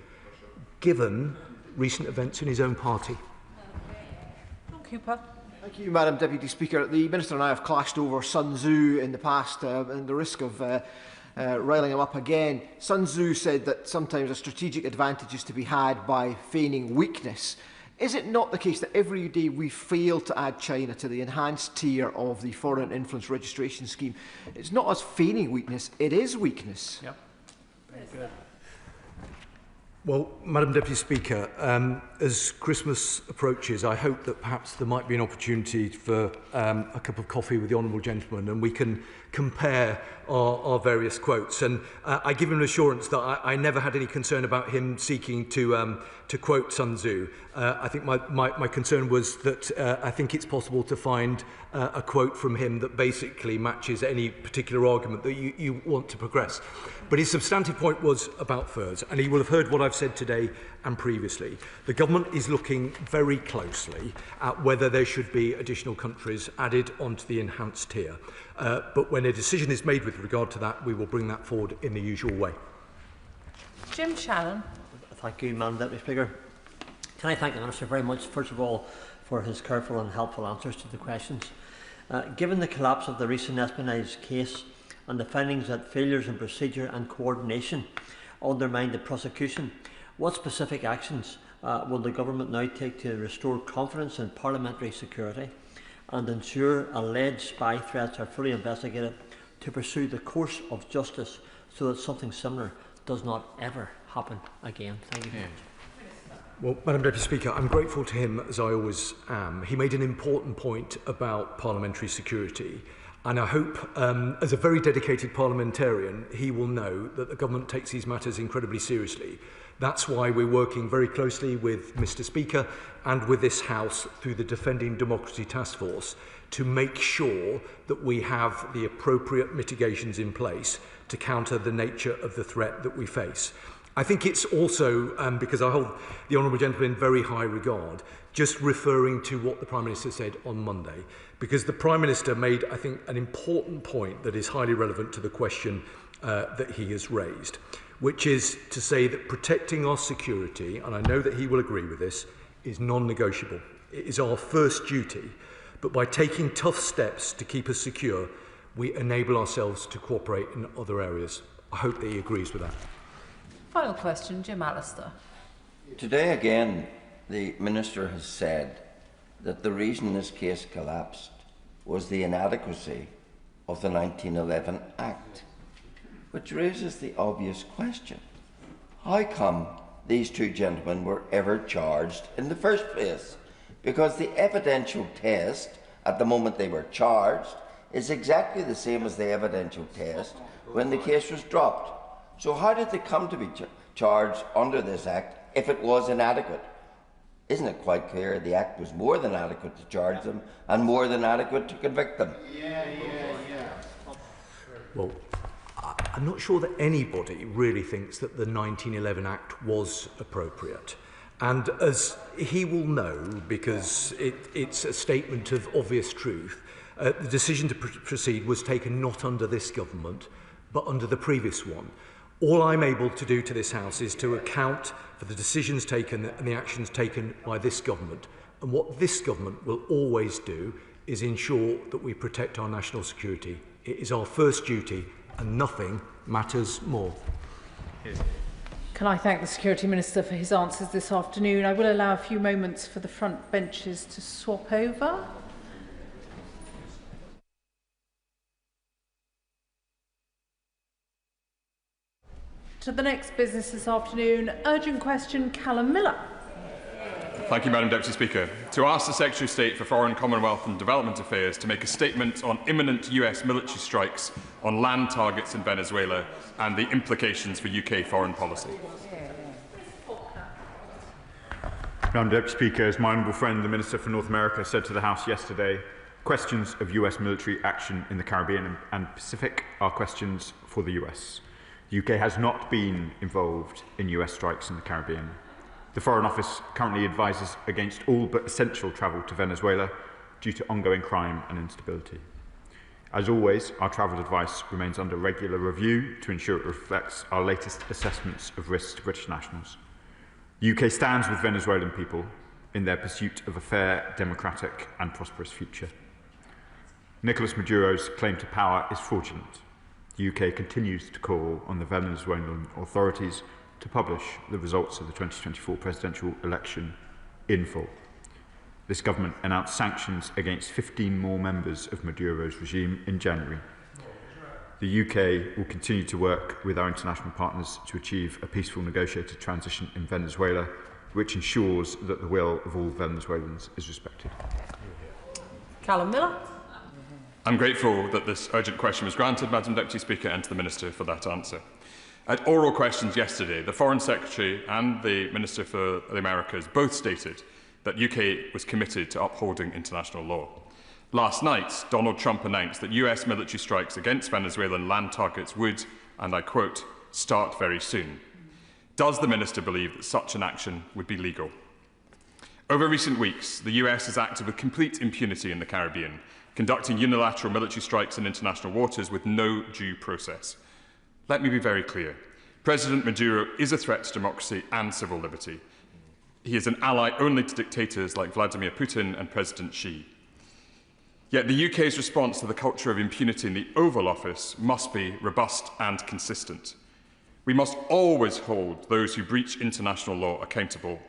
given recent events in his own party. Cooper. Thank you, Madam Deputy Speaker. The Minister and I have clashed over Sun Tzu in the past, and the risk of riling him up again. Sun Tzu said that sometimes a strategic advantage is to be had by feigning weakness. Is it not the case that every day we fail to add China to the enhanced tier of the Foreign Influence Registration Scheme? It's not us feigning weakness, it is weakness. Yep. Very good. Well, Madam Deputy Speaker, as Christmas approaches, I hope that perhaps there might be an opportunity for a cup of coffee with the Honourable Gentleman, and we can compare our various quotes. And I give him an assurance that I never had any concern about him seeking to quote Sun Tzu. I think my concern was that I think it's possible to find a quote from him that basically matches any particular argument that you want to progress. But his substantive point was about furs, and he will have heard what I've said today and previously. The Government is looking very closely at whether there should be additional countries added onto the enhanced tier. But when a decision is made with regard to that, we will bring that forward in the usual way. Jim Shannon. Thank you, Madam Deputy Speaker. Can I thank the Minister very much, first of all, for his careful and helpful answers to the questions. Given the collapse of the recent espionage case and the findings that failures in procedure and coordination undermined the prosecution, what specific actions will the Government now take to restore confidence in parliamentary security and ensure alleged spy threats are fully investigated to pursue the course of justice so that something similar does not ever happen again? Thank you very much. Well, Madam Deputy Speaker, I'm grateful to him, as I always am. He made an important point about parliamentary security, And I hope, as a very dedicated parliamentarian, he will know that the government takes these matters incredibly seriously. That's why we're working very closely with Mr. Speaker and with this House through the Defending Democracy Task Force to make sure that we have the appropriate mitigations in place to counter the nature of the threat that we face. I think it's also, because I hold the Honourable Gentleman in very high regard, just referring to what the Prime Minister said on Monday, because the Prime Minister made, I think, an important point that is highly relevant to the question that he has raised, which is to say that protecting our security, and I know that he will agree with this, is non-negotiable. It is our first duty, but by taking tough steps to keep us secure, we enable ourselves to cooperate in other areas. I hope that he agrees with that. Final question, Jim Allister. Today again, the Minister has said that the reason this case collapsed was the inadequacy of the 1911 Act, which raises the obvious question. How come these two gentlemen were ever charged in the first place? Because the evidential test at the moment they were charged is exactly the same as the evidential test when the case was dropped. So how did they come to be charged under this Act if it was inadequate? Isn't it quite clear the Act was more than adequate to charge them and more than adequate to convict them? Well, I'm not sure that anybody really thinks that the 1911 Act was appropriate. And as he will know, because it's a statement of obvious truth, the decision to proceed was taken not under this government, but under the previous one. All I'm able to do to this House is to account for the decisions taken and the actions taken by this government. And what this government will always do is ensure that we protect our national security. It is our first duty, and nothing matters more. Can I thank the Security Minister for his answers this afternoon? I will allow a few moments for the front benches to swap over. To the next business this afternoon, urgent question, Callum Miller. Thank you, Madam Deputy Speaker. To ask the Secretary of State for Foreign, Commonwealth and Development Affairs to make a statement on imminent US military strikes on land targets in Venezuela and the implications for UK foreign policy. Madam Deputy Speaker, as my honourable friend, the Minister for North America, said to the House yesterday, questions of US military action in the Caribbean and Pacific are questions for the US. The UK has not been involved in US strikes in the Caribbean. The Foreign Office currently advises against all but essential travel to Venezuela due to ongoing crime and instability. As always, our travel advice remains under regular review to ensure it reflects our latest assessments of risks to British nationals. The UK stands with Venezuelan people in their pursuit of a fair, democratic and prosperous future. Nicolas Maduro's claim to power is fraudulent. The UK continues to call on the Venezuelan authorities to publish the results of the 2024 presidential election in full. This government announced sanctions against 15 more members of Maduro's regime in January. The UK will continue to work with our international partners to achieve a peaceful negotiated transition in Venezuela, which ensures that the will of all Venezuelans is respected. Callum Miller. I'm grateful that this urgent question was granted, Madam Deputy Speaker, and to the Minister for that answer. At oral questions yesterday, the Foreign Secretary and the Minister for the Americas both stated that UK was committed to upholding international law. Last night, Donald Trump announced that US military strikes against Venezuelan land targets would, and I quote, start very soon. Does the Minister believe that such an action would be legal? Over recent weeks, the US has acted with complete impunity in the Caribbean, conducting unilateral military strikes in international waters with no due process. Let me be very clear. President Maduro is a threat to democracy and civil liberty. He is an ally only to dictators like Vladimir Putin and President Xi. Yet the UK's response to the culture of impunity in the Oval Office must be robust and consistent. We must always hold those who breach international law accountable,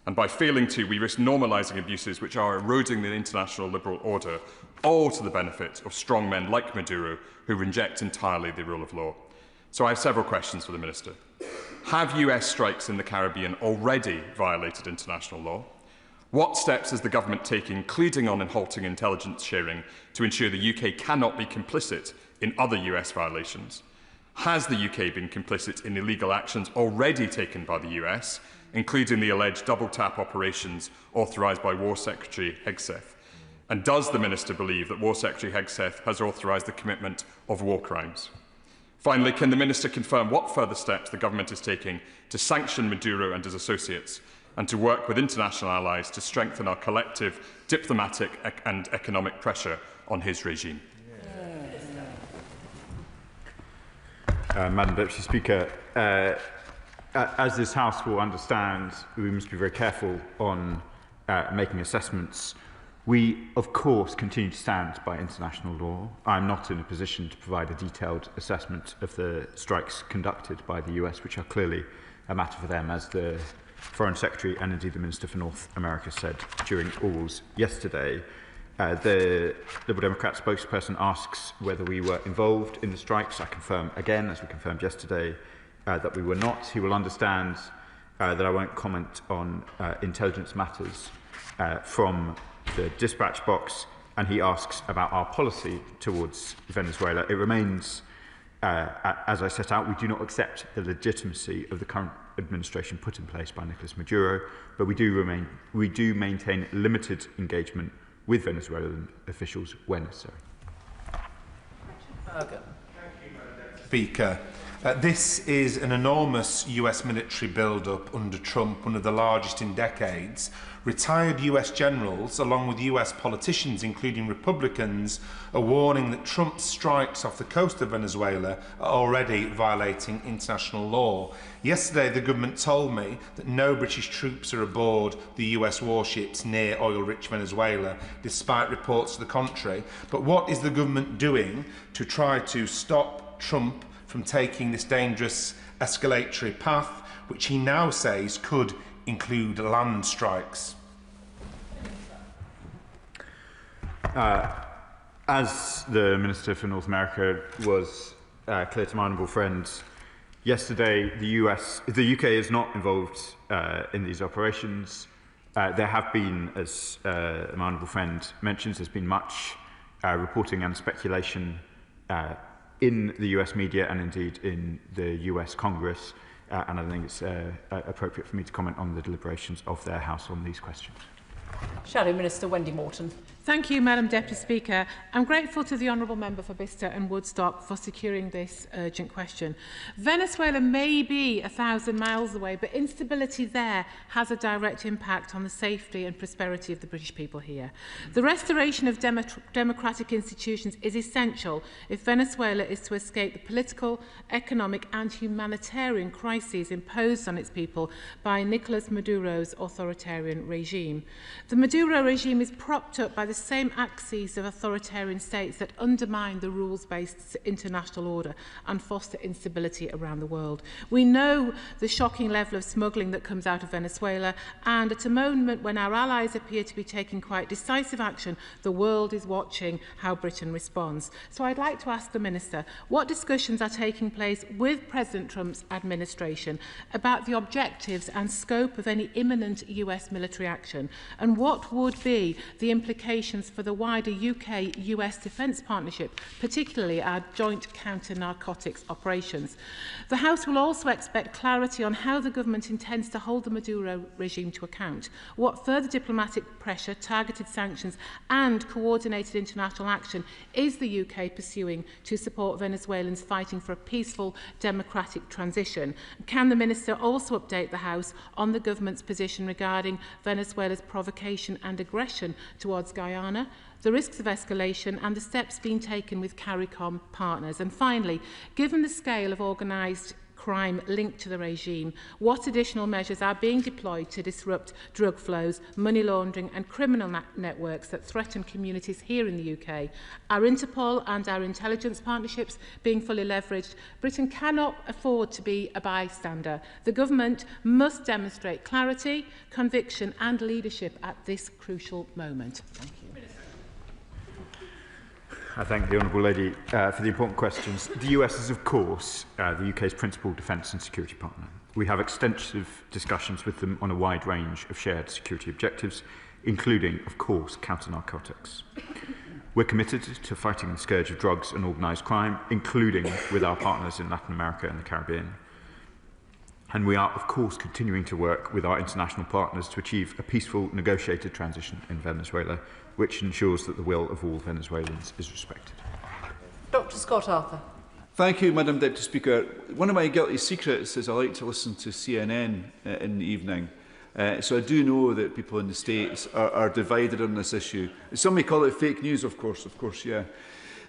and by failing to, we risk normalising abuses which are eroding the international liberal order, all to the benefit of strong men like Maduro, who reject entirely the rule of law. So I have several questions for the Minister. Have US strikes in the Caribbean already violated international law? What steps is the government taking, including on and halting intelligence sharing, to ensure the UK cannot be complicit in other US violations? Has the UK been complicit in illegal actions already taken by the US, including the alleged double-tap operations authorised by War Secretary Hegseth? And does the Minister believe that War Secretary Hegseth has authorised the commitment of war crimes? Finally, can the Minister confirm what further steps the government is taking to sanction Maduro and his associates and to work with international allies to strengthen our collective diplomatic and economic pressure on his regime? Madam Deputy Speaker, as this House will understand, we must be very careful on making assessments. We, of course, continue to stand by international law. I'm not in a position to provide a detailed assessment of the strikes conducted by the US, which are clearly a matter for them, as the Foreign Secretary and indeed the Minister for North America said during Orals yesterday. The Liberal Democrat spokesperson asks whether we were involved in the strikes. I confirm again, as we confirmed yesterday, that we were not. He will understand that I won't comment on intelligence matters from the dispatch box, and he asks about our policy towards Venezuela. It remains, as I set out, we do not accept the legitimacy of the current administration put in place by Nicolas Maduro, but we do maintain limited engagement with Venezuelan officials when necessary. Speaker, this is an enormous US military build-up under Trump, one of the largest in decades. Retired US generals, along with US politicians, including Republicans, are warning that Trump's strikes off the coast of Venezuela are already violating international law. Yesterday, the government told me that no British troops are aboard the US warships near oil-rich Venezuela, despite reports to the contrary. But what is the government doing to try to stop Trump from taking this dangerous escalatory path, which he now says could include land strikes? As the Minister for North America was clear to my honourable friend yesterday, the UK is not involved in these operations. There have been, as my honourable friend mentions, there's been much reporting and speculation in the US media and indeed in the US Congress, and I think it's appropriate for me to comment on the deliberations of their House on these questions. Shadow Minister Wendy Morton. Thank you, Madam Deputy Speaker. I'm grateful to the Honourable Member for Bicester and Woodstock for securing this urgent question. Venezuela may be 1,000 miles away, but instability there has a direct impact on the safety and prosperity of the British people here. The restoration of democratic institutions is essential if Venezuela is to escape the political, economic and humanitarian crises imposed on its people by Nicolas Maduro's authoritarian regime. The Maduro regime is propped up by the same axes of authoritarian states that undermine the rules-based international order and foster instability around the world. We know the shocking level of smuggling that comes out of Venezuela, and at a moment when our allies appear to be taking quite decisive action, the world is watching how Britain responds. So I'd like to ask the Minister, what discussions are taking place with President Trump's administration about the objectives and scope of any imminent US military action, and what would be the implications for the wider UK-US defence partnership, particularly our joint counter-narcotics operations. The House will also expect clarity on how the government intends to hold the Maduro regime to account, what further diplomatic pressure, targeted sanctions and coordinated international action is the UK pursuing to support Venezuelans fighting for a peaceful democratic transition. Can the Minister also update the House on the government's position regarding Venezuela's provocation and aggression towards Guyana, the risks of escalation and the steps being taken with CARICOM partners? And finally, given the scale of organised crime linked to the regime, what additional measures are being deployed to disrupt drug flows, money laundering and criminal networks that threaten communities here in the UK? Are Interpol and our intelligence partnerships being fully leveraged? Britain cannot afford to be a bystander. The government must demonstrate clarity, conviction and leadership at this crucial moment. Thank you. I thank the Honourable Lady for the important questions. The US is, of course, the UK's principal defence and security partner. We have extensive discussions with them on a wide range of shared security objectives, including, of course, counter-narcotics. We're committed to fighting the scourge of drugs and organised crime, including with our partners in Latin America and the Caribbean. And we are, of course, continuing to work with our international partners to achieve a peaceful, negotiated transition in Venezuela, which ensures that the will of all Venezuelans is respected. Dr. Scott Arthur. Thank you, Madam Deputy Speaker. One of my guilty secrets is I like to listen to CNN in the evening. So I do know that people in the States are divided on this issue. Some may call it fake news, of course, yeah.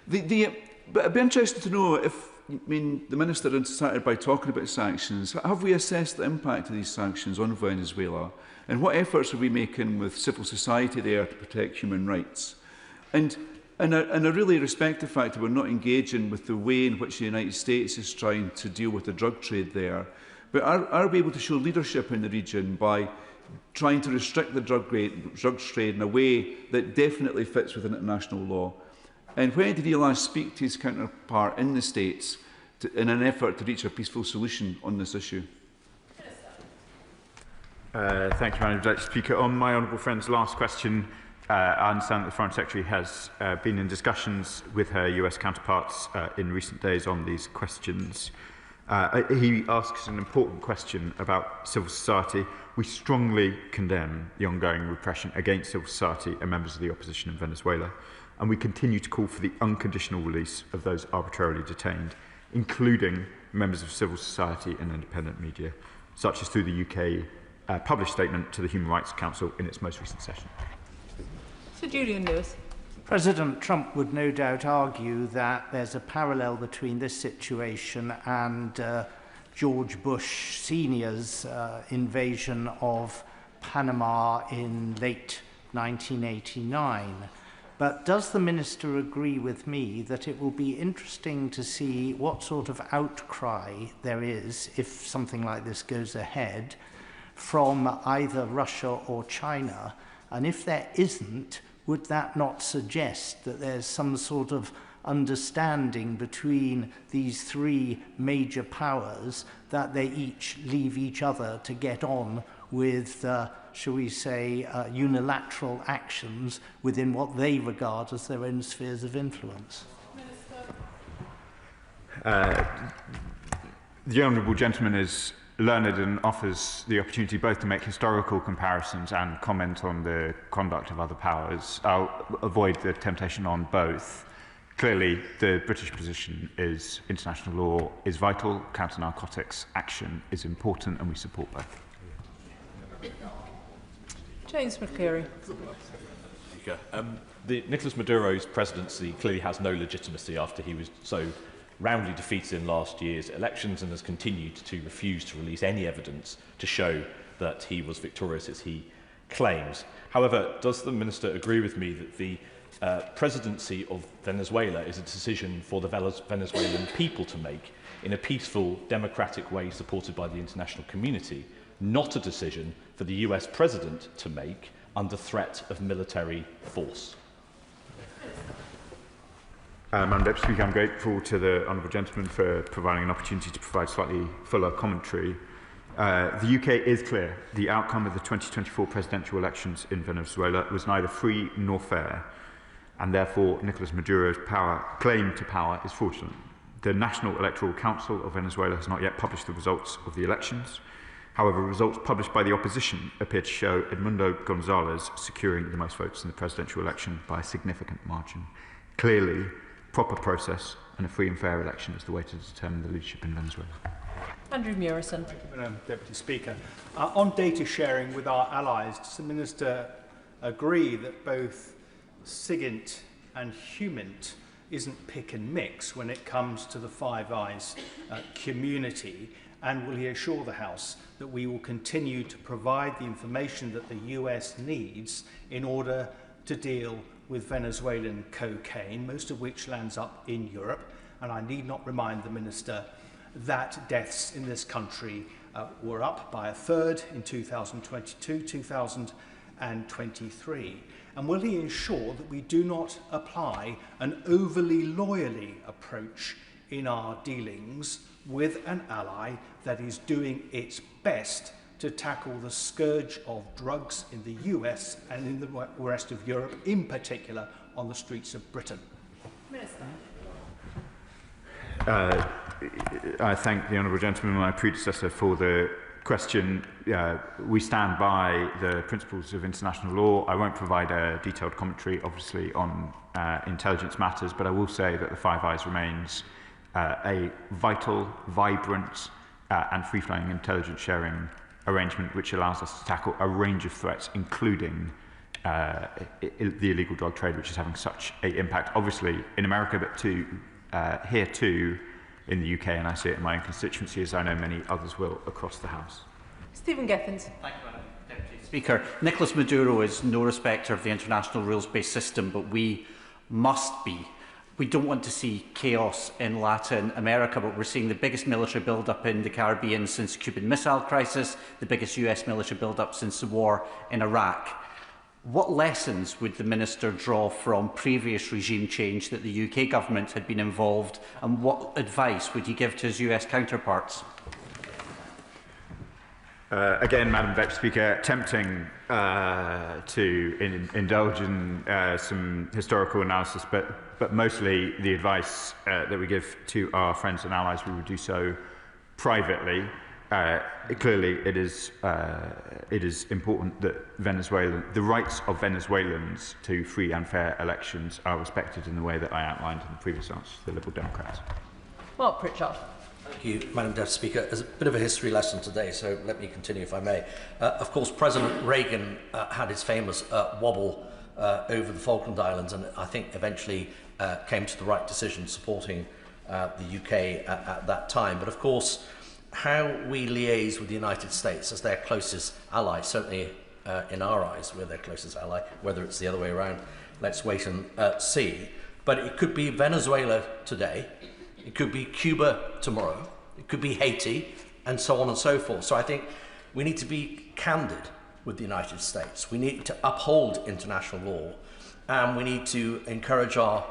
But I'd be interested to know if, the Minister started by talking about sanctions. Have we assessed the impact of these sanctions on Venezuela? And what efforts are we making with civil society there to protect human rights? And I really respect the fact that we're not engaging with the way in which the United States is trying to deal with the drug trade there. But are we able to show leadership in the region by trying to restrict the drug trade in a way that definitely fits with international law? And when did he last speak to his counterpart in the States in an effort to reach a peaceful solution on this issue? Thank you, Madam Deputy Speaker. On my honourable friend's last question, I understand that the Foreign Secretary has been in discussions with her US counterparts in recent days on these questions. He asks an important question about civil society. We strongly condemn the ongoing repression against civil society and members of the opposition in Venezuela, and we continue to call for the unconditional release of those arbitrarily detained, including members of civil society and independent media, such as through the UK published statement to the Human Rights Council in its most recent session. Sir Julian Lewis. President Trump would no doubt argue that there's a parallel between this situation and George Bush Sr.'s invasion of Panama in late 1989. But does the Minister agree with me that it will be interesting to see what sort of outcry there is if something like this goes ahead from either Russia or China? And if there isn't, would that not suggest that there's some sort of understanding between these three major powers that they each leave each other to get on with, shall we say, unilateral actions within what they regard as their own spheres of influence? The honourable gentleman is learned and offers the opportunity both to make historical comparisons and comment on the conduct of other powers. I'll avoid the temptation on both. Clearly, the British position is international law is vital, counter-narcotics action is important, and we support both. James McCleary. Nicolas Maduro's presidency clearly has no legitimacy after he was so roundly defeated in last year's elections and has continued to refuse to release any evidence to show that he was victorious as he claims. However, does the Minister agree with me that the presidency of Venezuela is a decision for the Venezuelan people to make in a peaceful, democratic way supported by the international community, not a decision for the US President to make under threat of military force? Madam Deputy Speaker, I'm grateful to the honourable gentleman for providing an opportunity to provide slightly fuller commentary. The UK is clear. The outcome of the 2024 presidential elections in Venezuela was neither free nor fair, and therefore Nicolas Maduro's claim to power is fraudulent. The National Electoral Council of Venezuela has not yet published the results of the elections. However, results published by the opposition appear to show Edmundo Gonzalez securing the most votes in the presidential election by a significant margin. Clearly, proper process and a free and fair election is the way to determine the leadership in Venezuela. Andrew Murison. Thank you, Madam Deputy Speaker. On data sharing with our allies, does the Minister agree that both SIGINT and HUMINT isn't pick and mix when it comes to the Five Eyes community? And will he assure the House that we will continue to provide the information that the US needs in order to deal with Venezuelan cocaine, most of which lands up in Europe? And I need not remind the Minister that deaths in this country were up by a third in 2022, 2023. And will he ensure that we do not apply an overly loyally approach in our dealings with an ally that is doing its best to tackle the scourge of drugs in the US and in the rest of Europe, in particular on the streets of Britain? Minister. I thank the honourable gentleman, my predecessor, for the question. We stand by the principles of international law. I won't provide a detailed commentary, obviously, on intelligence matters, but I will say that the Five Eyes remains a vital, vibrant and free-flowing intelligence sharing arrangement which allows us to tackle a range of threats, including the illegal drug trade, which is having such an impact, obviously, in America, but here too in the UK, and I see it in my own constituency, as I know many others will across the House. Stephen Giffins. Thank you, Madam Deputy Speaker. Nicolas Maduro is no respecter of the international rules-based system, but we must be. We don't want to see chaos in Latin America, but we're seeing the biggest military build-up in the Caribbean since the Cuban Missile Crisis, the biggest US military build-up since the war in Iraq. What lessons would the Minister draw from previous regime change that the UK government had been involved, and what advice would he give to his US counterparts? Again, Madam Deputy Speaker, tempting to indulge in some historical analysis, but mostly the advice that we give to our friends and allies, we would do so privately. Clearly, it is important that the rights of Venezuelans to free and fair elections are respected in the way that I outlined in the previous answer to the Liberal Democrats. Mark Pritchard. Thank you, Madam Deputy Speaker. There's a bit of a history lesson today, so let me continue if I may. Of course, President Reagan had his famous wobble over the Falkland Islands, and I think eventually came to the right decision supporting the UK at that time. But of course, how we liaise with the United States as their closest ally, certainly in our eyes, we're their closest ally, whether it's the other way around, let's wait and see. But it could be Venezuela today, it could be Cuba tomorrow, it could be Haiti, and so on and so forth. So I think we need to be candid with the United States. We need to uphold international law, and we need to encourage our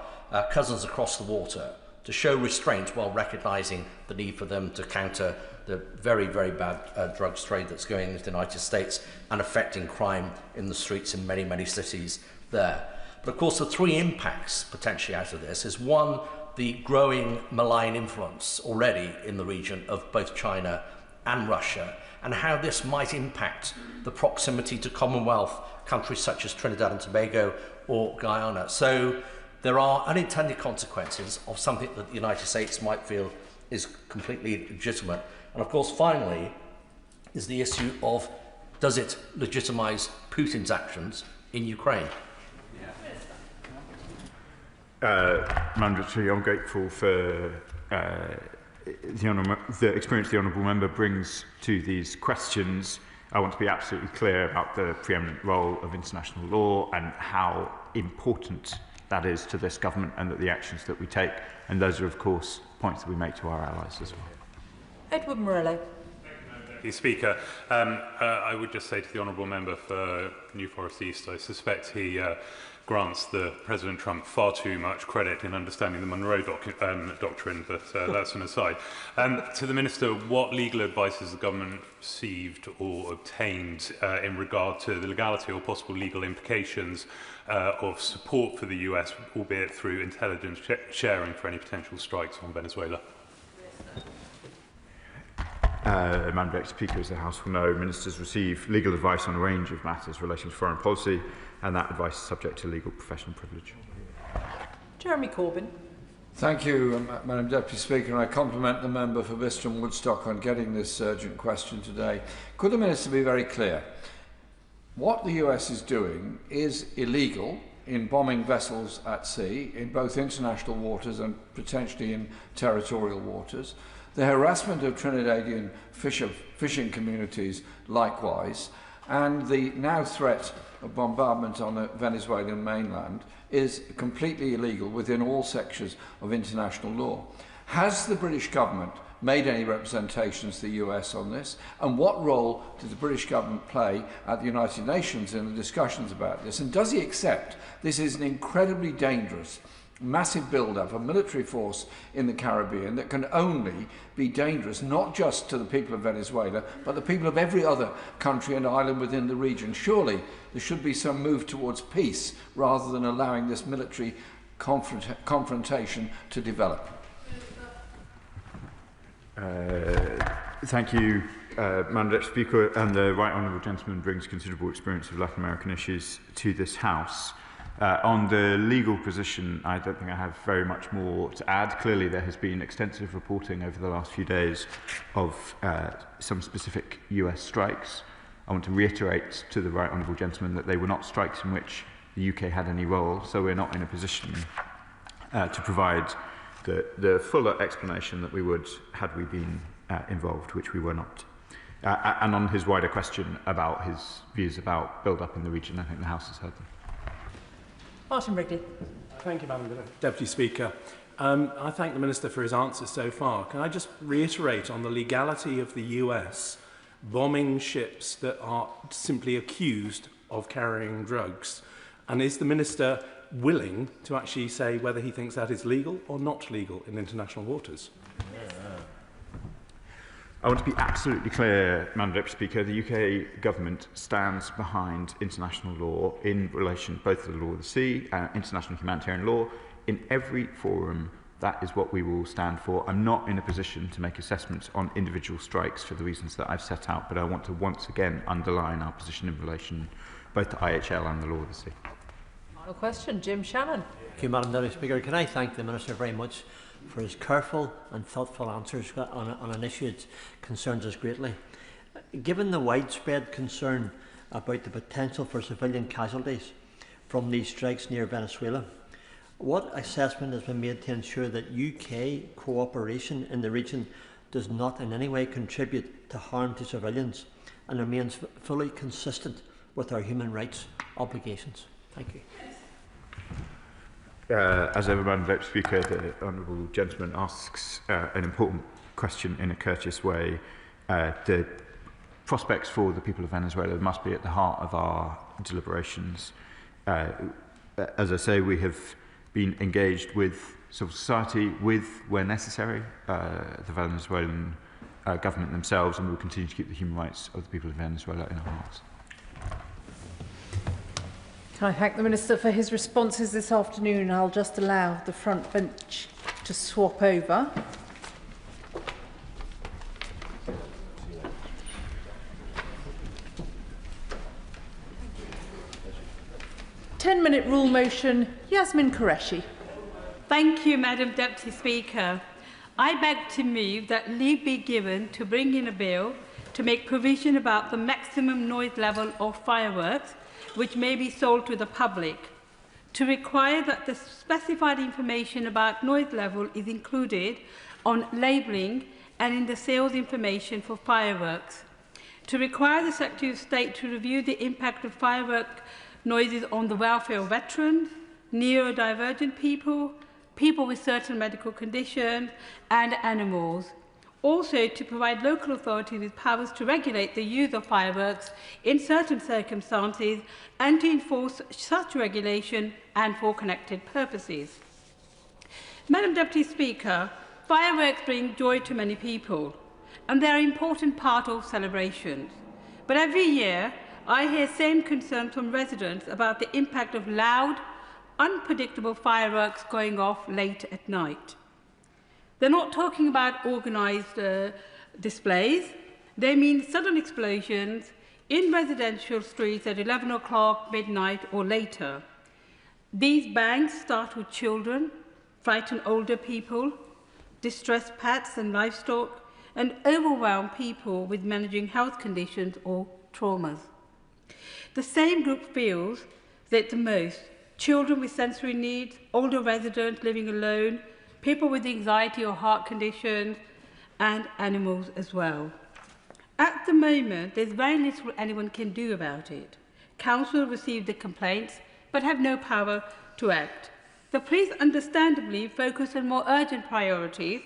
cousins across the water to show restraint while recognising the need for them to counter the very, very bad drugs trade that's going into the United States and affecting crime in the streets in many, many cities there. But of course, the three impacts potentially out of this is, one, the growing malign influence already in the region of both China and Russia, and how this might impact the proximity to Commonwealth countries such as Trinidad and Tobago or Guyana. So there are unintended consequences of something that the United States might feel is completely legitimate. And of course, finally, is the issue of, does it legitimise Putin's actions in Ukraine? Madam Secretary, I'm grateful for the experience the honourable member brings to these questions. I want to be absolutely clear about the preeminent role of international law and how important that is to this government, and that the actions that we take, and those are of course points that we make to our allies as well. Edward Morello. Speaker, I would just say to the honourable member for New Forest East, I suspect he grants President Trump far too much credit in understanding the Monroe Doctrine, but that's an aside. To the Minister, what legal advice has the government received or obtained in regard to the legality or possible legal implications of support for the US, albeit through intelligence sharing, for any potential strikes on Venezuela? Madam Deputy Speaker, as the House will know, ministers receive legal advice on a range of matters relating to foreign policy, and that advice is subject to legal professional privilege. Jeremy Corbyn. Thank you, Madam Deputy Speaker, and I compliment the member for Bicester and Woodstock on getting this urgent question today. Could the Minister be very clear? What the US is doing is illegal in bombing vessels at sea, in both international waters and potentially in territorial waters. The harassment of Trinidadian fishing communities likewise, and the now threat of bombardment on the Venezuelan mainland is completely illegal within all sections of international law. Has the British government made any representations to the US on this? And what role did the British government play at the United Nations in the discussions about this? And does he accept this is an incredibly dangerous massive build-up of military force in the Caribbean that can only be dangerous, not just to the people of Venezuela, but the people of every other country and island within the region. Surely there should be some move towards peace rather than allowing this military confrontation to develop. Thank you, Madam Deputy Speaker, and the Right Honourable Gentleman brings considerable experience of Latin American issues to this House. On the legal position, I don't think I have very much more to add. Clearly, there has been extensive reporting over the last few days of some specific US strikes. I want to reiterate to the Right Honourable Gentleman that they were not strikes in which the UK had any role, so we're not in a position to provide the fuller explanation that we would had we been involved, which we were not. And on his wider question about his views about build-up in the region, I think the House has heard them. Martin Wrigley. Thank you, Madam Deputy Speaker. I thank the Minister for his answers so far. Can I just reiterate on the legality of the US bombing ships that are simply accused of carrying drugs? And is the Minister willing to actually say whether he thinks that is legal or not legal in international waters? I want to be absolutely clear, Madam Deputy Speaker, the UK government stands behind international law in relation both to the law of the sea and international humanitarian law. In every forum, that is what we will stand for. I'm not in a position to make assessments on individual strikes for the reasons that I've set out, but I want to once again underline our position in relation both to IHL and the law of the sea. Final question, Jim Shannon. Thank you, Madam Deputy Speaker. Can I thank the Minister very much for his careful and thoughtful answers on an issue that concerns us greatly. Given the widespread concern about the potential for civilian casualties from these strikes near Venezuela, what assessment has been made to ensure that UK cooperation in the region does not in any way contribute to harm to civilians and remains fully consistent with our human rights obligations? Thank you. As ever, Madam Deputy Speaker, the Honourable Gentleman asks an important question in a courteous way. The prospects for the people of Venezuela must be at the heart of our deliberations. As I say, we have been engaged with civil society, where necessary, the Venezuelan government themselves, and we will continue to keep the human rights of the people of Venezuela in our hearts. Can I thank the Minister for his responses this afternoon? I'll just allow the front bench to swap over. Ten-minute rule motion, Yasmin Qureshi. Thank you, Madam Deputy Speaker. I beg to move that leave be given to bring in a bill to make provision about the maximum noise level of fireworks which may be sold to the public, to require that the specified information about noise level is included on labelling and in the sales information for fireworks, to require the Secretary of State to review the impact of firework noises on the welfare of veterans, neurodivergent people, people with certain medical conditions, and animals. Also, to provide local authorities with powers to regulate the use of fireworks in certain circumstances and to enforce such regulation and for connected purposes. Madam Deputy Speaker, fireworks bring joy to many people, and they are an important part of celebrations. But every year, I hear same concerns from residents about the impact of loud, unpredictable fireworks going off late at night. They're not talking about organised displays. They mean sudden explosions in residential streets at 11 o'clock, midnight or later. These bangs startle children, frighten older people, distress pets and livestock, and overwhelm people with managing health conditions or traumas. The same group feels that the most: children with sensory needs, older residents living alone, people with anxiety or heart conditions, and animals as well. At the moment, there's very little anyone can do about it. Council received the complaints, but have no power to act. The police understandably focus on more urgent priorities,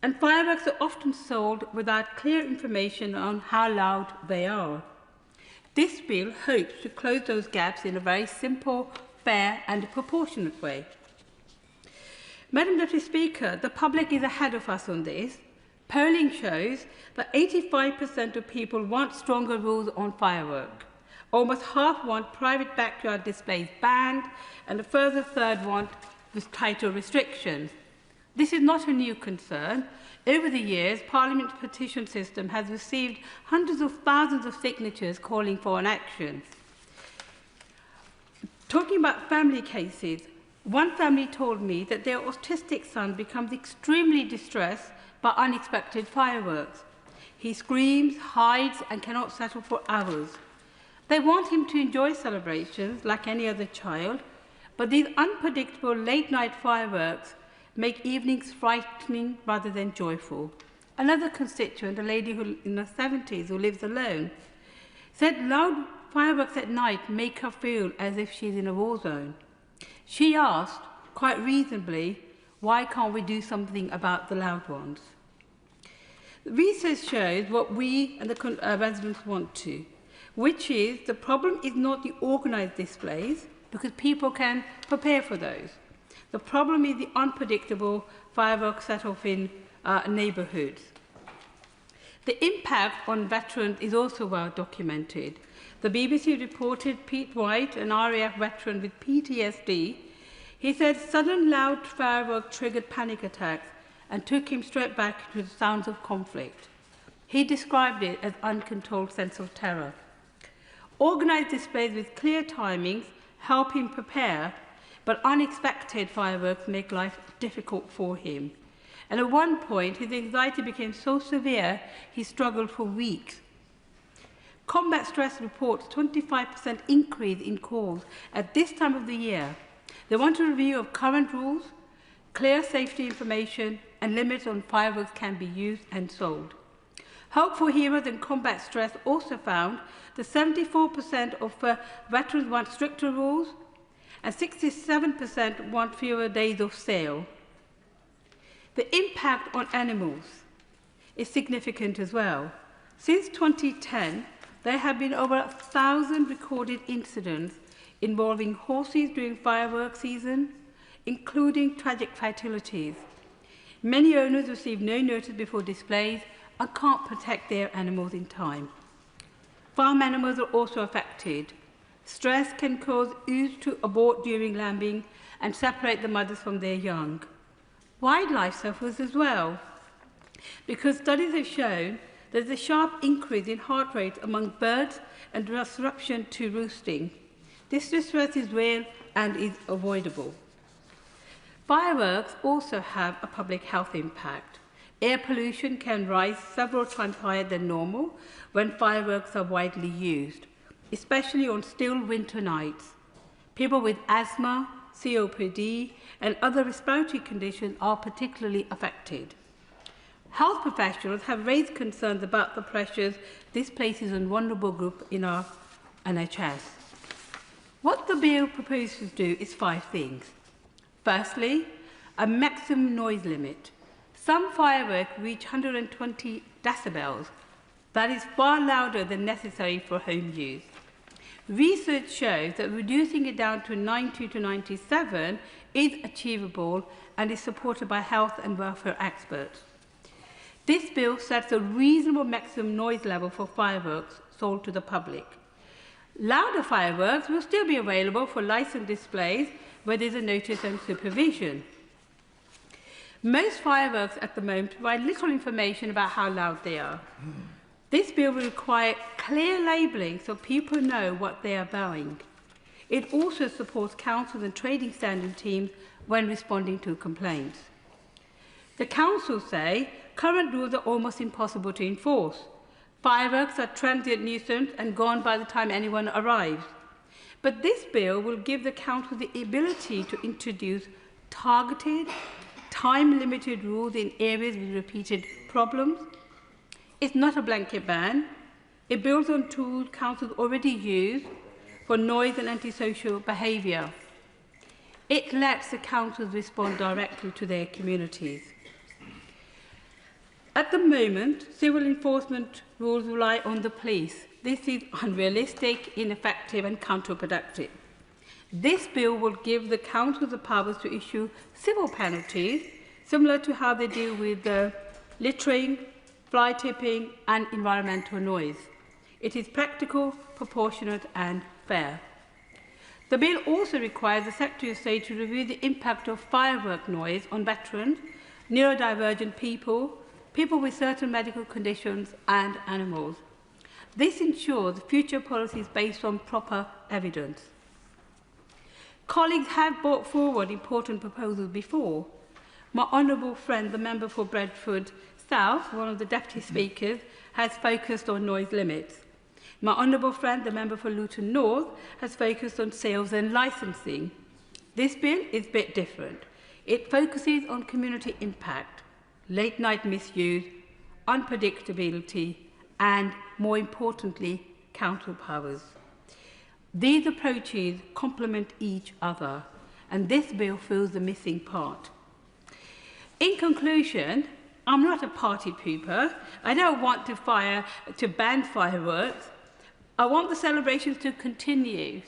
and fireworks are often sold without clear information on how loud they are. This bill hopes to close those gaps in a very simple, fair and proportionate way. Madam Deputy Speaker, the public is ahead of us on this. Polling shows that 85% of people want stronger rules on fireworks. Almost half want private backyard displays banned, and a further third want tighter restrictions. This is not a new concern. Over the years, Parliament's petition system has received hundreds of thousands of signatures calling for an action. Talking about family cases, one family told me that their autistic son becomes extremely distressed by unexpected fireworks. He screams, hides, and cannot settle for hours. They want him to enjoy celebrations like any other child, but these unpredictable late-night fireworks make evenings frightening rather than joyful. Another constituent, a lady who, in her 70s who lives alone, said loud fireworks at night make her feel as if she's in a war zone. She asked, quite reasonably, why can't we do something about the loud ones? Research shows what we and the residents want to, which is the problem is not the organised displays, because people can prepare for those. The problem is the unpredictable fireworks set off in neighbourhoods. The impact on veterans is also well documented. The BBC reported Pete White, an RAF veteran with PTSD. He said sudden loud fireworks triggered panic attacks and took him straight back to the sounds of conflict. He described it as uncontrolled sense of terror. Organised displays with clear timings help him prepare, but unexpected fireworks make life difficult for him. And at one point, his anxiety became so severe, he struggled for weeks. Combat Stress reports 25% increase in calls at this time of the year. They want a review of current rules, clear safety information, and limits on fireworks can be used and sold. Hope for Heroes and Combat Stress also found that 74% of veterans want stricter rules, and 67% want fewer days of sale. The impact on animals is significant as well. Since 2010, there have been over 1,000 recorded incidents involving horses during fireworks season, including tragic fatalities. Many owners receive no notice before displays and can't protect their animals in time. Farm animals are also affected. Stress can cause ewes to abort during lambing and separate the mothers from their young. Wildlife suffers as well, because studies have shown there's a sharp increase in heart rate among birds and disruption to roosting. This distress is real and is avoidable. Fireworks also have a public health impact. Air pollution can rise several times higher than normal when fireworks are widely used, especially on still winter nights. People with asthma, COPD, and other respiratory conditions are particularly affected. Health professionals have raised concerns about the pressures this places on vulnerable groups in our NHS. What the bill proposes to do is 5 things. Firstly, a maximum noise limit. Some fireworks reach 120 decibels. That is far louder than necessary for home use. Research shows that reducing it down to 90 to 97 is achievable and is supported by health and welfare experts. This bill sets a reasonable maximum noise level for fireworks sold to the public. Louder fireworks will still be available for licensed displays where there is a notice and supervision. Most fireworks at the moment provide little information about how loud they are. This bill will require clear labelling so people know what they are buying. It also supports councils and trading standard teams when responding to complaints. The councils say current rules are almost impossible to enforce. Fireworks are transient nuisance and gone by the time anyone arrives. But this bill will give the council the ability to introduce targeted, time-limited rules in areas with repeated problems. It's not a blanket ban. It builds on tools councils already use for noise and antisocial behaviour. It lets the councils respond directly to their communities. At the moment, civil enforcement rules rely on the police. This is unrealistic, ineffective and counterproductive. This bill will give the council the powers to issue civil penalties, similar to how they deal with littering, fly tipping and environmental noise. It is practical, proportionate and fair. The bill also requires the Secretary of State to review the impact of firework noise on veterans, neurodivergent people, people with certain medical conditions and animals. This ensures future policies based on proper evidence. Colleagues have brought forward important proposals before. My honourable friend, the member for Bedford South, one of the deputy speakers, has focused on noise limits. My honourable friend, the member for Luton North, has focused on sales and licensing. This bill is a bit different. It focuses on community impact, late-night misuse, unpredictability, and, more importantly, council powers. These approaches complement each other, and this bill fills the missing part. In conclusion, I'm not a party pooper. I don't want to ban fireworks. I want the celebrations to continue.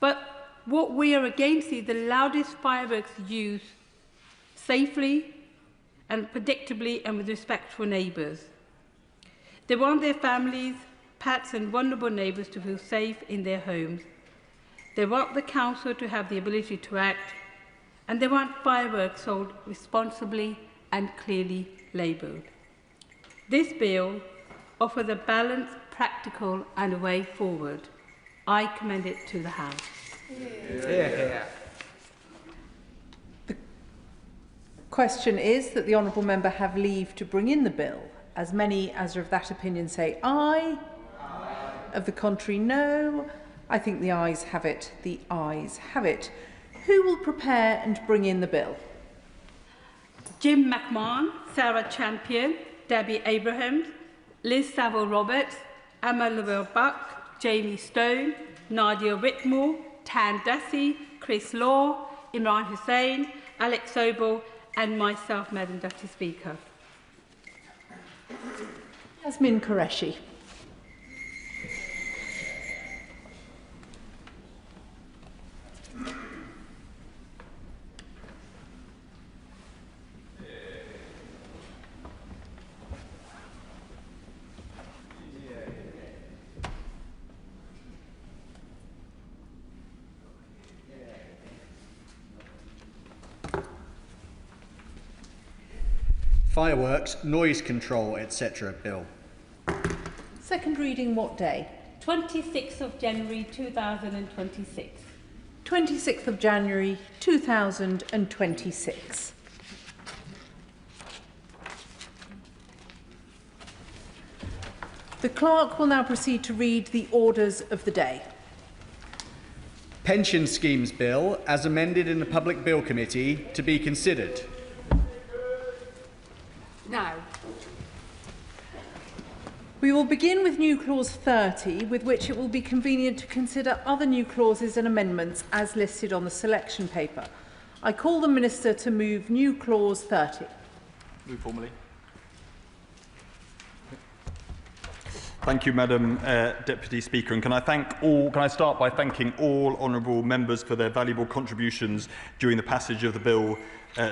But what we are against is the loudest fireworks used safely and predictably and with respect for neighbours. They want their families, pets and vulnerable neighbours to feel safe in their homes. They want the council to have the ability to act, and they want fireworks sold responsibly and clearly labelled. This bill offers a balanced, practical and a way forward. I commend it to the House. The question is that the honourable member have leave to bring in the bill. As many as are of that opinion say aye. Of the contrary, no. I think the ayes have it. The ayes have it. Who will prepare and bring in the bill? Jim McMahon, Sarah Champion, Debbie Abrahams, Liz Saville-Roberts, Emma Lavelle-Buck, Jamie Stone, Nadia Whitmore, Tan Dussey, Chris Law, Imran Hussain, Alex Sobel and myself, Madam Deputy Speaker. Yasmin Qureshi. Fireworks, noise control, etc. Bill. Second reading what day? 26th of January 2026. 26th of January 2026. The clerk will now proceed to read the orders of the day. Pension Schemes Bill, as amended in the Public Bill Committee, to be considered. Now, we will begin with new clause 30, with which it will be convenient to consider other new clauses and amendments as listed on the selection paper. I call the Minister to move new clause 30. Move formally. Thank you, Madam Deputy Speaker. And can I start by thanking all honourable members for their valuable contributions during the passage of the bill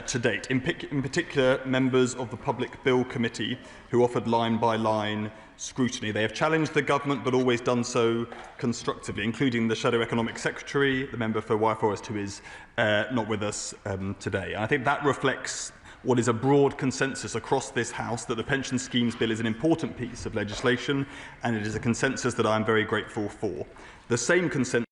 to date. In particular, members of the Public Bill Committee who offered line-by-line scrutiny. They have challenged the government but always done so constructively, including the Shadow Economic Secretary, the member for Wyre Forest, who is not with us today. And I think that reflects what is a broad consensus across this House that the Pension Schemes Bill is an important piece of legislation, and it is a consensus that I am very grateful for. The same consensus